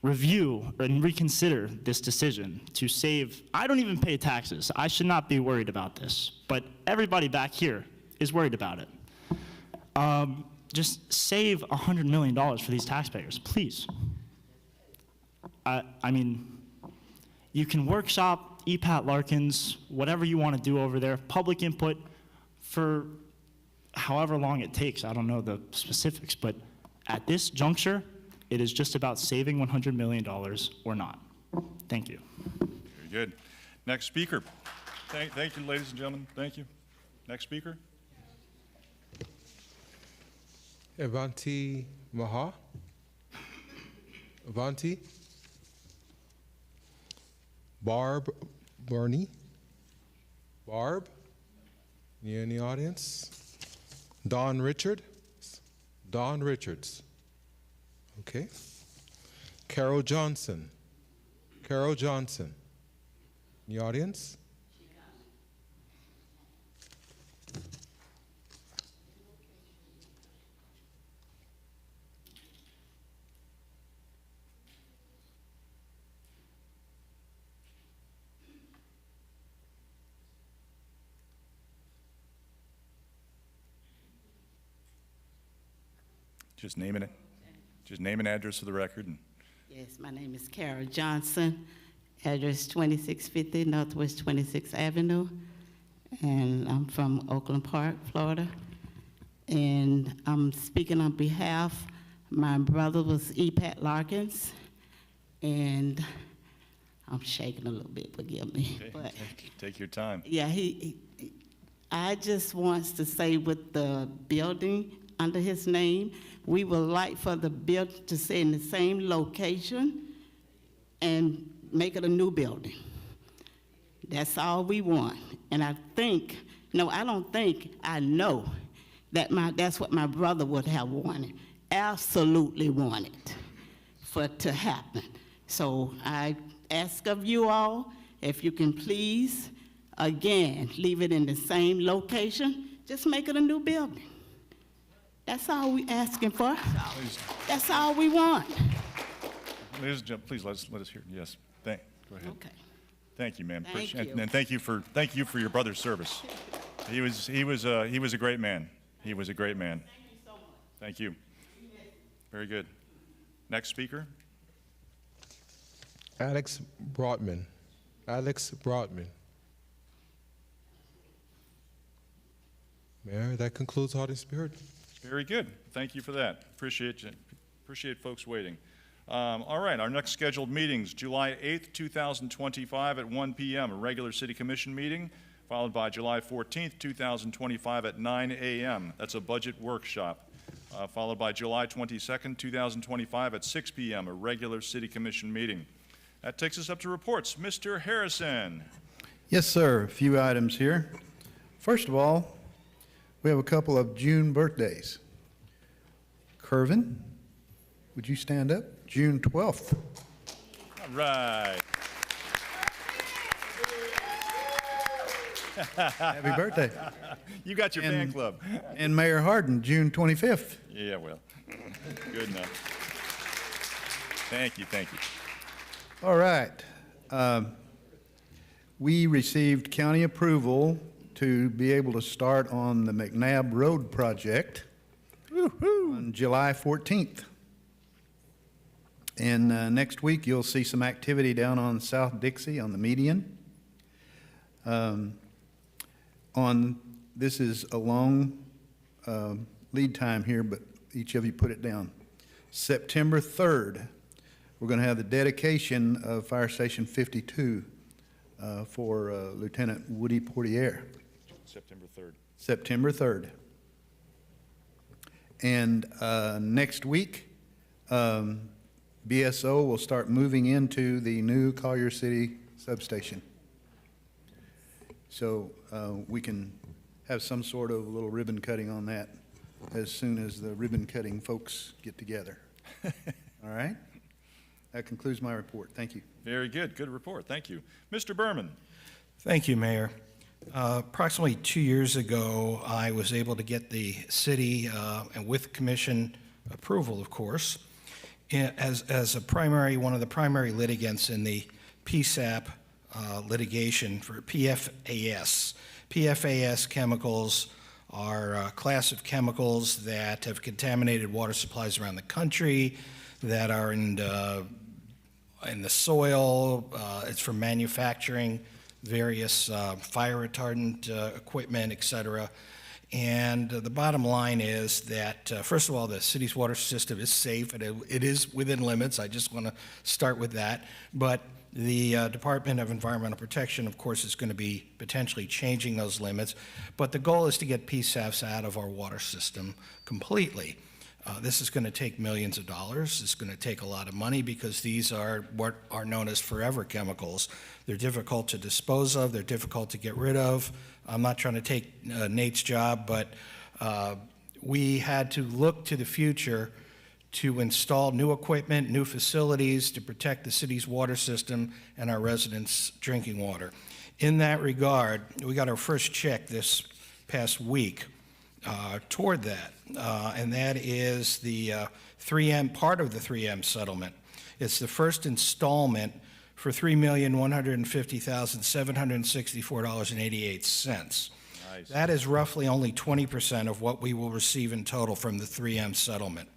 Speaker 22: review and reconsider this decision to save. I don't even pay taxes. I should not be worried about this, but everybody back here is worried about it. Just save $100 million for these taxpayers, please. I mean, you can workshop EPAT Larkins, whatever you want to do over there, public input for however long it takes. I don't know the specifics, but at this juncture, it is just about saving $100 million or not. Thank you.
Speaker 1: Very good. Next speaker. Thank you, ladies and gentlemen. Thank you. Next speaker.
Speaker 2: Avanti Maha. Avanti. Barb Burney. Barb. You in the audience? Don Richard. Don Richards. Okay. Carol Johnson. Carol Johnson. In the audience?
Speaker 1: Just name and address for the record.
Speaker 15: Yes, my name is Carol Johnson, address 2650 Northwest 26th Avenue, and I'm from Oakland Park, Florida. And I'm speaking on behalf, my brother was EPAT Larkins, and I'm shaking a little bit, forgive me.
Speaker 1: Okay.
Speaker 15: But
Speaker 1: Take your time.
Speaker 15: yeah, I just wants to say with the building under his name, we would like for the building to stay in the same location and make it a new building. That's all we want. And I think, no, I don't think, I know that that's what my brother would have wanted, absolutely wanted for it to happen. So I ask of you all, if you can please, again, leave it in the same location, just make it a new building. That's all we asking for. That's all we want.
Speaker 1: Ladies and gentlemen, please let us hear. Yes. Go ahead.
Speaker 15: Okay.
Speaker 1: Thank you, ma'am.
Speaker 15: Thank you.
Speaker 1: And thank you for your brother's service. He was a great man. He was a great man. Thank you so much. Thank you. Very good. Next speaker.
Speaker 2: Alex Broadman. Alex Broadman. Mayor, that concludes audience spirit.
Speaker 1: Very good. Thank you for that. Appreciate folks waiting. All right, our next scheduled meetings, July 8th, 2025 at 1 p.m., a regular City Commission meeting, followed by July 14th, 2025 at 9 a.m. That's a budget workshop, followed by July 22nd, 2025 at 6 p.m., a regular City Commission meeting. That takes us up to reports. Mr. Harrison.
Speaker 4: Yes, sir. A few items here. First of all, We have a couple of June birthdays. Kervin, would you stand up? June 12th.
Speaker 1: All right.
Speaker 4: Happy birthday.
Speaker 1: You got your fan club.
Speaker 4: And Mayor Harden, June 25th.
Speaker 1: Yeah, well, good enough. Thank you, thank you.
Speaker 4: All right. We received county approval to be able to start on the McNabb Road project on July 14th. And next week, you'll see some activity down on South Dixie on the median. This is a long lead time here, but each of you put it down. September 3rd, we're going to have the dedication of Fire Station 52 for Lieutenant Woody Portier.
Speaker 1: September 3rd.
Speaker 4: September 3rd. And next week, BSO will start moving into the new Collier City substation. So we can have some sort of little ribbon cutting on that as soon as the ribbon cutting folks get together. All right? That concludes my report. Thank you.
Speaker 1: Very good. Good report. Thank you. Mr. Berman.
Speaker 6: Thank you, Mayor. Approximately 2 years ago, I was able to get the city, and with commission approval, of course, as a primary, one of the primary litigants in the PSAP litigation for PFAS. PFAS chemicals are a class of chemicals that have contaminated water supplies around the country, that are in the soil. It's from manufacturing various fire retardant equipment, et cetera. And the bottom line is that, first of all, the city's water system is safe, and it is within limits. I just want to start with that. But the Department of Environmental Protection, of course, is going to be potentially changing those limits. But the goal is to get PSAFs out of our water system completely. This is going to take millions of dollars. It's going to take a lot of money because these are what are known as forever chemicals. They're difficult to dispose of. They're difficult to get rid of. I'm not trying to take Nate's job, but we had to look to the future to install new equipment, new facilities to protect the city's water system and our residents' drinking water. In that regard, we got our first check this past week toward that, and that is the 3M, part of the 3M settlement. It's the first installment for $3,150,764.88. Nice. That is roughly only 20% of what we will receive in total from the 3M settlement.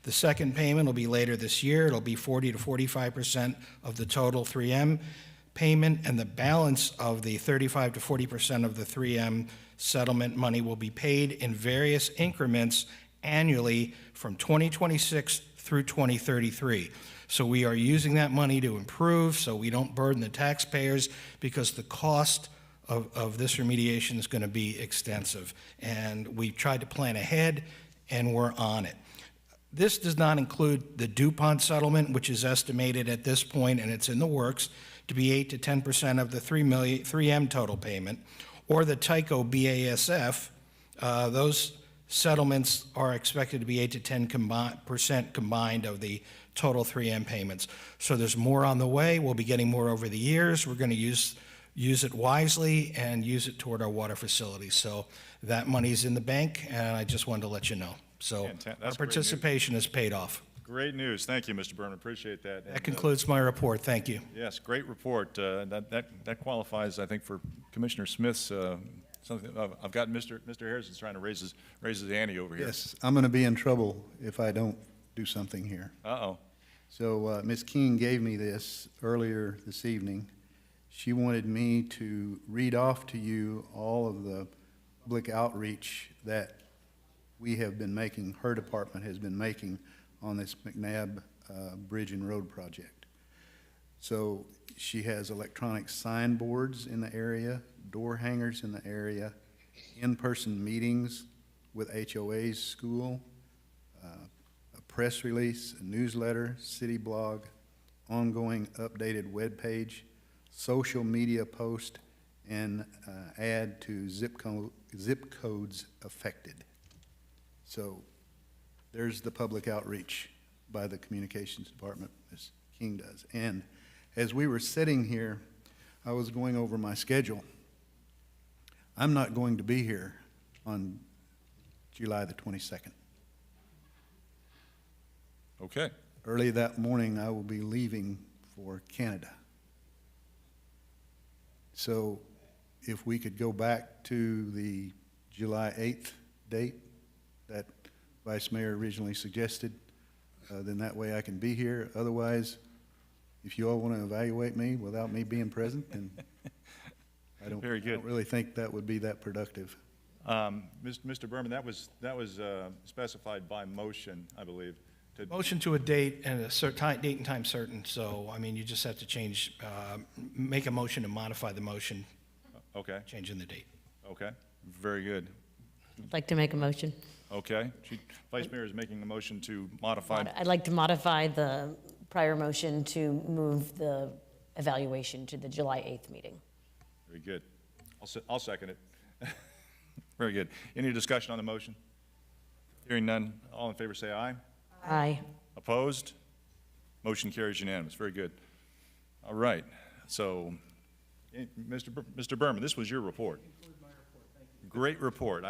Speaker 6: The second payment will be later this year. It'll be 40 to 45% of the total 3M payment, and the balance of the 35 to 40% of the 3M settlement money will be paid in various increments annually from 2026 through 2033. So we are using that money to improve so we don't burden the taxpayers, because the cost of this remediation is going to be extensive. And we tried to plan ahead, and we're on it. This does not include the DuPont settlement, which is estimated at this point, and it's in the works, to be 8 to 10% of the 3M total payment, or the Tyco BASF. Those settlements are expected to be 8 to 10% combined of the total 3M payments. So there's more on the way. We'll be getting more over the years. We're going to use it wisely and use it toward our water facilities. So that money's in the bank, and I just wanted to let you know. So our participation has paid off.
Speaker 1: Great news. Thank you, Mr. Berman. Appreciate that.
Speaker 6: That concludes my report. Thank you.
Speaker 1: Yes, great report. That qualifies, I think, for Commissioner Smith's something. I've got Mr. Harrison's trying to raise his ante over here.
Speaker 4: Yes, I'm going to be in trouble if I don't do something here.
Speaker 1: Uh-oh.
Speaker 4: So Ms. King gave me this earlier this evening. She wanted me to read off to you all of the public outreach that we have been making, her department has been making on this McNabb Bridge and Road project. So she has electronic signboards in the area, door hangers in the area, in-person meetings with HOA's school, a press release, a newsletter, city blog, ongoing updated web page, social media post, and add to zip zip codes affected. So there's the public outreach by the communications department, as King does. And as we were sitting here, I was going over my schedule. I'm not going to be here on July the 22nd.
Speaker 1: Okay.
Speaker 4: Early that morning, I will be leaving for Canada. So if we could go back to the July 8th date that Vice Mayor originally suggested, then that way I can be here. Otherwise, if you all want to evaluate me without me being present, then I don't really think that would be that productive.
Speaker 1: Mr. Berman, that was specified by motion, I believe.
Speaker 6: Motion to a date and a date and time certain, so, I mean, you just have to change, make a motion to modify the motion.
Speaker 1: Okay.
Speaker 6: Changing the date.
Speaker 1: Okay, very good.
Speaker 7: I'd like to make a motion.
Speaker 1: Okay, Vice Mayor is making a motion to modify.
Speaker 7: I'd like to modify the prior motion to move the evaluation to the July 8th meeting.
Speaker 1: Very good. I'll second it. Very good. Any discussion on the motion? Hearing none, all in favor say aye.
Speaker 7: Aye.
Speaker 1: Opposed? Motion carries unanimous. Very good. All right. So, Mr. Berman, this was your report. Great report.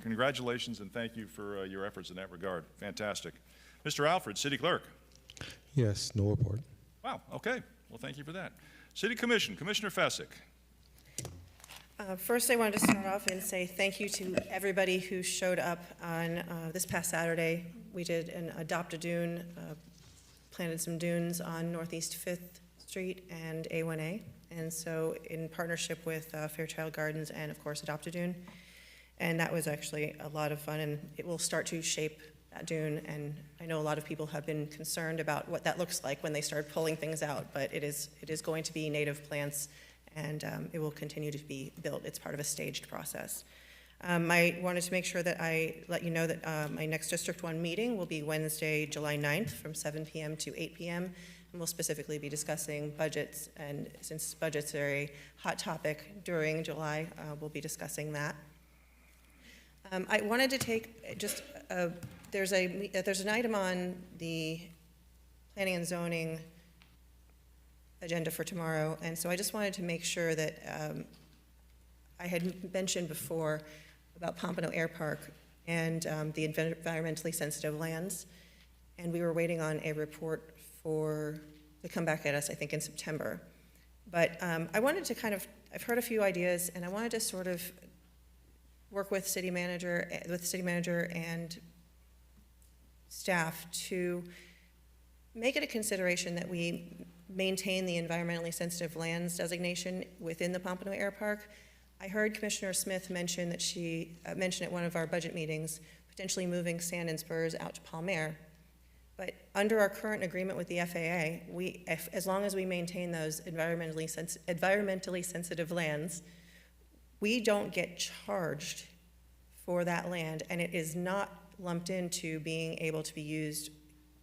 Speaker 1: Congratulations and thank you for your efforts in that regard. Fantastic. Mr. Alfred, City Clerk.
Speaker 2: Yes, no report.
Speaker 1: Wow, okay. Well, thank you for that. City Commission, Commissioner Fessick.
Speaker 3: First, I wanted to start off and say thank you to everybody who showed up on this past Saturday. We did an Adopt-A-Dune, planted some dunes on Northeast 5th Street and A1A. And so in partnership with Fairchild Gardens and, of course, Adopt-A-Dune. And that was actually a lot of fun, and it will start to shape that dune. And I know a lot of people have been concerned about what that looks like when they start pulling things out, but it is going to be native plants, and it will continue to be built. It's part of a staged process. I wanted to make sure that I let you know that my next District 1 meeting will be Wednesday, July 9th from 7 p.m. to 8 p.m. And we'll specifically be discussing budgets, and since budgets are a hot topic during July, we'll be discussing that. I wanted to take just, there's an item on the planning and zoning agenda for tomorrow, and so I just wanted to make sure that I had mentioned before about Pompano Air Park and the environmentally sensitive lands, and we were waiting on a report to come back at us, I think, in September. But I wanted to I've heard a few ideas, and I wanted to sort of work with city manager and staff to make it a consideration that we maintain the environmentally sensitive lands designation within the Pompano Air Park. I heard Commissioner Smith mention that she mentioned at one of our budget meetings potentially moving Sand and Spurs out to Palmer. But under our current agreement with the FAA, as long as we maintain those environmentally sensitive lands, we don't get charged for that land, and it is not lumped into being able to be used.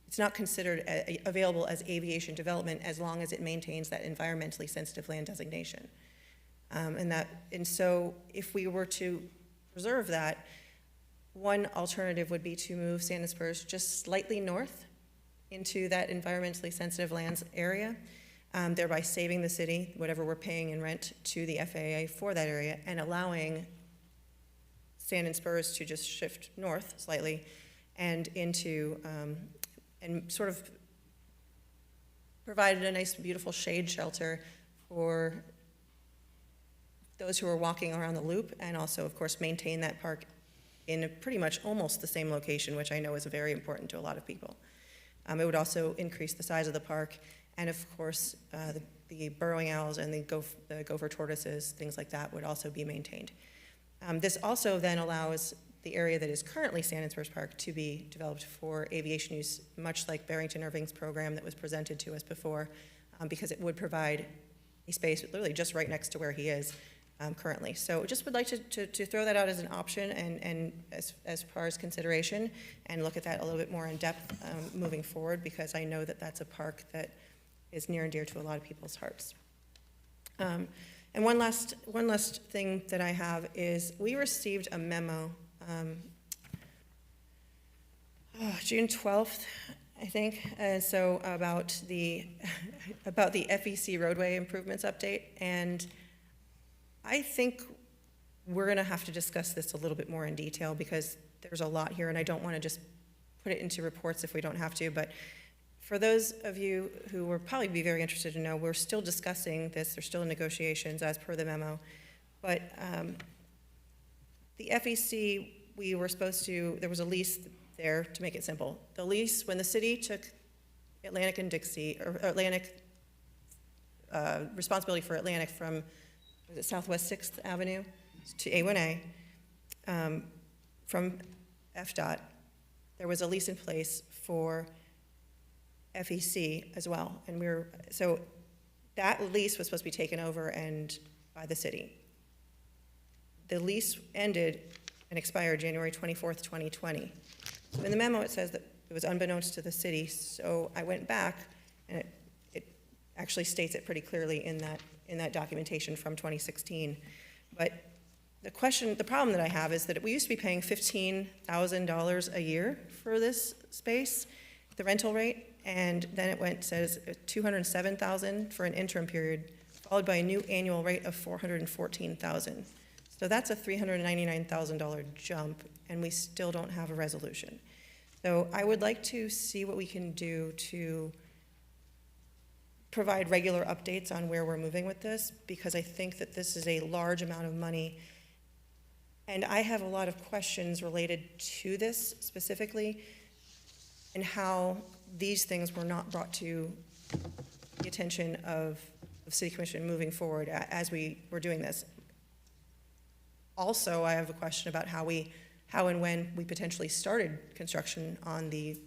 Speaker 3: It's not considered available as aviation development as long as it maintains that environmentally sensitive land designation. And so if we were to preserve that, one alternative would be to move Sand and Spurs just slightly north into that environmentally sensitive lands area, thereby saving the city whatever we're paying in rent to the FAA for that area, and allowing Sand and Spurs to just shift north slightly and into, and sort of provided a nice, beautiful shade shelter for those who are walking around the loop, and also, of course, maintain that park in a pretty much almost the same location, which I know is very important to a lot of people. It would also increase the size of the park, and of course, the burrowing owls and the gopher tortoises, things like that, would also be maintained. This also then allows the area that is currently Sand and Spurs Park to be developed for aviation use, much like Barrington Irving's program that was presented to us before, because it would provide a space literally just right next to where he is currently. So just would like to throw that out as an option and as far as consideration, and look at that a little bit more in depth moving forward, because I know that that's a park that is near and dear to a lot of people's hearts. And one last thing that I have is we received a memo, June 12th, I think, so about the FEC roadway improvements update. And I think we're going to have to discuss this a little bit more in detail because there's a lot here, and I don't want to just put it into reports if we don't have to. But for those of you who will probably be very interested to know, we're still discussing this. There's still in negotiations as per the memo. But the FEC, we were supposed to, there was a lease there, to make it simple. The lease, when the city took Atlantic and Dixie, or Atlantic, responsibility for Atlantic from, was it Southwest 6th Avenue to A1A, from FDOT, there was a lease in place for FEC as well. And so that lease was supposed to be taken over and by the city. The lease ended and expired January 24th, 2020. So in the memo, it says that it was unbeknownst to the city, so I went back, and it actually states it pretty clearly in that documentation from 2016. But the problem that I have is that we used to be paying $15,000 a year for this space, the rental rate, and then it says $207,000 for an interim period, followed by a new annual rate of $414,000. So that's a $399,000 jump, and we still don't have a resolution. So I would like to see what we can do to provide regular updates on where we're moving with this, because I think that this is a large amount of money. And I have a lot of questions related to this specifically, and how these things were not brought to the attention of City Commission moving forward as we were doing this. Also, I have a question about how and when we potentially started construction on the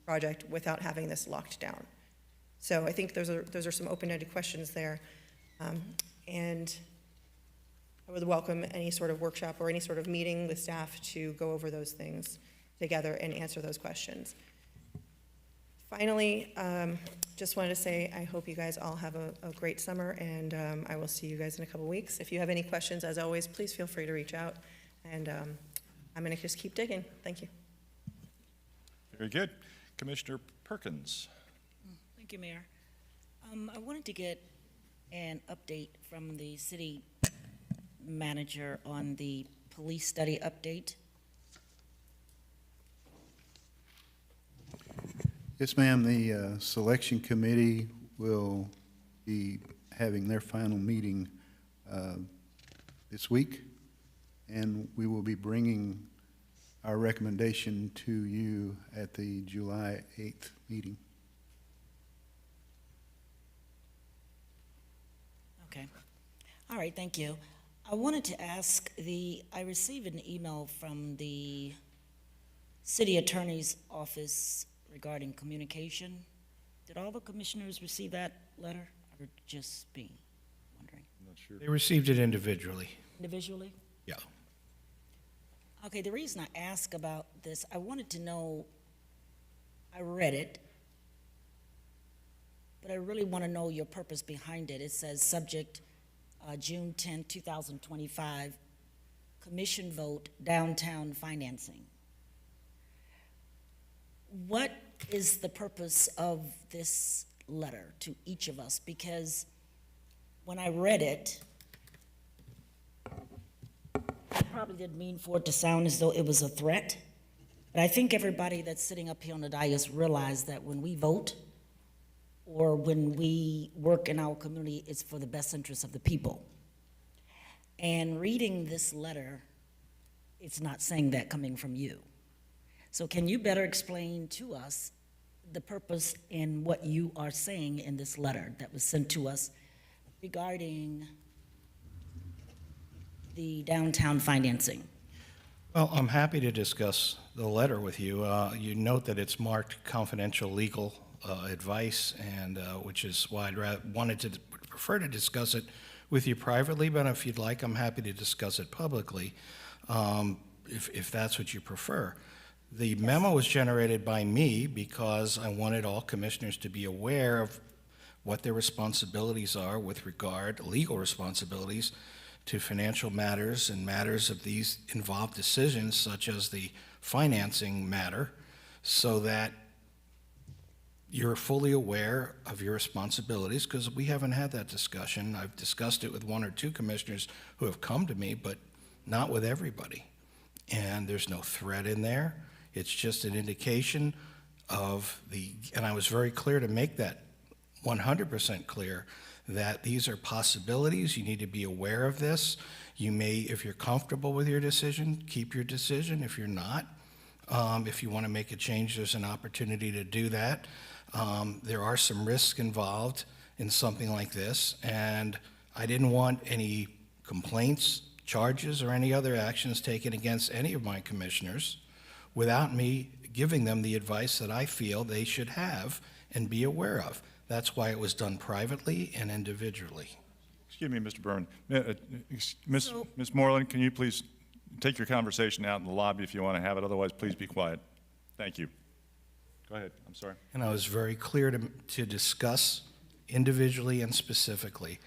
Speaker 3: project without having this locked down. So I think those are some open-ended questions there. And I would welcome any sort of workshop or any sort of meeting with staff to go over those things together and answer those questions. Finally, just wanted to say I hope you guys all have a great summer, and I will see you guys in a couple weeks. If you have any questions, as always, please feel free to reach out, and I'm going to just keep digging. Thank you.
Speaker 1: Very good. Commissioner Perkins.
Speaker 10: Thank you, Mayor. I wanted to get an update from the city manager on the police study update.
Speaker 4: Yes, ma'am. The selection committee will be having their final meeting this week, and we will be bringing our recommendation to you at the July 8th meeting.
Speaker 10: Okay. All right, thank you. I wanted to ask I received an email from the city attorney's office regarding communication. Did all the commissioners receive that letter, or just me? Wondering.
Speaker 1: I'm not sure.
Speaker 6: They received it individually.
Speaker 10: Individually?
Speaker 6: Yeah.
Speaker 10: Okay, the reason I ask about this, I wanted to know, I read it, but I really want to know your purpose behind it. It says, subject, June 10, 2025, commission vote, downtown financing. What is the purpose of this letter to each of us? Because when I read it, I probably didn't mean for it to sound as though it was a threat, but I think everybody that's sitting up here on the dais realized that when we vote or when we work in our community, it's for the best interest of the people. And reading this letter, it's not saying that coming from you. So can you better explain to us the purpose in what you are saying in this letter that was sent to us regarding the downtown financing?
Speaker 6: Well, I'm happy to discuss the letter with you. You note that it's marked confidential legal advice, and which is why I'd prefer to discuss it with you privately, but if you'd like, I'm happy to discuss it publicly, if that's what you prefer. The memo was generated by me because I wanted all commissioners to be aware of what their responsibilities are with regard, legal responsibilities, to financial matters and matters of these involved decisions, such as the financing matter, so that you're fully aware of your responsibilities, because we haven't had that discussion. I've discussed it with one or two commissioners who have come to me, but not with everybody. And there's no threat in there. It's just an indication of and I was very clear to make that 100% clear, that these are possibilities. You need to be aware of this. You may, if you're comfortable with your decision, keep your decision. If you're not, if you want to make a change, there's an opportunity to do that. There are some risks involved in something like this, and I didn't want any complaints, charges, or any other actions taken against any of my commissioners without me giving them the advice that I feel they should have and be aware of. That's why it was done privately and individually.
Speaker 1: Excuse me, Mr. Berman. Ms. Moreland, can you please take your conversation out in the lobby if you want to have it? Otherwise, please be quiet. Thank you. Go ahead. I'm sorry.
Speaker 6: And I was very clear to discuss individually and specifically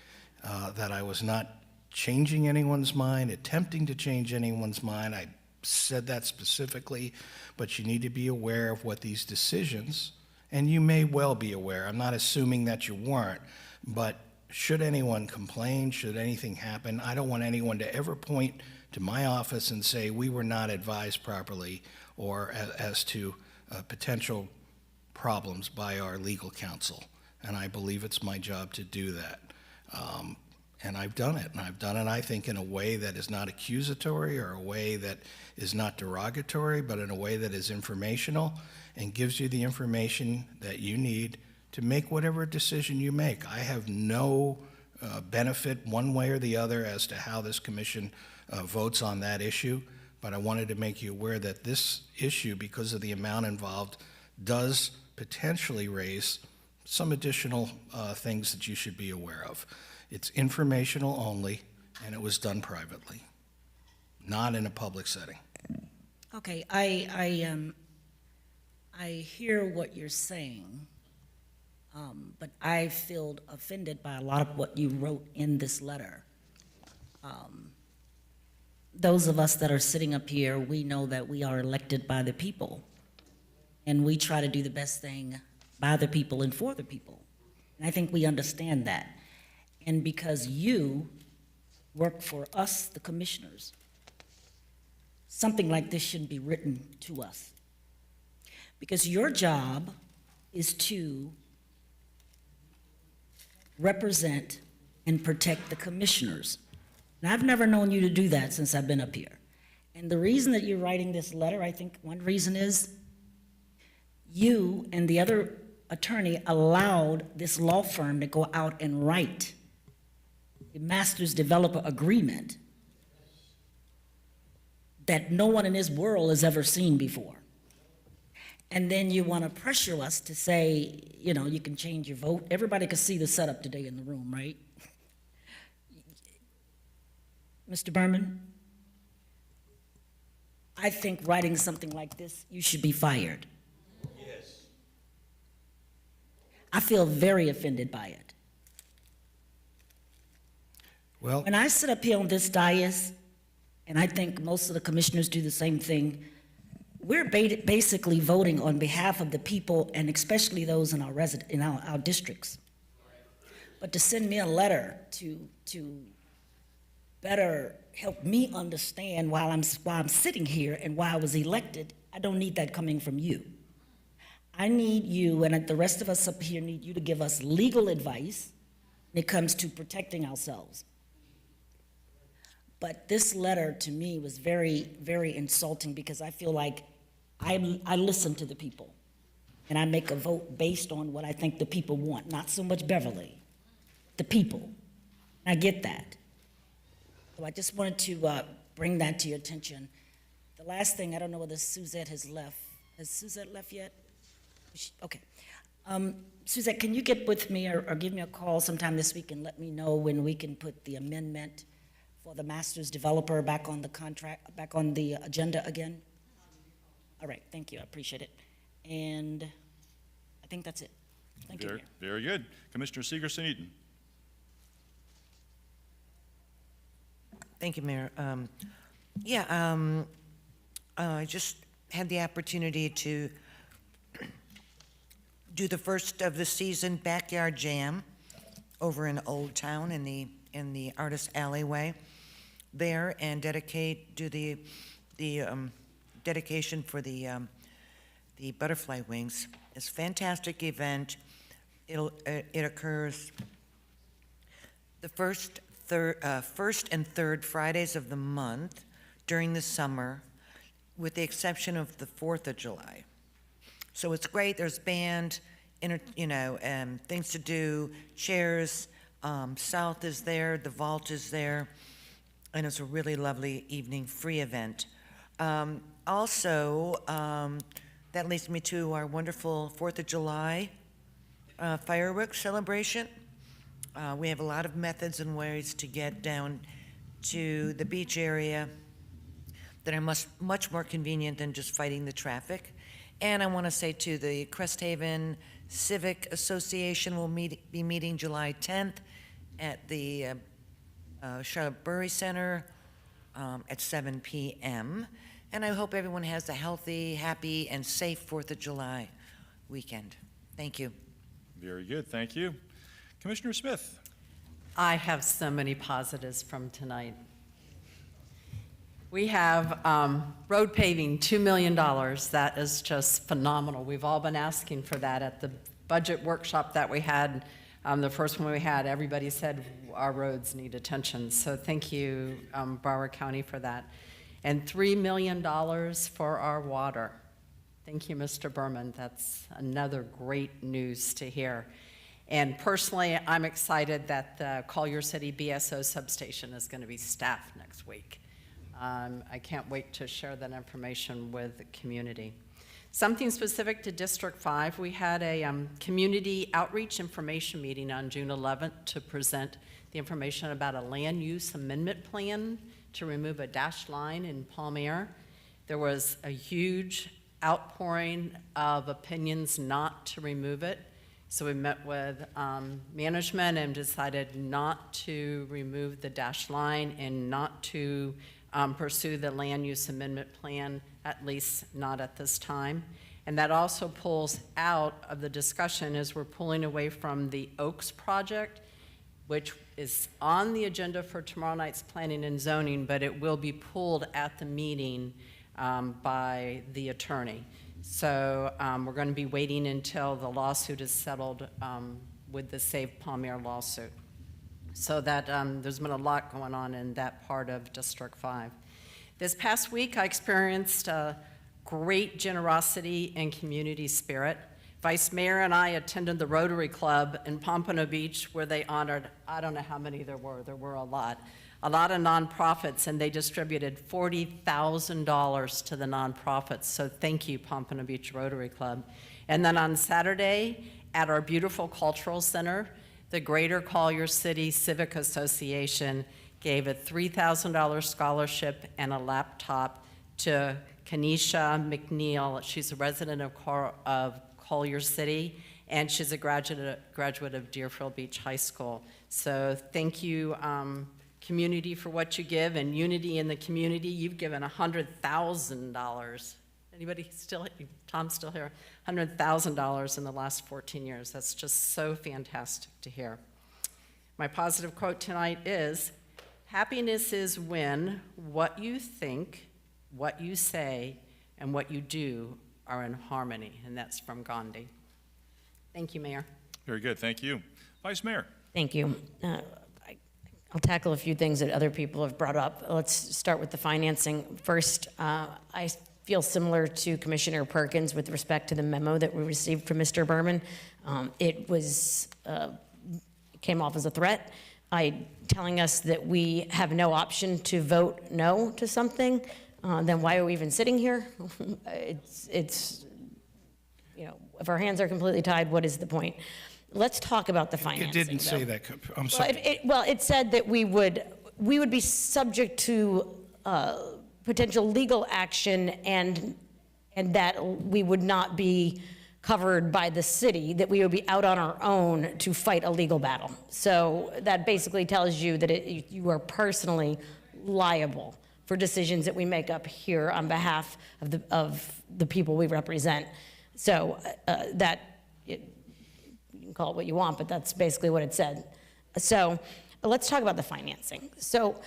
Speaker 6: that I was not changing anyone's mind, attempting to change anyone's mind. I said that specifically, but you need to be aware of what these decisions, and you may well be aware. I'm not assuming that you weren't, but should anyone complain, should anything happen, I don't want anyone to ever point to my office and say we were not advised properly or as to potential problems by our legal counsel. And I believe it's my job to do that. And I've done it, and I've done it, I think, in a way that is not accusatory or a way that is not derogatory, but in a way that is informational and gives you the information that you need to make whatever decision you make. I have no benefit one way or the other as to how this commission votes on that issue, but I wanted to make you aware that this issue, because of the amount involved, does potentially raise some additional things that you should be aware of. It's informational only, and it was done privately, not in a public setting.
Speaker 10: Okay, I hear what you're saying, but I feel offended by a lot of what you wrote in this letter. Those of us that are sitting up here, we know that we are elected by the people, and we try to do the best thing by the people and for the people. And I think we understand that. And because you work for us, the commissioners, something like this shouldn't be written to us. Because your job is to represent and protect the commissioners. And I've never known you to do that since I've been up here. And the reason that you're writing this letter, I think one reason is you and the other attorney allowed this law firm to go out and write a master's developer agreement that no one in this world has ever seen before. And then you want to pressure us to say, you know, you can change your vote. Everybody can see the setup today in the room, right? Mr. Berman, I think writing something like this, you should be fired.
Speaker 6: Yes.
Speaker 10: I feel very offended by it.
Speaker 6: Well,
Speaker 10: when I sit up here on this dais, and I think most of the commissioners do the same thing, we're basically voting on behalf of the people, and especially those in our districts. But to send me a letter to better help me understand why I'm sitting here and why I was elected, I don't need that coming from you. I need you, and the rest of us up here need you to give us legal advice when it comes to protecting ourselves. But this letter to me was very, very insulting, because I feel like I listen to the people and I make a vote based on what I think the people want, not so much Beverly, the people. I get that. So I just wanted to bring that to your attention. The last thing, I don't know whether Suzette has left. Has Suzette left yet? Okay. Suzette, can you get with me or give me a call sometime this week and let me know when we can put the amendment for the master's developer back on the contract, back on the agenda again? All right, thank you, I appreciate it. And I think that's it. Thank you, Mayor.
Speaker 1: Very good. Commissioner Seegerson-Eaton.
Speaker 20: Thank you, Mayor. I just had the opportunity to do the first of the season backyard jam over in Old Town in the artist alleyway there, and do the dedication for the butterfly wings. It's a fantastic event. It occurs the first and third Fridays of the month during the summer, with the exception of the 4th of July. So it's great. There's band, things to do, chairs. South is there, the vault is there, and it's a really lovely evening free event. Also, that leads me to our wonderful 4th of July fireworks celebration. We have a lot of methods and ways to get down to the beach area that are much more convenient than just fighting the traffic. And I want to say, too, the Crest Haven Civic Association will be meeting July 10th at the Charlotte Burry Center at 7 p.m. And I hope everyone has a healthy, happy, and safe 4th of July weekend. Thank you.
Speaker 1: Very good. Thank you. Commissioner Smith.
Speaker 9: I have so many positives from tonight. We have road paving, $2 million. That is just phenomenal. We've all been asking for that at the budget workshop that we had. The first one we had, everybody said our roads need attention. So thank you, Broward County, for that. And $3 million for our water. Thank you, Mr. Berman. That's another great news to hear. And personally, I'm excited that the Collier City BSO substation is going to be staffed next week. I can't wait to share that information with the community. Something specific to District 5, we had a community outreach information meeting on June 11th to present the information about a land use amendment plan to remove a dashed line in Palm-Air. There was a huge outpouring of opinions not to remove it. So we met with management and decided not to remove the dashed line and not to pursue the land use amendment plan, at least not at this time. And that also pulls out of the discussion as we're pulling away from the Oaks project, which is on the agenda for tomorrow night's planning and zoning, but it will be pulled at the meeting by the attorney. So we're going to be waiting until the lawsuit is settled with the Save Palm-Air lawsuit. So that there's been a lot going on in that part of District 5. This past week, I experienced great generosity and community spirit. Vice Mayor and I attended the Rotary Club in Pompano Beach, where they honored, I don't know how many there were a lot of nonprofits, and they distributed $40,000 to the nonprofits. So thank you, Pompano Beach Rotary Club. And then on Saturday, at our beautiful cultural center, the Greater Collier City Civic Association gave a $3,000 scholarship and a laptop to Kenesha McNeil. She's a resident of Collier City, and she's a graduate of Deerfield Beach High School. So thank you, community, for what you give, and unity in the community. You've given $100,000. Anybody still, Tom's still here? $100,000 in the last 14 years. That's just so fantastic to hear. My positive quote tonight is, happiness is when what you think, what you say, and what you do are in harmony, and that's from Gandhi. Thank you, Mayor.
Speaker 1: Very good. Thank you. Vice Mayor.
Speaker 7: Thank you. I'll tackle a few things that other people have brought up. Let's start with the financing. First, I feel similar to Commissioner Perkins with respect to the memo that we received from Mr. Berman. It came off as a threat, telling us that we have no option to vote no to something. Then why are we even sitting here? It's if our hands are completely tied, what is the point? Let's talk about the financing.
Speaker 6: It didn't say that. I'm sorry.
Speaker 7: It said that we would be subject to potential legal action, and that we would not be covered by the city, that we would be out on our own to fight a legal battle. So that basically tells you that you are personally liable for decisions that we make up here on behalf of the people we represent. So you can call it what you want, but that's basically what it said. So let's talk about the financing. So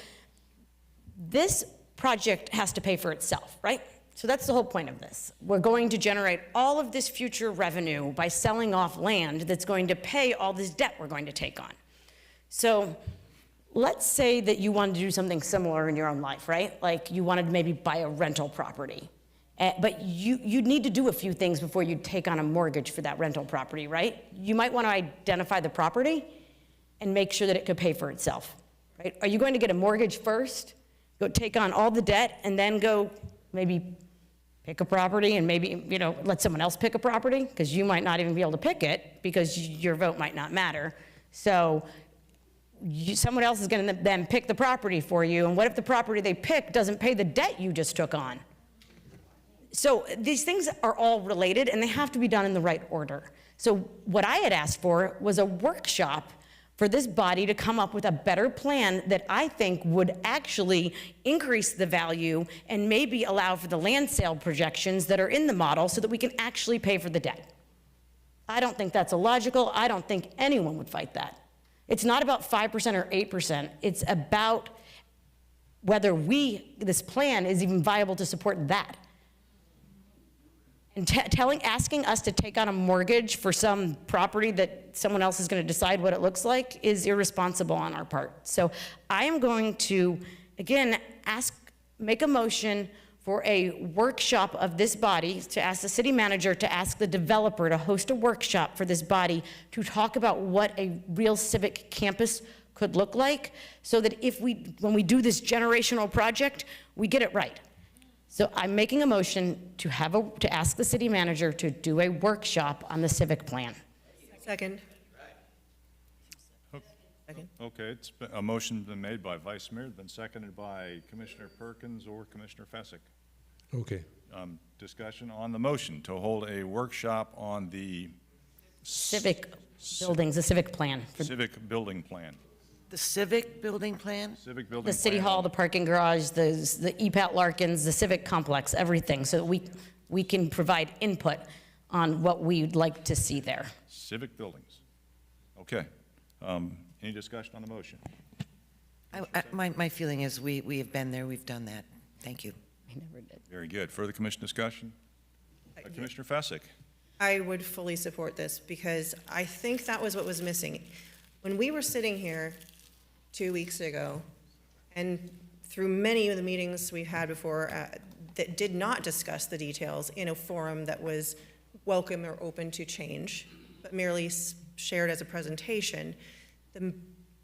Speaker 7: this project has to pay for itself, right? So that's the whole point of this. We're going to generate all of this future revenue by selling off land that's going to pay all this debt we're going to take on. So let's say that you wanted to do something similar in your own life, right? Like you wanted to maybe buy a rental property. But you'd need to do a few things before you take on a mortgage for that rental property, right? You might want to identify the property and make sure that it could pay for itself, right? Are you going to get a mortgage first, go take on all the debt, and then go maybe pick a property and maybe, let someone else pick a property? Because you might not even be able to pick it because your vote might not matter. So someone else is going to then pick the property for you, and what if the property they pick doesn't pay the debt you just took on? So these things are all related, and they have to be done in the right order. So what I had asked for was a workshop for this body to come up with a better plan that I think would actually increase the value and maybe allow for the land sale projections that are in the model so that we can actually pay for the debt. I don't think that's illogical. I don't think anyone would fight that. It's not about 5% or 8%. It's about whether this plan is even viable to support that. And asking us to take on a mortgage for some property that someone else is going to decide what it looks like is irresponsible on our part. So I am going to, again, make a motion for a workshop of this body, to ask the city manager to ask the developer to host a workshop for this body to talk about what a real civic campus could look like, so that when we do this generational project, we get it right. So I'm making a motion to ask the city manager to do a workshop on the civic plan.
Speaker 3: Second.
Speaker 1: Okay, a motion's been made by Vice Mayor, been seconded by Commissioner Perkins or Commissioner Fessick.
Speaker 2: Okay.
Speaker 1: Discussion on the motion to hold a workshop on the
Speaker 7: Civic buildings, the civic plan.
Speaker 1: civic building plan.
Speaker 20: The civic building plan?
Speaker 1: Civic building
Speaker 7: The city
Speaker 1: plan.
Speaker 7: hall, the parking garage, the EPAT Larkins, the civic complex, everything, so that we can provide input on what we'd like to see there.
Speaker 1: Civic buildings. Okay. Any discussion on the motion?
Speaker 20: My feeling is we have been there, we've done that. Thank you.
Speaker 7: I never did.
Speaker 1: Very good. Further commission discussion? Commissioner Fessick.
Speaker 3: I would fully support this because I think that was what was missing. When we were sitting here 2 weeks ago, and through many of the meetings we had before that did not discuss the details in a forum that was welcome or open to change, but merely shared as a presentation, the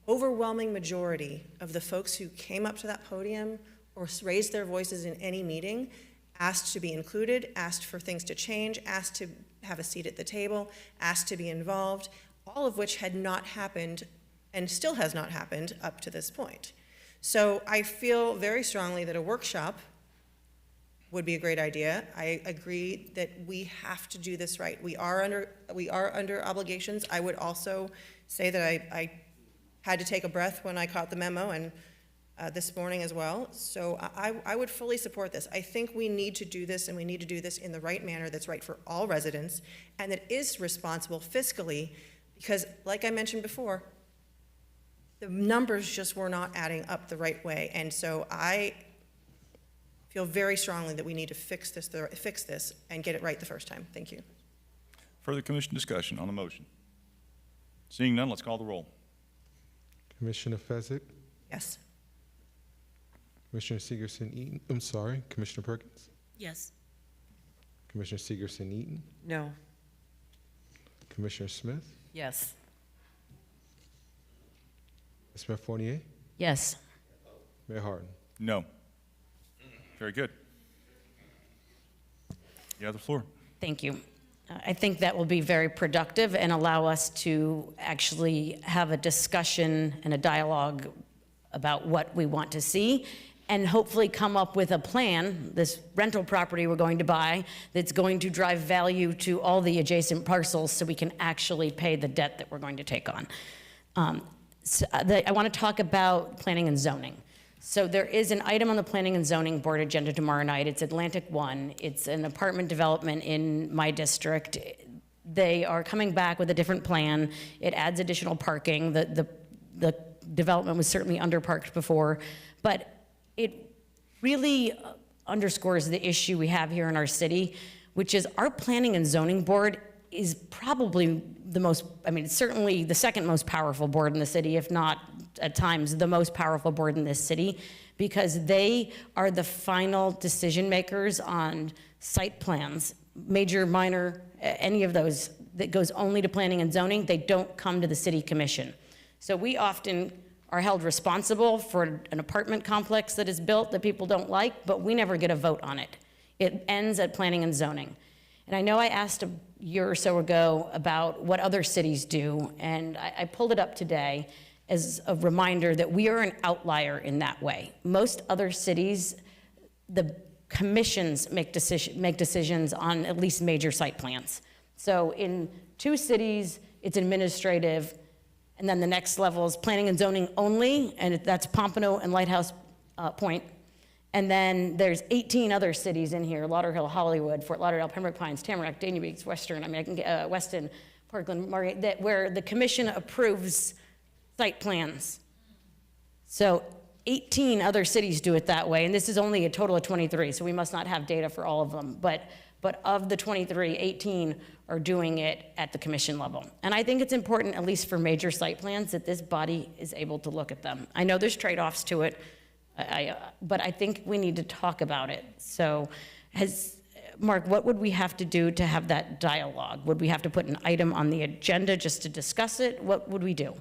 Speaker 3: overwhelming majority of the folks who came up to that podium or raised their voices in any meeting asked to be included, asked for things to change, asked to have a seat at the table, asked to be involved, all of which had not happened and still has not happened up to this point. So I feel very strongly that a workshop would be a great idea. I agree that we have to do this right. We are under obligations. I would also say that I had to take a breath when I caught the memo, and this morning as well. So I would fully support this. I think we need to do this, and we need to do this in the right manner that's right for all residents and that is responsible fiscally, because like I mentioned before, the numbers just were not adding up the right way. And so I feel very strongly that we need to fix this and get it right the first time. Thank you.
Speaker 1: Further commission discussion on the motion? Seeing none, let's call the roll.
Speaker 2: Commissioner Fezzik?
Speaker 3: Yes.
Speaker 2: Commissioner Segerson-Eaton? I'm sorry, Commissioner Perkins?
Speaker 10: Yes.
Speaker 2: Commissioner Segerson-Eaton?
Speaker 20: No.
Speaker 2: Commissioner Smith?
Speaker 9: Yes.
Speaker 2: Ms. Smith Fournier?
Speaker 7: Yes.
Speaker 2: Mayor Harden?
Speaker 1: No. Very good. You have the floor.
Speaker 7: Thank you. I think that will be very productive and allow us to actually have a discussion and a dialogue about what we want to see and hopefully come up with a plan, this rental property we're going to buy, that's going to drive value to all the adjacent parcels so we can actually pay the debt that we're going to take on. I want to talk about planning and zoning. So there is an item on the Planning and Zoning Board agenda tomorrow night. It's Atlantic One. It's an apartment development in my district. They are coming back with a different plan. It adds additional parking. The development was certainly underparked before, but it really underscores the issue we have here in our city, which is our Planning and Zoning Board is probably the most, I mean, it's certainly the second most powerful board in the city, if not at times the most powerful board in this city, because they are the final decision makers on site plans, major, minor, any of those that goes only to planning and zoning. They don't come to the city commission. So we often are held responsible for an apartment complex that is built that people don't like, but we never get a vote on it. It ends at planning and zoning. And I know I asked a year or so ago about what other cities do, and I pulled it up today as a reminder that we are an outlier in that way. Most other cities, the commissions make decisions on at least major site plans. So in 2 cities, it's administrative, and then the next level is planning and zoning only, and that's Pompano and Lighthouse Point. And then there's 18 other cities in here: Lauderhill, Hollywood, Fort Lauderdale, Pembroke Pines, Tamarack, Dania Beach, Western, I mean, I can get Weston, Parkland, Margate, that where the commission approves site plans. So 18 other cities do it that way, and this is only a total of 23, so we must not have data for all of them. But of the 23, 18 are doing it at the commission level. And I think it's important, at least for major site plans, that this body is able to look at them. I know there's trade-offs to it, but I think we need to talk about it. So Mark, what would we have to do to have that dialogue? Would we have to put an item on the agenda just to discuss it? What would we do?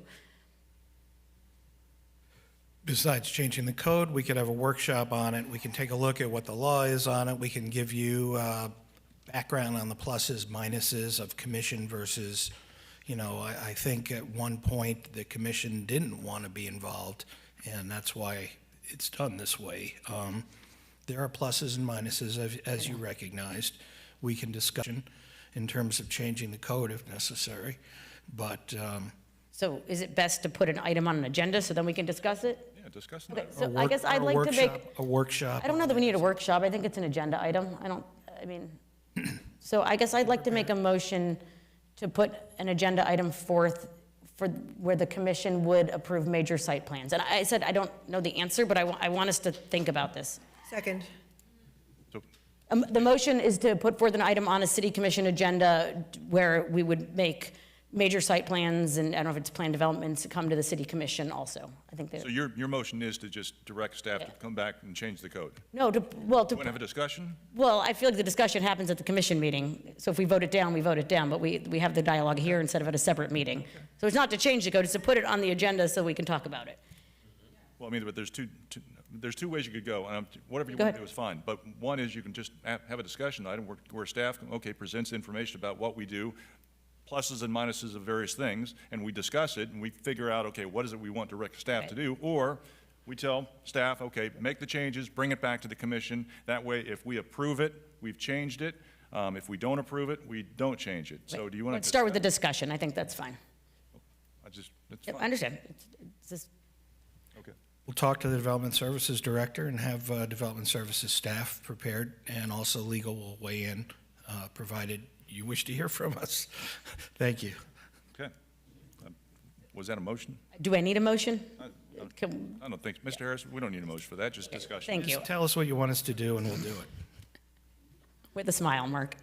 Speaker 6: Besides changing the code, we could have a workshop on it. We can take a look at what the law is on it. We can give you background on the pluses, minuses of commission versus, I think at one point the commission didn't want to be involved, and that's why it's done this way. There are pluses and minuses, as you recognized. We can discuss in terms of changing the code if necessary, but
Speaker 7: so is it best to put an item on an agenda so then we can discuss it?
Speaker 1: Yeah, discuss it.
Speaker 7: Okay, so I guess I'd like to make
Speaker 6: a workshop.
Speaker 7: I don't know that we need a workshop. I think it's an agenda item. So I guess I'd like to make a motion to put an agenda item forth for where the commission would approve major site plans. And I said I don't know the answer, but I want us to think about this.
Speaker 3: Second.
Speaker 7: The motion is to put forth an item on a city commission agenda where we would make major site plans, and I don't know if it's planned developments, to come to the city commission also. I think that.
Speaker 1: So your motion is to just direct staff to come back and change the code?
Speaker 7: No,
Speaker 1: Do you want to have a discussion?
Speaker 7: Well, I feel like the discussion happens at the commission meeting. So if we vote it down, we vote it down, but we have the dialogue here instead of at a separate meeting. Okay. So it's not to change the code, it's to put it on the agenda so we can talk about it.
Speaker 1: Well, but there's two ways you could go. Whatever you want to do is fine. But one is you can just have a discussion item where staff, presents information about what we do, pluses and minuses of various things, and we discuss it, and we figure out, what is it we want direct staff to do, or we tell staff, make the changes, bring it back to the commission. That way, if we approve it, we've changed it. If we don't approve it, we don't change it. So do you want to
Speaker 7: Let's start with the discussion. I think that's fine.
Speaker 1: That's
Speaker 7: I
Speaker 1: fine.
Speaker 7: understand. It's just,
Speaker 1: Okay.
Speaker 6: We'll talk to the Development Services Director and have Development Services staff prepared, and also legal will weigh in, provided you wish to hear from us. Thank you.
Speaker 1: Okay. Was that a motion?
Speaker 7: do I need a motion?
Speaker 1: I don't think, Mr. Harris, we don't need a motion for that, just discussion.
Speaker 7: Thank you.
Speaker 6: Just tell us what you want us to do, and we'll do it.
Speaker 7: With a smile, Mark.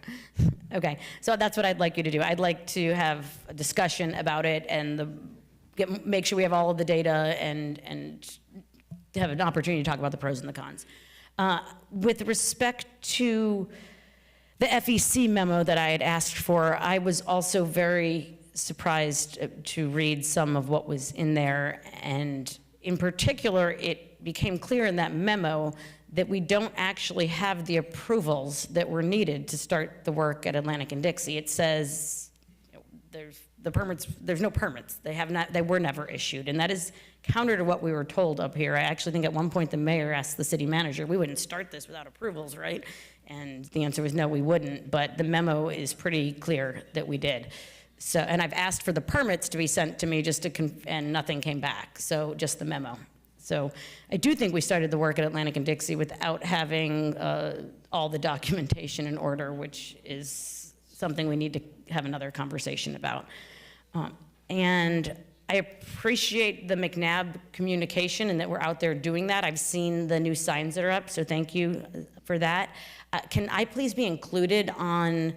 Speaker 7: Okay, so that's what I'd like you to do. I'd like to have a discussion about it and make sure we have all of the data and to have an opportunity to talk about the pros and the cons. With respect to the FEC memo that I had asked for, I was also very surprised to read some of what was in there, and in particular, it became clear in that memo that we don't actually have the approvals that were needed to start the work at Atlantic and Dixie. It says the permits, there's no permits. They were never issued, and that is counter to what we were told up here. I actually think at one point the mayor asked the city manager, we wouldn't start this without approvals, right? And the answer was no, we wouldn't, but the memo is pretty clear that we did. So, and I've asked for the permits to be sent to me and nothing came back, so just the memo. So I do think we started the work at Atlantic and Dixie without having all the documentation in order, which is something we need to have another conversation about. And I appreciate the McNabb communication and that we're out there doing that. I've seen the new signs that are up, so thank you for that. Can I please be included on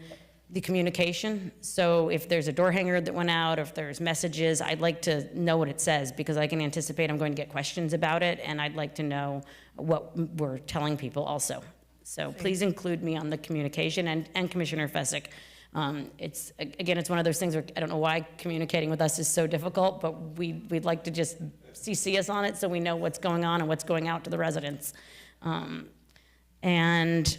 Speaker 7: the communication? So if there's a door hanger that went out, or if there's messages, I'd like to know what it says, because I can anticipate I'm going to get questions about it, and I'd like to know what we're telling people also. So please include me on the communication, and Commissioner Fessick. It's one of those things where I don't know why communicating with us is so difficult, but we'd like to just CC us on it so we know what's going on and what's going out to the residents. And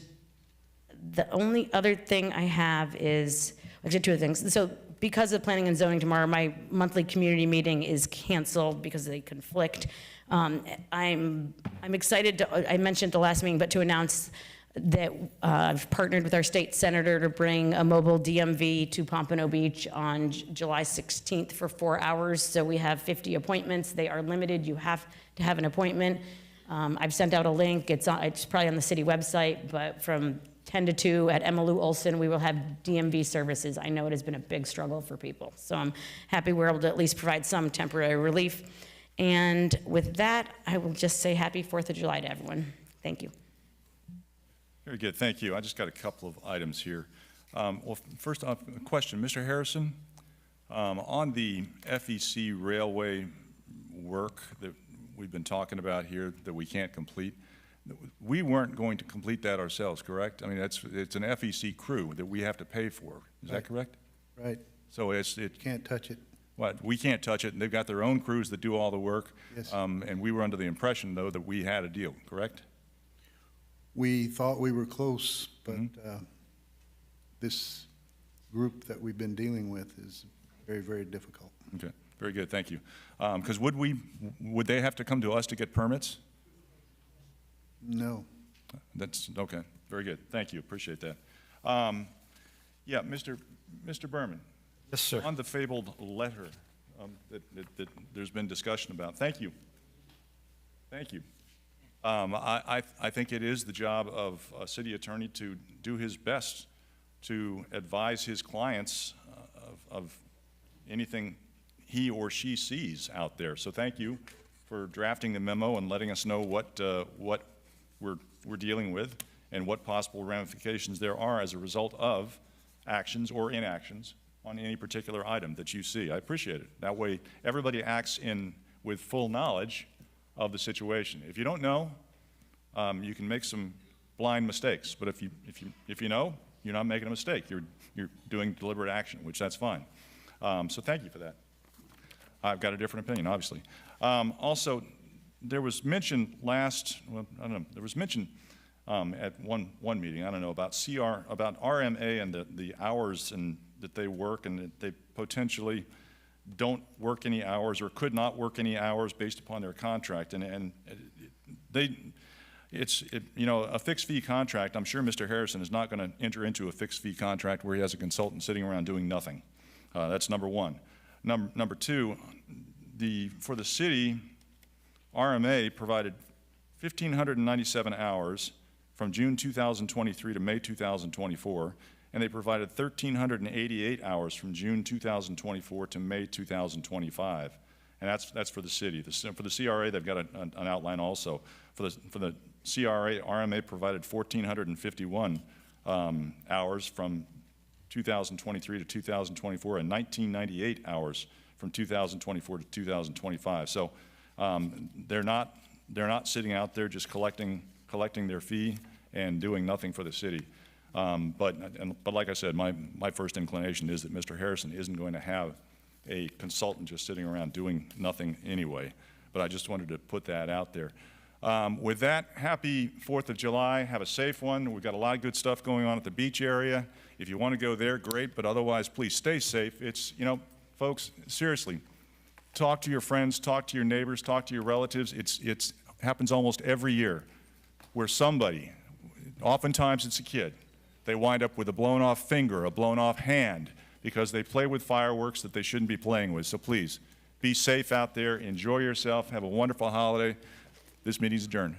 Speaker 7: the only other thing I have is, actually two other things. So because of planning and zoning tomorrow, my monthly community meeting is canceled because they conflict. I'm excited I mentioned at the last meeting, but to announce that I've partnered with our state senator to bring a mobile DMV to Pompano Beach on July 16th for 4 hours. So we have 50 appointments. They are limited. You have to have an appointment. I've sent out a link. It's probably on the city website, but from 10 to 2 at Emmylou Olson, we will have DMV services. I know it has been a big struggle for people. So I'm happy we're able to at least provide some temporary relief. And with that, I will just say happy 4th of July to everyone. Thank you.
Speaker 1: Very good, thank you. I just got a couple of items here. Well, first off, a question. Mr. Harrison, on the FEC railway work that we've been talking about here that we can't complete, we weren't going to complete that ourselves, correct? I mean, it's an FEC crew that we have to pay for. Is that correct?
Speaker 4: Right.
Speaker 1: So
Speaker 4: Can't touch it.
Speaker 1: What, we can't touch it, and they've got their own crews that do all the work.
Speaker 4: Yes.
Speaker 1: And we were under the impression, though, that we had a deal, correct?
Speaker 4: We thought we were close, but this group that we've been dealing with is very, very difficult.
Speaker 1: Okay, very good, thank you. Because would they have to come to us to get permits?
Speaker 4: No.
Speaker 1: That's, okay, very good, thank you, appreciate that. Yeah, Mr. Berman.
Speaker 6: Yes, sir.
Speaker 1: On the fabled letter that there's been discussion about, thank you. Thank you. I think it is the job of a city attorney to do his best to advise his clients of anything he or she sees out there. So thank you for drafting the memo and letting us know what we're dealing with and what possible ramifications there are as a result of actions or inactions on any particular item that you see. I appreciate it. That way, everybody acts with full knowledge of the situation. If you don't know, you can make some blind mistakes. But if you know, you're not making a mistake. You're doing deliberate action, which that's fine. So thank you for that. I've got a different opinion, obviously. Also, there was mention there was mention at one meeting, I don't know, about RMA and the hours that they work, and that they potentially don't work any hours or could not work any hours based upon their contract. And a fixed fee contract, I'm sure Mr. Harrison is not going to enter into a fixed fee contract where he has a consultant sitting around doing nothing. That's number one. Number two, for the city, RMA provided 1,597 hours from June 2023 to May 2024, and they provided 1,388 hours from June 2024 to May 2025. And that's for the city. For the CRA, they've got an outline also. For the CRA, RMA provided 1,451 hours from 2023 to 2024, and 1,998 hours from 2024 to 2025. So they're not sitting out there just collecting their fee and doing nothing for the city. But like I said, my first inclination is that Mr. Harrison isn't going to have a consultant just sitting around doing nothing anyway. But I just wanted to put that out there. With that, happy 4th of July. Have a safe one. We've got a lot of good stuff going on at the beach area. If you want to go there, great, but otherwise, please stay safe. It's, you know, folks, seriously, talk to your friends, talk to your neighbors, talk to your relatives. It happens almost every year where somebody, oftentimes it's a kid, they wind up with a blown off finger, a blown off hand, because they play with fireworks that they shouldn't be playing with. So please, be safe out there, enjoy yourself, have a wonderful holiday. This meeting is adjourned.